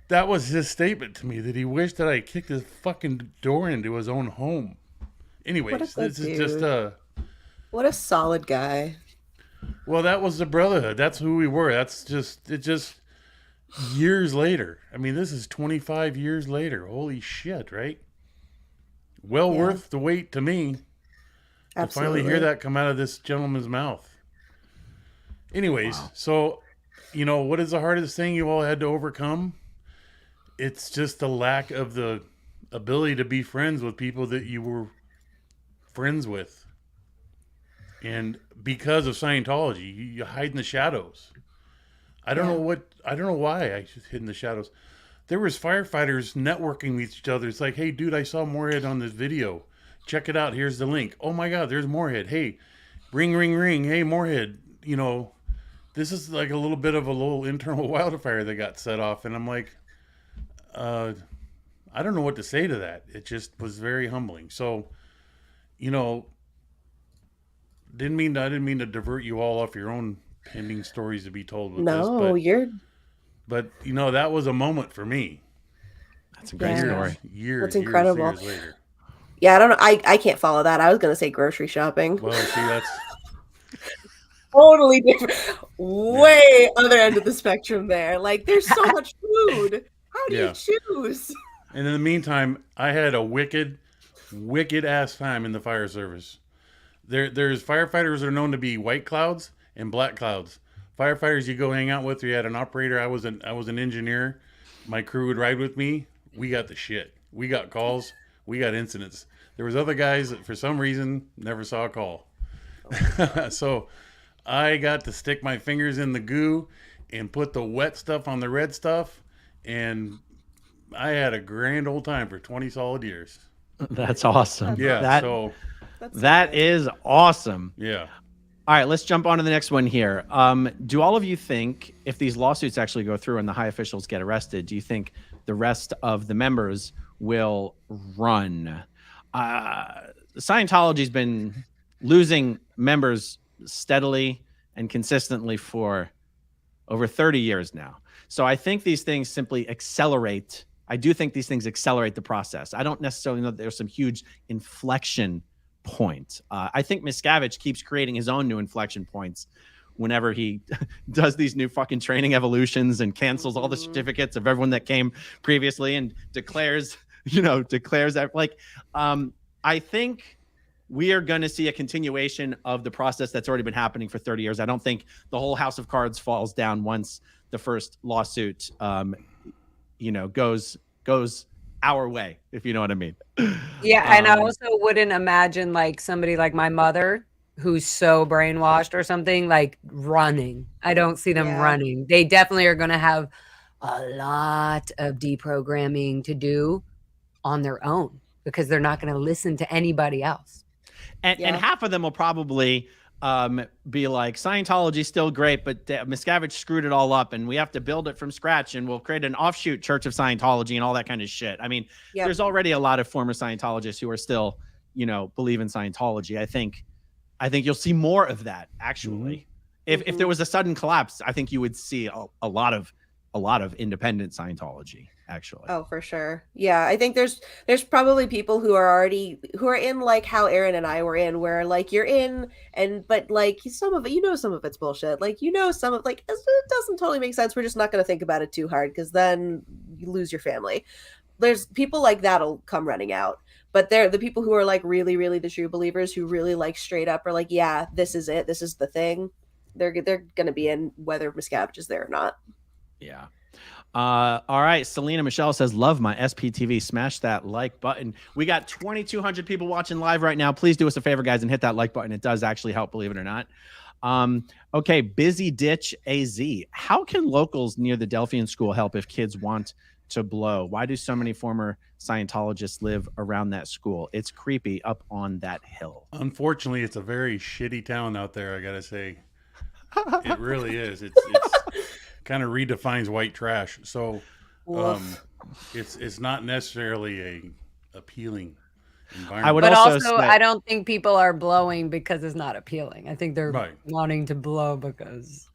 that was his statement to me, that he wished that I kicked his fucking door into his own home. Anyways, this is just what a solid guy. Well, that was the brotherhood. That's who we were. It just years later. I mean, this is 25 years later. Holy shit, right? Well worth the wait to me. Absolutely. To finally hear that come out of this gentleman's mouth. Anyways, So, what is the hardest thing you all had to overcome? It's just the lack of the ability to be friends with people that you were friends with. And because of Scientology, you hide in the shadows. I don't know why I just hid in the shadows. There was firefighters networking with each other. It's like, hey, dude, I saw Moorhead on this video. Check it out. Here's the link. Oh my God, there's Moorhead. Hey, ring, ring, ring. Hey, Moorhead. This is like a little bit of a little internal wildfire that got set off. And I'm like, I don't know what to say to that. It just was very humbling. So, I didn't mean to divert you all off your own pending stories to be told with this. But that was a moment for me. That's a great story. That's incredible. Years later. Yeah, I don't know. I can't follow that. I was going to say grocery shopping. Well, see, that's totally different. Way other end of the spectrum there. Like, there's so much food. How do you choose? And in the meantime, I had a wicked ass time in the fire service. There's firefighters that are known to be white clouds and black clouds. Firefighters you go hang out with, you had an operator. I was an engineer. My crew would ride with me. We got the shit. We got calls. We got incidents. There was other guys that for some reason never saw a call. So I got to stick my fingers in the goo and put the wet stuff on the red stuff. And I had a grand old time for 20 solid years. That's awesome. Yeah. That is awesome. Yeah. All right, let's jump on to the next one here. Do all of you think if these lawsuits actually go through and the high officials get arrested, do you think the rest of the members will run? Scientology's been losing members steadily and consistently for over 30 years now. So I think these things simply accelerate. I do think these things accelerate the process. I don't necessarily know that there's some huge inflection point. I think Miscavige keeps creating his own new inflection points whenever he does these new fucking training evolutions and cancels all the certificates of everyone that came previously and declares that, like, I think we are going to see a continuation of the process that's already been happening for 30 years. I don't think the whole house of cards falls down once the first lawsuit, goes our way, if you know what I mean. Yeah. And I also wouldn't imagine like somebody like my mother who's so brainwashed or something, like running. I don't see them running. They definitely are going to have a lot of deprogramming to do on their own because they're not going to listen to anybody else. And half of them will probably be like, Scientology's still great, but Miscavige screwed it all up and we have to build it from scratch and we'll create an offshoot Church of Scientology and all that kind of shit. I mean, there's already a lot of former Scientologists who are still, believe in Scientology. I think you'll see more of that, actually. If there was a sudden collapse, I think you would see a lot of independent Scientology, actually. Oh, for sure. Yeah, I think there's probably people who are in like how Aaron and I were in, where like you're in but like some of it, some of it's bullshit. Like some of like it doesn't totally make sense. We're just not going to think about it too hard because then you lose your family. There's people like that'll come running out. But they're the people who are like really, really the true believers who really like straight up are like, yeah, this is it. This is the thing. They're going to be in whether Miscavige is there or not. Yeah. All right. Selena Michelle says, love my SPTV. Smash that like button. We got 2,200 people watching live right now. Please do us a favor, guys, and hit that like button. It does actually help, believe it or not. Okay. Busy Ditch AZ. How can locals near the Delphian school help if kids want to blow? Why do so many former Scientologists live around that school? It's creepy up on that hill. Unfortunately, it's a very shitty town out there, I gotta say. It really is. It's kind of redefines white trash. So it's not necessarily a appealing environment. But also I don't think people are blowing because it's not appealing. I think they're wanting to blow because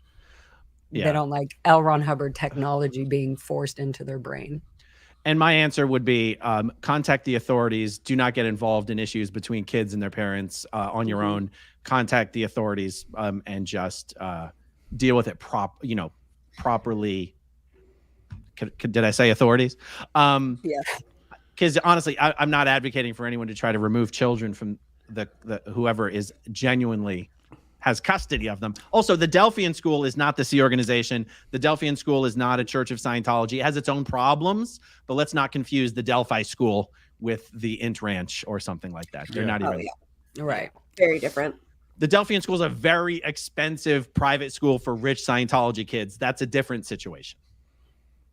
they don't like L. Ron Hubbard technology being forced into their brain. And my answer would be contact the authorities. Do not get involved in issues between kids and their parents on your own. Contact the authorities and just deal with it properly. Did I say authorities? Because honestly, I'm not advocating for anyone to try to remove children from the whoever is genuinely has custody of them. Also, the Delphian School is not the Sea Organization. The Delphian School is not a Church of Scientology. It has its own problems, but let's not confuse the Delphi School with the Int Ranch or something like that. They're not even... Right. Very different. The Delphian School is a very expensive private school for rich Scientology kids. That's a different situation.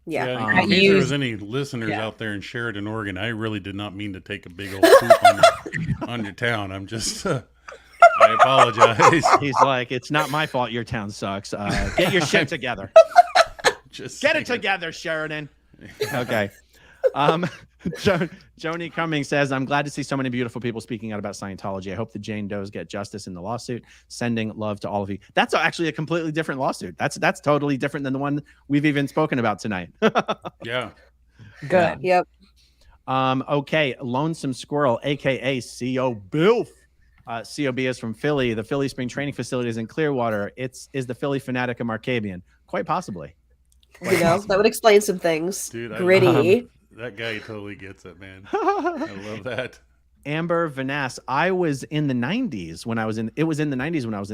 Yeah. In case there was any listeners out there in Sheridan, Oregon, I really did not mean to take a big old poop on your town. I'm just... I apologize. He's like, it's not my fault your town sucks. Get your shit together. Just get it together, Sheridan. Okay. Joni Cummings says, I'm glad to see so many beautiful people speaking out about Scientology. I hope the Jane Does get justice in the lawsuit. Sending love to all of you. That's actually a completely different lawsuit. That's totally different than the one we've even spoken about tonight. Yeah. Good. Yep. Okay. Lonesome Squirrel, a.k.a. CO Bilf. COB is from Philly. The Philly Spring Training Facility is in Clearwater. Is the Philly Fanatic a Markabian? Quite possibly. That would explain some things. Dude, Gritty. That guy totally gets it, man. I love that. Amber Vanass. I was in the 90s when I was in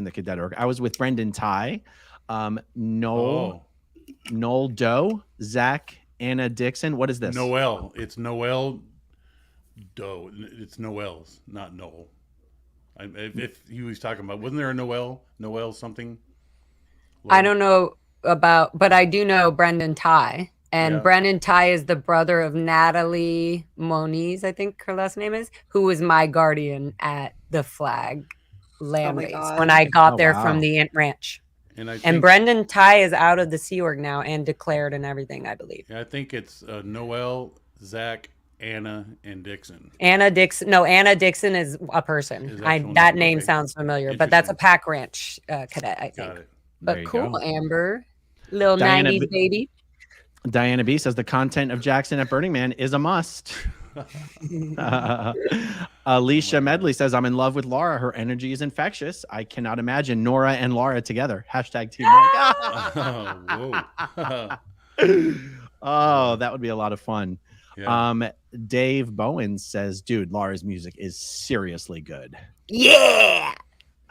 the cadet org. I was with Brendan Ty, Noel Doe, Zach, Anna Dixon. What is this? Noel. It's Noel Doe. It's Noel's, not Noel. If he was talking about, wasn't there a Noel something? I don't know about, but I do know Brendan Ty. And Brendan Ty is the brother of Natalie Moniz, I think her last name is, who was my guardian at the flag land race when I got there from the Int Ranch. And Brendan Ty is out of the Sea Org now and declared and everything, I believe. Yeah, I think it's Noel, Zach, Anna, and Dixon. Anna Dixon is a person. That name sounds familiar, but that's a pack ranch cadet, I think. Got it. But cool, go. Amber. Little Diana 90s B- baby. Diana B says the content of Jackson at Burning Man is a must. Alicia Medley says, I'm in love with Laura. Her energy is infectious. I cannot imagine Nora and Laura together. Hashtag Team Mike. Oh, that would be a lot of fun. Yeah. Dave Bowen says, dude, Laura's music is seriously good. Yeah.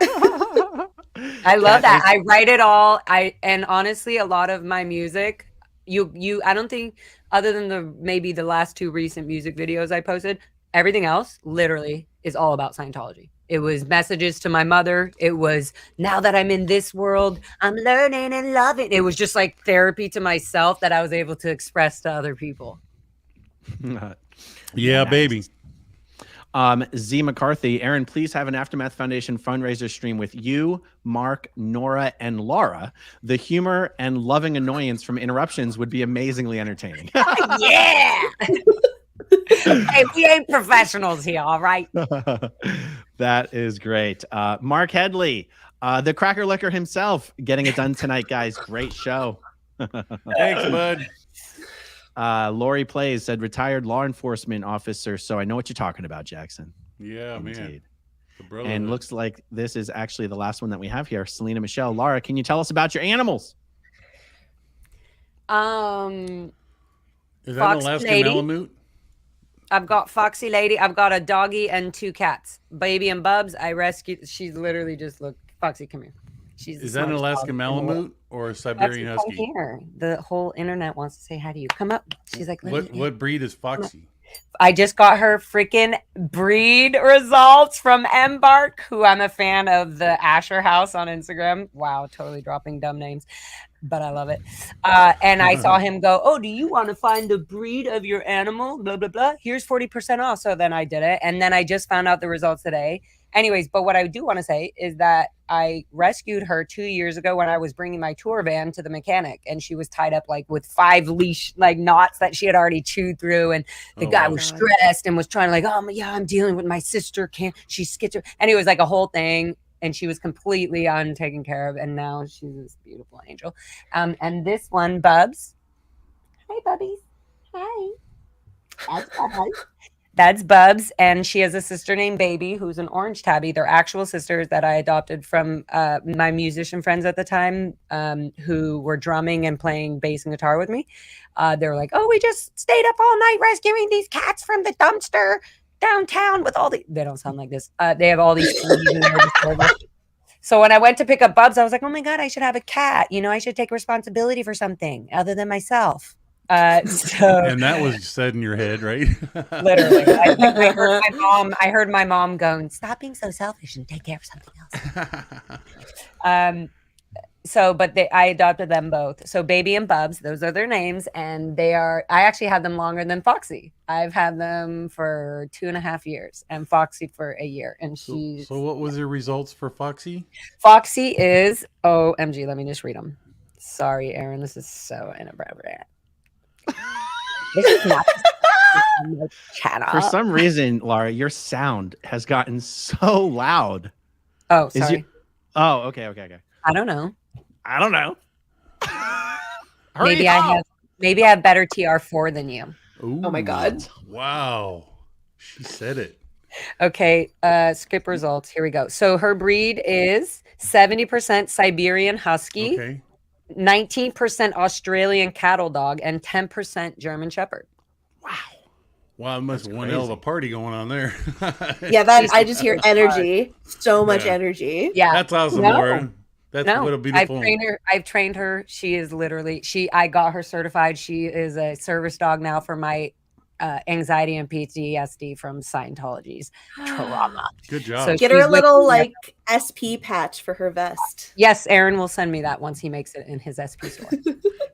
I love that. I write it all. And honestly, a lot of my music, I don't think, other than maybe the last 2 recent music videos I posted, everything else literally is all about Scientology. It was messages to my mother. It was, now that I'm in this world, I'm learning and loving. It was just like therapy to myself that I was able to express to other people. Yeah, baby. Z McCarthy, Aaron, please have an Aftermath Foundation fundraiser stream with you, Mark, Nora, and Laura. The humor and loving annoyance from interruptions would be amazingly entertaining. Yeah. Hey, we ain't professionals here, all right? That is great. Mark Headley, the Cracker Licker himself, getting it done tonight, guys. Great show. Thanks, bud. Lori Plays said, retired law enforcement officer. So I know what you're talking about, Jackson. Yeah, Indeed. Man. And looks like this is actually the last one that we have here. Selena Michelle. Laura, can you tell us about your animals? Is that Fox an Alaskan lady. Malamute? I've got Foxy Lady. I've got a doggy and 2 cats. Baby and Bubs, I rescued. She's literally just, look, Foxy, come here. Is that an Alaskan Malamute or a Siberian Foxy, Husky? come here. The whole internet wants to say hi to you. Come up. She's like, What breed is Foxy? I just got her freaking breed results from Embark, who I'm a fan of the Asher House on Instagram. Wow, totally dropping dumb names, but I love it. And I saw him go, oh, do you want to find the breed of your animal? Blah, blah, blah. Here's 40% off. So then I did it. And then I just found out the results today. Anyways, but what I do want to say is that I rescued her 2 years ago when I was bringing my tour van to the mechanic, and she was tied up like with 5 leash like knots that she had already chewed through. And the guy was stressed and was trying to like, oh yeah, I'm dealing with my sister. She's schizophrenic. And it was like a whole thing. And she was completely untaken care of. And now she's this beautiful angel. And this one, Bubs. Hi, Bubbies. Hi. That's Bubs. That's Bubs, and she has a sister named Baby, who's an orange tabby. They're actual sisters that I adopted from my musician friends at the time, who were drumming and playing bass and guitar with me. They were like, oh, we just stayed up all night rescuing these cats from the dumpster downtown with all the... They don't sound like this. They have all these... So when I went to pick up Bubs, I was like, oh my God, I should have a cat. You know, I should take responsibility for something other than myself. And that was said in your head, right? Literally. I heard my mom going, stop being so selfish and take care of something else. I adopted them both. So Baby and Bubs, those are their names. And I actually had them longer than Foxy. I've had them for 2.5 years and Foxy for a year. And she's... So what was the results for Foxy? Foxy is, OMG, let me just read them. Sorry, Aaron, this is so inappropriate. This is not channel. For some reason, Laura, your sound has gotten so loud. Oh, sorry. Okay. I don't know. Maybe I have better TR4 than you. Ooh, Oh my God. Wow. She said it. Okay, skip results. Here we go. So her breed is 70% Siberian Husky. Okay. 19% Australian cattle dog, and 10% German Shepherd. Wow, it must be one hell of a party going on there. Yeah, I just hear energy. So much energy. Yeah. That's awesome, Laura. That's what a beautiful... I've trained her. She is literally, I got her certified. She is a service dog now for my anxiety and PTSD from Scientology's trauma. Good job. So Get her a little like SP patch for her vest. Yes, Aaron will send me that once he makes it in his SP store.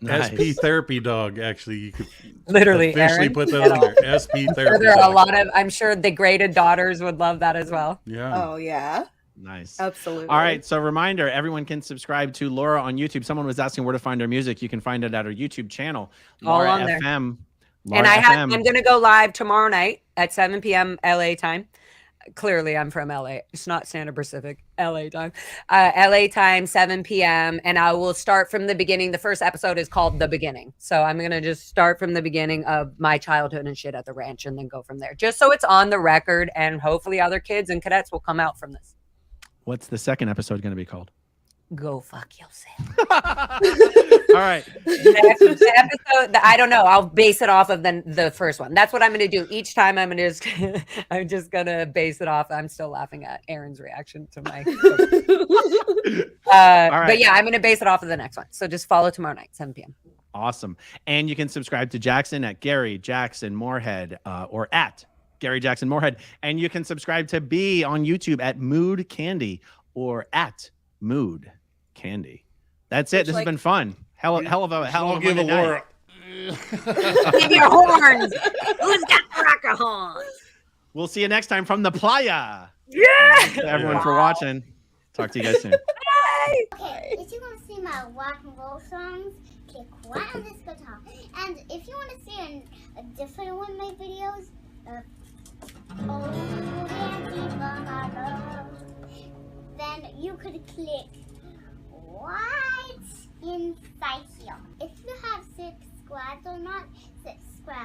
Nice. SP therapy dog. Actually, you could literally officially Aaron, put that on there. SP therapy. There are dog. I'm sure the graded daughters would love that as well. Yeah. Oh yeah. Nice. Absolutely. All right. So reminder, everyone can subscribe to Laura on YouTube. Someone was asking where to find her music. You can find it at her YouTube channel, Laura on there. FM. And I'm going to go live tomorrow night at 7 p.m. LA time. clearly I'm from LA. It's not Standard Pacific, LA time. LA time, 7 p.m. And I will start from the beginning. The first episode is called The Beginning. So I'm going to just start from the beginning of my childhood and shit at the ranch and then go from there. Just so it's on the record, and hopefully other kids and cadets will come out from this. What's the second episode going to be called? Go fuck yourself. All right. The episode, I don't know. I'll base it off of the first one. That's what I'm going to do each time. I'm just going to base it off. I'm still laughing at Aaron's reaction to my. But yeah, I'm going to base it off of the next one. So just follow tomorrow night, 7 p.m. Awesome. And you can subscribe to Jackson at Gary Jackson Moorhead or at Gary Jackson Moorhead. And you can subscribe to B on YouTube at Mood Candy or at Mood Candy. That's it. This has been fun. Hell of a give Monday Laura. Give your horns. Who's got the rocker horns? We'll see you next time from the playa. Yeah. Thanks to everyone for watching. Talk to you guys soon. Okay, if you want to see my rock and roll songs, click right on this guitar. And if you want to see a different one of my videos, then you could click right inside here. If you have subscribed or not, subscribe.